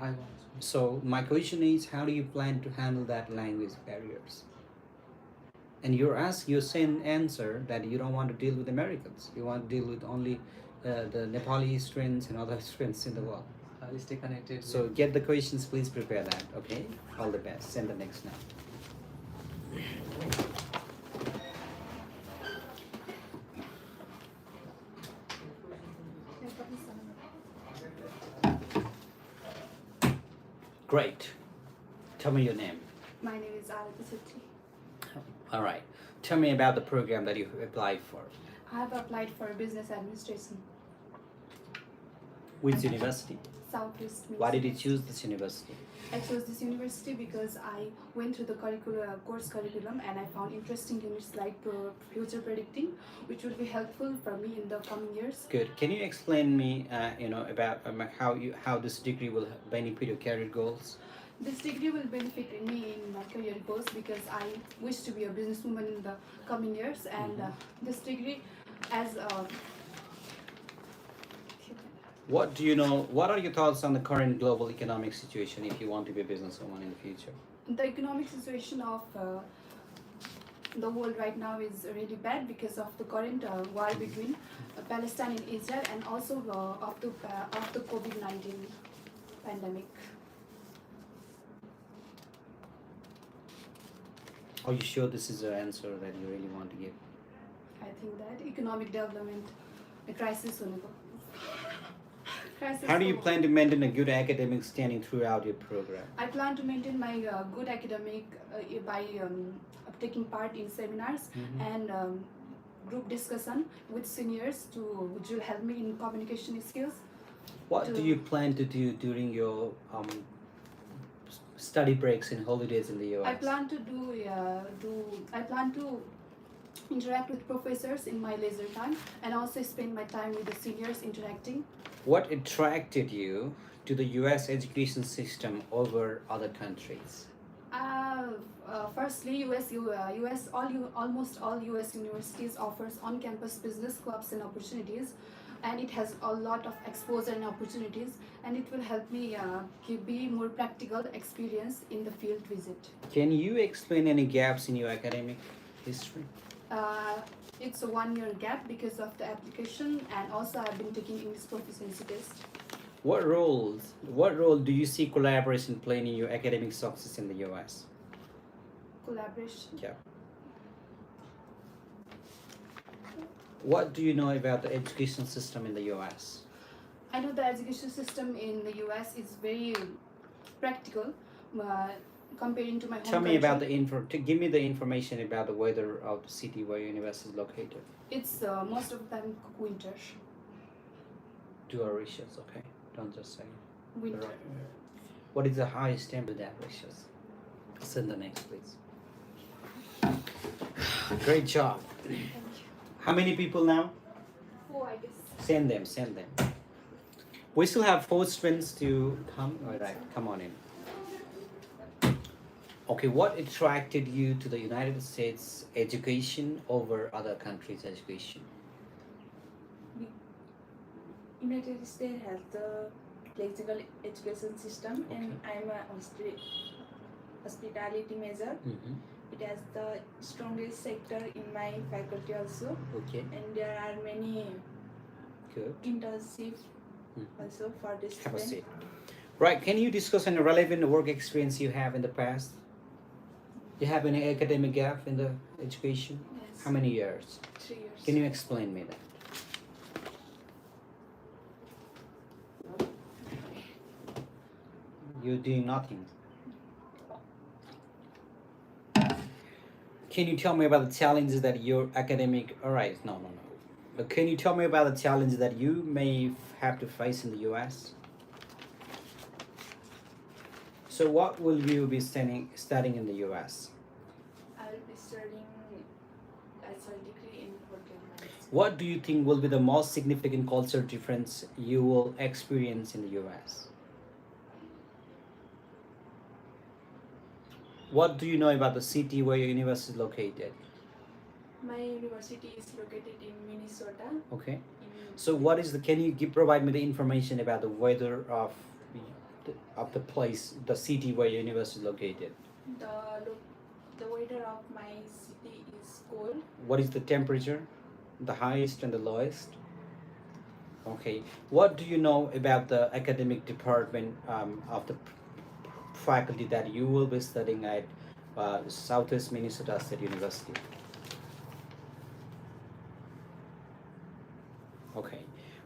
[SPEAKER 11] I want.
[SPEAKER 1] So my question is, how do you plan to handle that language barriers? And you're saying answer that you don't want to deal with Americans. You want to deal with only the Nepalese students and other students in the world.
[SPEAKER 11] I'll stay connected.
[SPEAKER 1] So get the questions, please prepare that. Okay, all the best. Send the next now. Great. Tell me your name.
[SPEAKER 17] My name is Arati Chetri.
[SPEAKER 1] All right. Tell me about the program that you applied for.
[SPEAKER 17] I have applied for business administration,
[SPEAKER 1] Which university?
[SPEAKER 17] Southwest.
[SPEAKER 1] Why did you
[SPEAKER 17] Minnesota.
[SPEAKER 1] choose this university?
[SPEAKER 17] I chose this university because I went through the course curriculum and I found interesting units like future predicting, which will be helpful for me in the coming years.
[SPEAKER 1] Good. Can you explain me, about how this degree will benefit your career goals?
[SPEAKER 17] This degree will benefit me in my career goals because I wish to be a businesswoman in the coming years, and this degree, as
[SPEAKER 1] What do you know? What are your thoughts on the current global economic situation if you want to be a businesswoman in the future?
[SPEAKER 17] the economic situation of the world right now is really bad because of the current war between Palestine and Israel, and also of the COVID-19 pandemic.
[SPEAKER 1] Are you sure this is an answer that you really want to give?
[SPEAKER 17] I think that economic development, the crisis होने को. Crisis
[SPEAKER 1] How do you
[SPEAKER 17] को-
[SPEAKER 1] plan to maintain a good academic standing throughout your program?
[SPEAKER 17] I plan to maintain my good academic by taking part in seminars and group discussion with seniors which will help me in communication skills.
[SPEAKER 1] What do you plan to do during your study breaks and holidays in the US?
[SPEAKER 17] I plan to I plan to interact with professors in my leisure time and also spend my time with the seniors interacting.
[SPEAKER 1] What attracted you to the US education system over other countries?
[SPEAKER 17] Firstly, almost all US universities offers on-campus business clubs and opportunities, and it has a lot of exposure and opportunities, and it will help me be more practical experience in the field visit.
[SPEAKER 1] Can you explain any gaps in your academic history?
[SPEAKER 17] It's a 1-year gap because of the application, and also I've been taking English proficiency test.
[SPEAKER 1] What role do you see collaboration playing in your academic success in the US?
[SPEAKER 17] Collaboration.
[SPEAKER 1] Yeah. What do you know about the education system in the US?
[SPEAKER 17] I know the education system in the US is very practical comparing to my home
[SPEAKER 1] Tell me about
[SPEAKER 17] country.
[SPEAKER 1] give me the information about the weather of the city where your university is located.
[SPEAKER 17] It's most of the time winter.
[SPEAKER 1] Do our ratios, okay? Don't just say.
[SPEAKER 17] Winter.
[SPEAKER 1] What is the highest temperature that ratios? Send the next, please. Great job. How many people now?
[SPEAKER 17] 4, I guess.
[SPEAKER 1] Send them. We still have 4 students to come. All right, come on in. Okay, what attracted you to the United States education over other countries' education?
[SPEAKER 18] United States has the flexible education system, and I'm a hospitality major. It has the strongest sector in my faculty also.
[SPEAKER 1] Okay.
[SPEAKER 18] And there are many
[SPEAKER 1] Good.
[SPEAKER 18] internships also for this
[SPEAKER 1] Have a
[SPEAKER 18] student.
[SPEAKER 1] seat. Right, can you discuss any relevant work experience you have in the past? Do you have any academic gap in the education?
[SPEAKER 17] Yes.
[SPEAKER 1] How many years?
[SPEAKER 17] 3 years.
[SPEAKER 1] Can you explain me that? You're doing nothing. Can you tell me about the challenges that your academic... Alright, no. But can you tell me about the challenges that you may have to face in the US? So what will you be studying in the US?
[SPEAKER 18] I will be studying as a degree in hotel management.
[SPEAKER 1] What do you think will be the most significant cultural difference you will experience in the US? What do you know about the city where your university is located?
[SPEAKER 18] My university is located in Minnesota.
[SPEAKER 1] Okay. So what is can you provide me the information about the weather of the place, the city where your university is located?
[SPEAKER 18] The weather of my city is cold.
[SPEAKER 1] What is the temperature? The highest and the lowest? Okay. What do you know about the academic department of the faculty that you will be studying at Southwest Minnesota State University? Okay.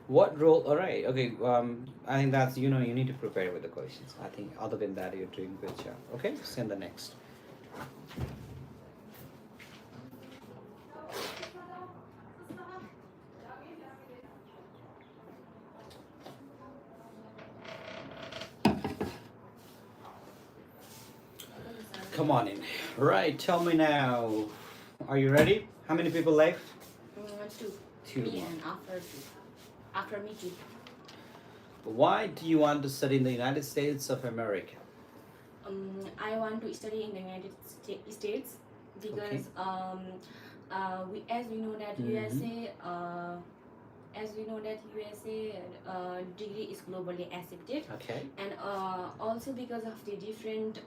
[SPEAKER 1] What role? All right. Okay. I think that's you need to prepare with the questions. I think other than that, you're doing good job. Okay. Send the next. Come on in. Right. Tell me now. Are you ready? How many people left?
[SPEAKER 19] Two.
[SPEAKER 1] Two.
[SPEAKER 19] Me and after me too.
[SPEAKER 1] Why do you want to study in the United States of America?
[SPEAKER 19] I want to study in the United States because as we know that USA degree is globally accepted.
[SPEAKER 1] Okay.
[SPEAKER 19] And also because of the different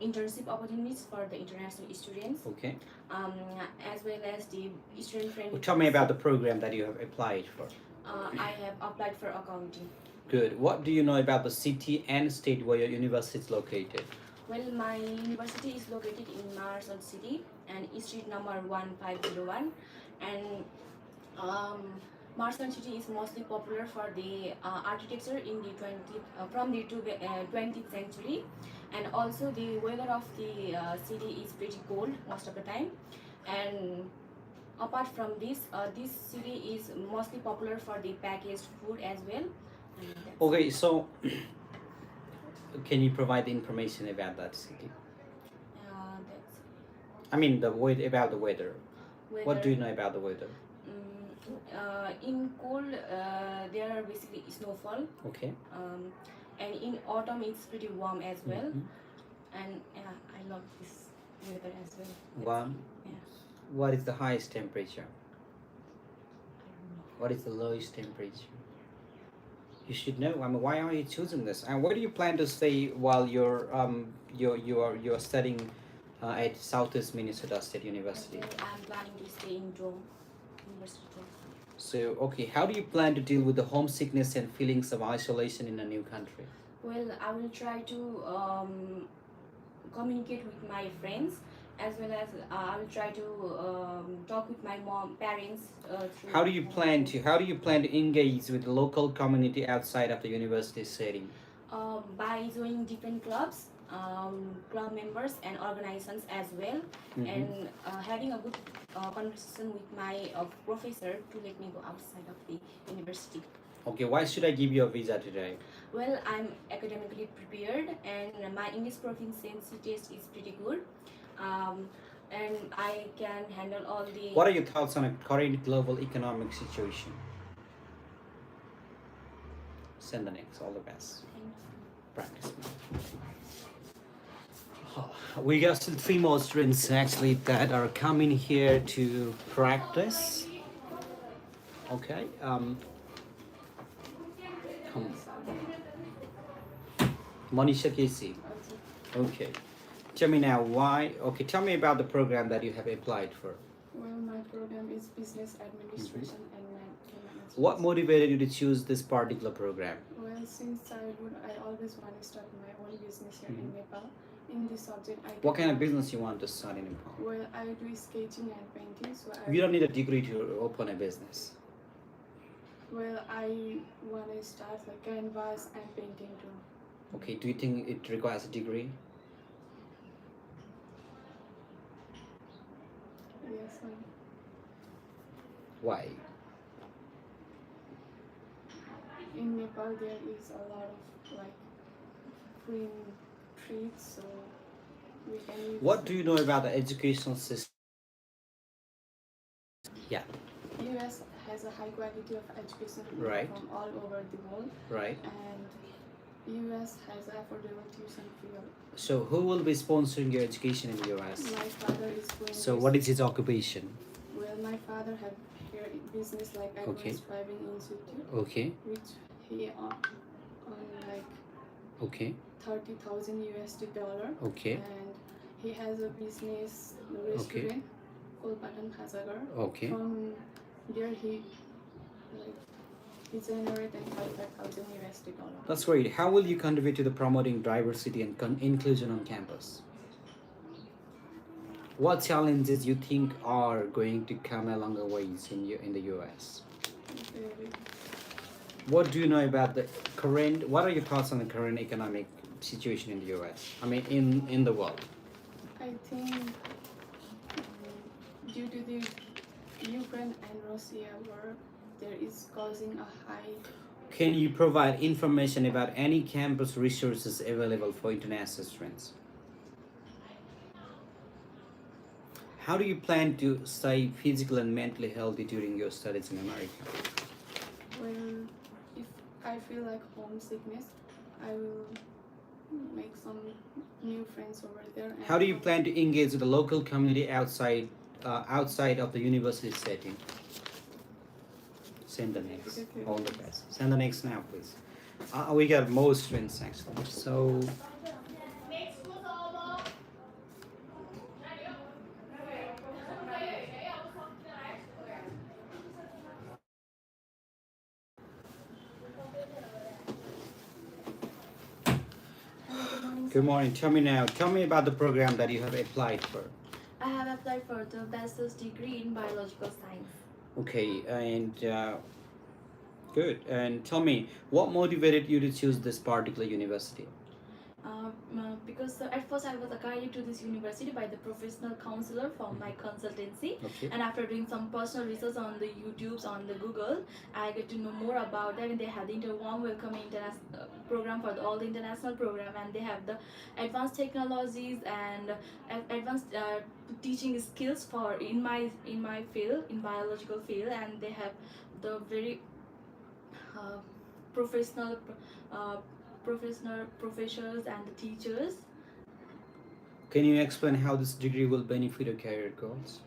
[SPEAKER 19] internship opportunities for the international students.
[SPEAKER 1] Okay.
[SPEAKER 19] As well as the student friendly.
[SPEAKER 1] Well, tell me about the program that you have applied for.
[SPEAKER 19] I have applied for accounting.
[SPEAKER 1] Good. What do you know about the city and state where your university is located?
[SPEAKER 19] Well, my university is located in Marshall City and street number 1501. And Marshall City is mostly popular for the architecture in the 20th century. And also the weather of the city is pretty cold most of the time. And apart from this, this city is mostly popular for the packaged food as well.
[SPEAKER 1] Okay, so can you provide the information about that city? I mean the about the weather. What do you know about the weather?
[SPEAKER 19] In cold, there are basically snowfall.
[SPEAKER 1] Okay.
[SPEAKER 19] And in autumn, it's pretty warm as well. And I love this weather as well.
[SPEAKER 1] Warm.
[SPEAKER 19] Yeah.
[SPEAKER 1] What is the highest temperature? What is the lowest temperature? You should know. I mean, why are you choosing this? And where do you plan to stay while you're studying at Southeast Minnesota State University?
[SPEAKER 19] I'm planning to stay in Dome, University of Dome.
[SPEAKER 1] So, okay, how do you plan to deal with the homesickness and feelings of isolation in a new country?
[SPEAKER 19] Well, I will try to communicate with my friends, as well as I will try to talk with my parents.
[SPEAKER 1] How do you plan to engage with the local community outside of the university setting?
[SPEAKER 19] By joining different clubs, club members and organizations as well, and having a good conversation with my professor to let me go outside of the university.
[SPEAKER 1] Okay, why should I give you a visa today?
[SPEAKER 19] Well, I'm academically prepared and my English proficiency test is pretty good. And I can handle all the...
[SPEAKER 1] What are your thoughts on a current global economic situation? Send the next, all the best. Practice. We got still 3 more students actually that are coming here to practice. Okay. Come on. Monisha Casey. Okay. Tell me now why. Okay, tell me about the program that you have applied for.
[SPEAKER 17] Well, my program is business administration and management.
[SPEAKER 1] What motivated you to choose this particular program?
[SPEAKER 17] Well, since childhood, I always want to start my own business here in Nepal. In this subject,
[SPEAKER 1] What kind of business you want to start in Nepal?
[SPEAKER 17] Well, I do skating and painting, so
[SPEAKER 1] You don't need a degree to open a business.
[SPEAKER 17] Well, I want to start like canvas and painting too.
[SPEAKER 1] Okay, do you think it requires a degree?
[SPEAKER 17] Yes,
[SPEAKER 1] Why?
[SPEAKER 17] in Nepal there is a lot of like green trees, so we can use.
[SPEAKER 1] What do you know about the educational system? Yeah.
[SPEAKER 17] US has a high quality of education
[SPEAKER 1] Right.
[SPEAKER 17] from all over the world.
[SPEAKER 1] Right.
[SPEAKER 17] And US has affordable tuition fee.
[SPEAKER 1] So who will be sponsoring your education in the US?
[SPEAKER 17] My father is going.
[SPEAKER 1] So what is his occupation?
[SPEAKER 17] Well, my father had here business like
[SPEAKER 1] Okay.
[SPEAKER 17] Advanced Driving Institute.
[SPEAKER 1] Okay.
[SPEAKER 17] Which he on like
[SPEAKER 1] Okay.
[SPEAKER 17] 30,000 USD dollar.
[SPEAKER 1] Okay.
[SPEAKER 17] And he has a business restaurant called Batan Khazagar.
[SPEAKER 1] Okay.
[SPEAKER 17] From there he generated 35,000 USD dollar.
[SPEAKER 1] That's great. How will you contribute to the promoting diversity and inclusion on campus? What challenges you think are going to come along the ways in the US? What do you know about the current? What are your thoughts on the current economic situation in the U.S.? I mean, in the world.
[SPEAKER 14] I think due to the Ukraine and Russia war, there is causing a high.
[SPEAKER 1] Can you provide information about any campus resources available for international students? How do you plan to stay physical and mentally healthy during your studies in America?
[SPEAKER 14] Well, if I feel like homesickness, I will make some new friends over there. And
[SPEAKER 1] How do you plan to engage with the local community outside of the university setting? Send the next.
[SPEAKER 14] Okay.
[SPEAKER 1] All the best. Send the next now, please. We got more students actually. So. Good morning. Tell me now. Tell me about the program that you have applied for.
[SPEAKER 3] I have applied for the bachelor's degree in biological science.
[SPEAKER 1] Okay, and good. And tell me, what motivated you to choose this particular university?
[SPEAKER 3] Because at first I was guided to this university by the professional counselor from my consultancy,
[SPEAKER 1] Okay.
[SPEAKER 3] and after doing some personal research on the YouTubes, on the Google, I get to know more about them. And they have the warm welcome international program for all the international program, and they have the advanced technologies and advanced teaching skills for in my field, in biological field, and they have the very professional professors and the teachers.
[SPEAKER 1] Can you explain how this degree will benefit your career goals?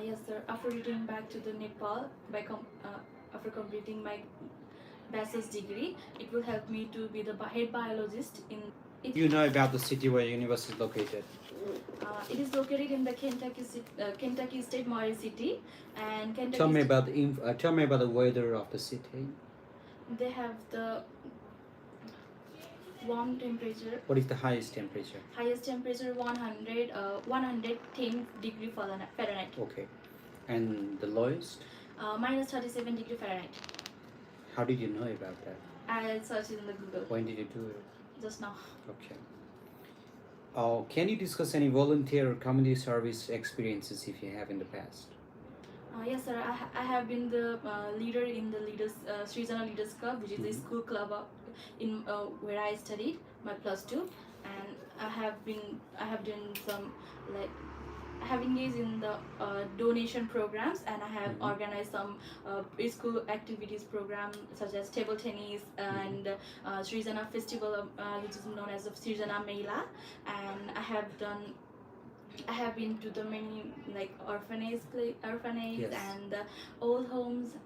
[SPEAKER 3] Yes, sir. After returning back to the Nepal, after completing my bachelor's degree, it will help me to be the head biologist in.
[SPEAKER 1] You know about the city where your university is located.
[SPEAKER 3] It is located in the Kentucky State Murray City, and Kentucky.
[SPEAKER 1] Tell me about the weather of the city.
[SPEAKER 3] They have the warm temperature.
[SPEAKER 1] What is the highest temperature?
[SPEAKER 3] Highest temperature 110 degree Fahrenheit.
[SPEAKER 1] Okay, and the lowest?
[SPEAKER 3] Minus 37 degree Fahrenheit.
[SPEAKER 1] How did you know about that?
[SPEAKER 3] I searched in the Google.
[SPEAKER 1] When did you do it?
[SPEAKER 3] Just now.
[SPEAKER 1] Okay. Can you discuss any volunteer or community service experiences if you have in the past?
[SPEAKER 3] Yes, sir. I have been the leader in the Srijana Leaders Club, which is the school club in where I studied my +2, and I have done some I have engaged in the donation programs, and I have organized some school activities program such as table tennis and Srijana Festival, which is known as the Srijana Mela, and I have been to the many orphanage
[SPEAKER 1] Yes.
[SPEAKER 3] and old homes.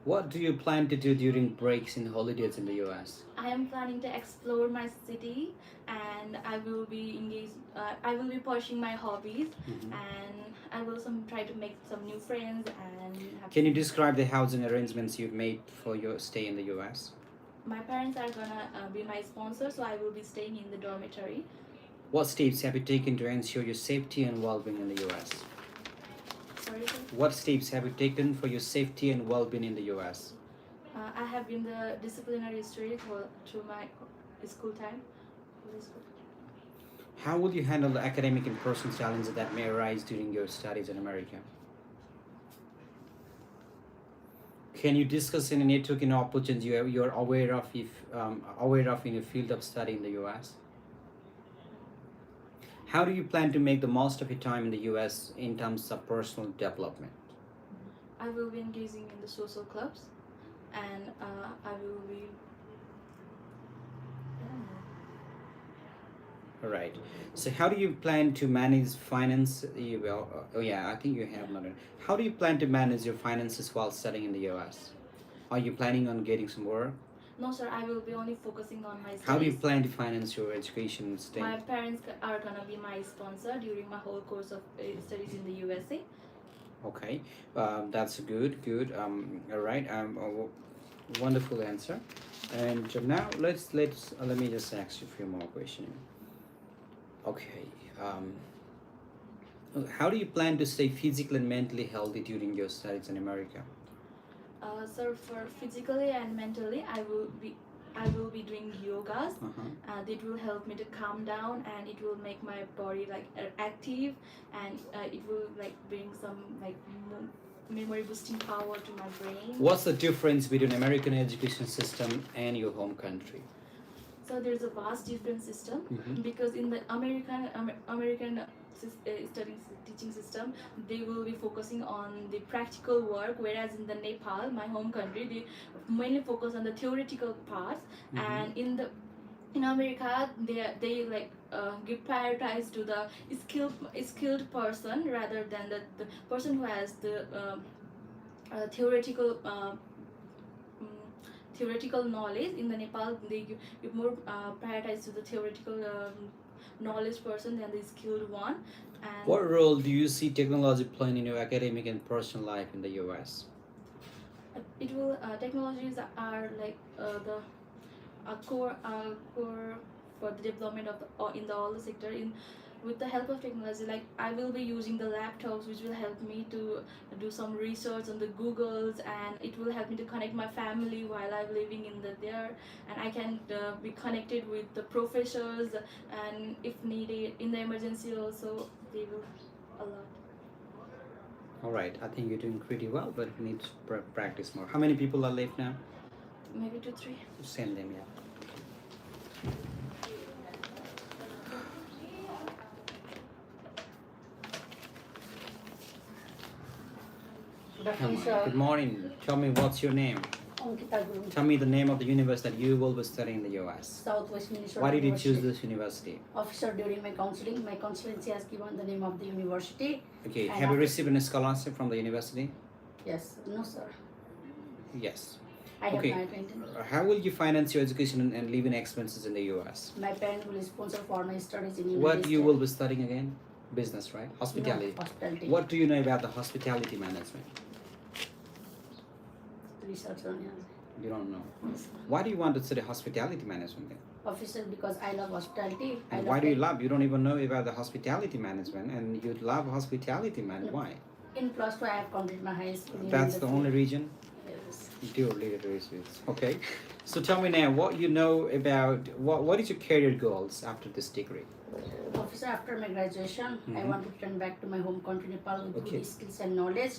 [SPEAKER 1] What do you plan to do during breaks and holidays in the US?
[SPEAKER 3] I am planning to explore my city, and I will be engaged. I will be pursuing my hobbies, and I will try to make some new friends. And
[SPEAKER 1] Can you describe the housing arrangements you've made for your stay in the US?
[SPEAKER 3] My parents are gonna be my sponsor, so I will be staying in the dormitory.
[SPEAKER 1] What steps have you taken to ensure your safety and well-being in the US?
[SPEAKER 3] Sorry, sir?
[SPEAKER 1] What steps have you taken for your safety and well-being in the US?
[SPEAKER 3] I have been the disciplinary history through my school time.
[SPEAKER 1] How will you handle the academic and personal challenges that may arise during your studies in America? Can you discuss any networking opportunities you're aware of in your field of study in the US? How do you plan to make the most of your time in the US in terms of personal development?
[SPEAKER 3] I will be engaging in the social clubs, and I will be.
[SPEAKER 1] All right. So how do you plan to manage finance? I think you have not. How do you plan to manage your finances while studying in the US? Are you planning on getting some work?
[SPEAKER 3] No, sir. I will be only focusing on my studies.
[SPEAKER 1] How do you plan to finance your education and stay?
[SPEAKER 3] My parents are gonna be my sponsor during my whole course of studies in the USA.
[SPEAKER 1] Okay, that's good. All right. Wonderful answer. And now let me just ask you a few more questions. Okay. How do you plan to stay physically and mentally healthy during your studies in America?
[SPEAKER 3] So for physically and mentally, I will be doing yogas. It will help me to calm down, and it will make my body like active, and it will like bring some like memory boosting power to my brain.
[SPEAKER 1] What's the difference between American education system and your home country?
[SPEAKER 3] So there's a vast different system because in the American teaching system, they will be focusing on the practical work, whereas in the Nepal, my home country, they mainly focus on the theoretical parts. And in America, they like give prioritize to the skilled person rather than the person who has the theoretical knowledge. In the Nepal, they give more prioritize to the theoretical knowledge person than the skilled one. And
[SPEAKER 1] What role do you see technology playing in your academic and personal life in the US?
[SPEAKER 3] it will technologies are like the core for the development of in the all the sector. With the help of technology, like I will be using the laptops, which will help me to do some research on the Googles, and it will help me to connect my family while I'm living in there, and I can be connected with the professors, and if needed in the emergency also, they will a lot.
[SPEAKER 1] All right, I think you're doing pretty well, but you need to practice more. How many people are left now?
[SPEAKER 3] Maybe 2, 3.
[SPEAKER 1] Send them, yeah. Good morning. Tell me what's your name.
[SPEAKER 20] Ankita Guru.
[SPEAKER 1] Tell me the name of the university that you will be studying in the US.
[SPEAKER 20] Southwest Minnesota.
[SPEAKER 1] Why did you
[SPEAKER 20] University.
[SPEAKER 1] choose this university?
[SPEAKER 20] Officer, during my consulency has given the name of the university.
[SPEAKER 1] Okay,
[SPEAKER 20] And
[SPEAKER 1] have you
[SPEAKER 20] after-
[SPEAKER 1] received any scholarship from the university?
[SPEAKER 20] Yes, no sir.
[SPEAKER 1] Yes.
[SPEAKER 20] I have
[SPEAKER 1] Okay.
[SPEAKER 20] not attended.
[SPEAKER 1] How will you finance your education and living expenses in the US?
[SPEAKER 20] My parents will sponsor for my studies in United
[SPEAKER 1] What you
[SPEAKER 20] States.
[SPEAKER 1] will be studying again? Business, right? Hospitality.
[SPEAKER 20] No, hospitality.
[SPEAKER 1] What do you know about the hospitality management?
[SPEAKER 20] Research on
[SPEAKER 1] You don't know. Why do you want to study hospitality management then?
[SPEAKER 20] officer because I love hospitality. I
[SPEAKER 1] And
[SPEAKER 20] love
[SPEAKER 1] why do you
[SPEAKER 20] it.
[SPEAKER 1] love? You don't even know about the hospitality management, and you love hospitality man. Why?
[SPEAKER 20] In +2 I have completed my high school. in
[SPEAKER 1] That's the
[SPEAKER 20] field.
[SPEAKER 1] only reason.
[SPEAKER 20] Yes.
[SPEAKER 1] Purely literary. Okay. So tell me now, what you know about what is your career goals after this degree?
[SPEAKER 20] Officer, after my graduation, I
[SPEAKER 1] Mhm.
[SPEAKER 20] want to return back to my home country Nepal with
[SPEAKER 1] Okay.
[SPEAKER 20] good skills and knowledge,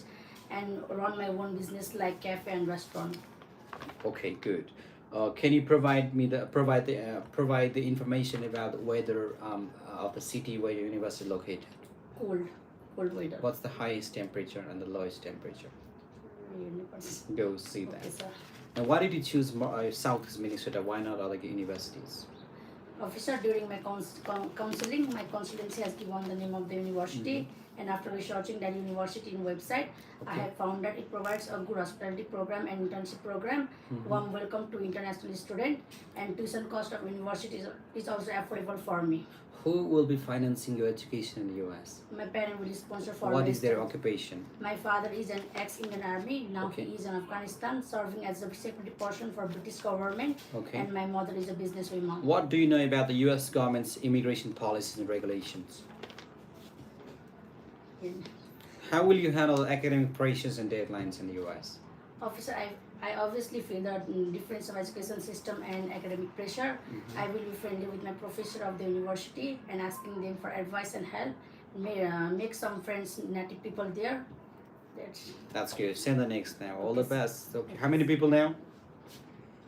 [SPEAKER 20] and run my own business like cafe and restaurant.
[SPEAKER 1] Okay, good. Can you provide the information about the weather of the city where your university is located?
[SPEAKER 20] Cold weather.
[SPEAKER 1] What's the highest temperature and the lowest temperature? Go see that.
[SPEAKER 20] Okay, sir.
[SPEAKER 1] And why did you choose Southeast Minnesota? Why not other universities?
[SPEAKER 20] Officer, during my counseling, my consultancy has given the name of the university, and after researching that university in website, I have found that it provides a good hospitality program and internship program, warm welcome to international student, and tuition cost of university is also affordable for me.
[SPEAKER 1] Who will be financing your education in the US?
[SPEAKER 20] My parents will sponsor for
[SPEAKER 1] What
[SPEAKER 20] my
[SPEAKER 1] is their
[SPEAKER 20] study.
[SPEAKER 1] occupation?
[SPEAKER 20] My father is an ex-Indian Army. Now
[SPEAKER 1] Okay.
[SPEAKER 20] he is in Afghanistan, serving as a security person for British government.
[SPEAKER 1] Okay.
[SPEAKER 20] And my mother is a businesswoman.
[SPEAKER 1] What do you know about the US government's immigration policies and regulations? How will you handle academic pressures and deadlines in the US?
[SPEAKER 20] Officer, I obviously feel the difference of education system and academic pressure. I will be friendly with my professor of the university and asking them for advice and help. Make some friends, native people there.
[SPEAKER 1] That's good. Send the next now. All the best. Okay. How many people now?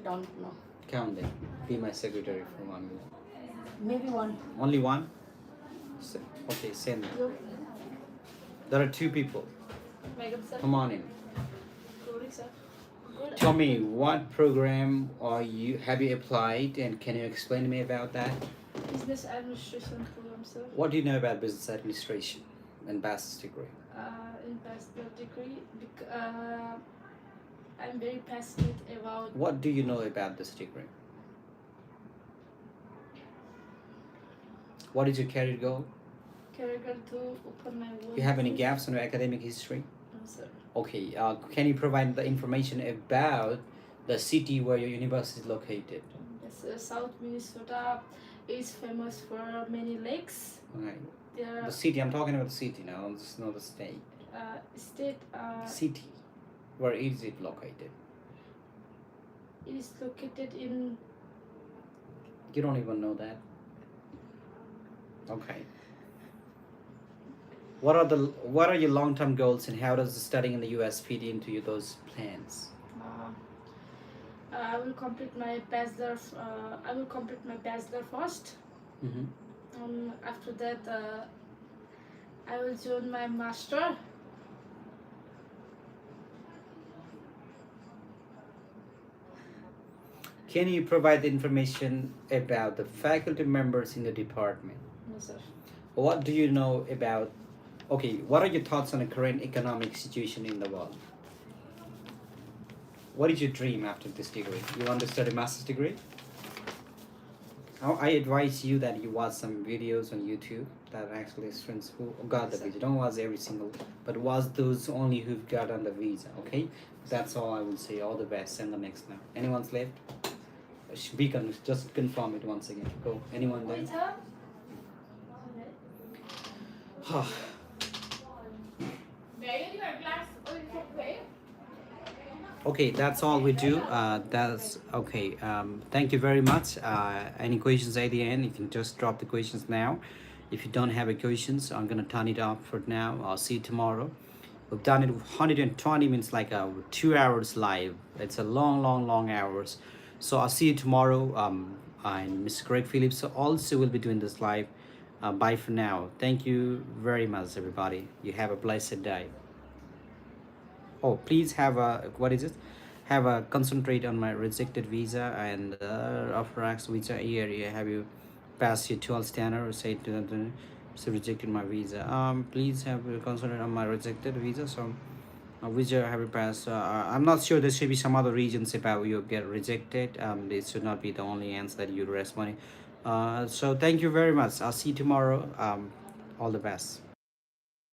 [SPEAKER 20] Don't know.
[SPEAKER 1] Count them. Be my secretary for 1 minute.
[SPEAKER 20] Maybe one.
[SPEAKER 1] Only one? Okay, send them. There are 2 people. Come on in. Tell me, what program have you applied, and can you explain to me about that?
[SPEAKER 3] Business administration program, sir.
[SPEAKER 1] What do you know about business administration and bachelor's degree?
[SPEAKER 3] In bachelor degree, I'm very passionate about.
[SPEAKER 1] What do you know about this degree? What is your career goal?
[SPEAKER 3] Career goal to open my own.
[SPEAKER 1] Do you have any
[SPEAKER 3] business.
[SPEAKER 1] gaps in your academic history?
[SPEAKER 3] No, sir.
[SPEAKER 1] Okay, can you provide the information about the city where your university is located?
[SPEAKER 3] Yes, South Minnesota is famous for many lakes.
[SPEAKER 1] Okay.
[SPEAKER 3] There
[SPEAKER 1] The city, I'm talking about the city now, not the state.
[SPEAKER 3] state.
[SPEAKER 1] City. Where is it located?
[SPEAKER 6] It is located in.
[SPEAKER 1] You don't even know that. Okay. What are your long-term goals, and how does studying in the US fit into those plans?
[SPEAKER 6] I will complete my bachelor. I will complete my bachelor first. After that, I will join my master.
[SPEAKER 1] Can you provide information about the faculty members in the department?
[SPEAKER 6] No, sir.
[SPEAKER 1] What do you know about? Okay, what are your thoughts on the current economic situation in the world? What is your dream after this degree? You want to study master's degree? I advise you that you watch some videos on YouTube that actually students who got the visa. Don't watch every single, but watch those only who've got on the visa. Okay, that's all I will say. All the best. Send the next now. Anyone's left? Just confirm it once again. Go. Anyone there? Okay, that's all we do. That's okay. Thank you very much. Any questions at the end, you can just drop the questions now. If you don't have any questions, I'm gonna turn it off for now. I'll see you tomorrow. We've done it 120 minutes, like 2 hours live. It's a long hours. So I'll see you tomorrow. And Mr. Greg Phillips also will be doing this live. Bye for now. Thank you very much, everybody. You have a blessed day. Oh, please have a, what is it? Have a concentrate on my rejected visa and after X visa year. Have you passed your 12 standard or say to them, so rejected my visa. Please have a concentrate on my rejected visa. So visa have you passed? I'm not sure. There should be some other reasons about you get rejected. This should not be the only answer that you respond. So thank you very much. I'll see you tomorrow. All the best.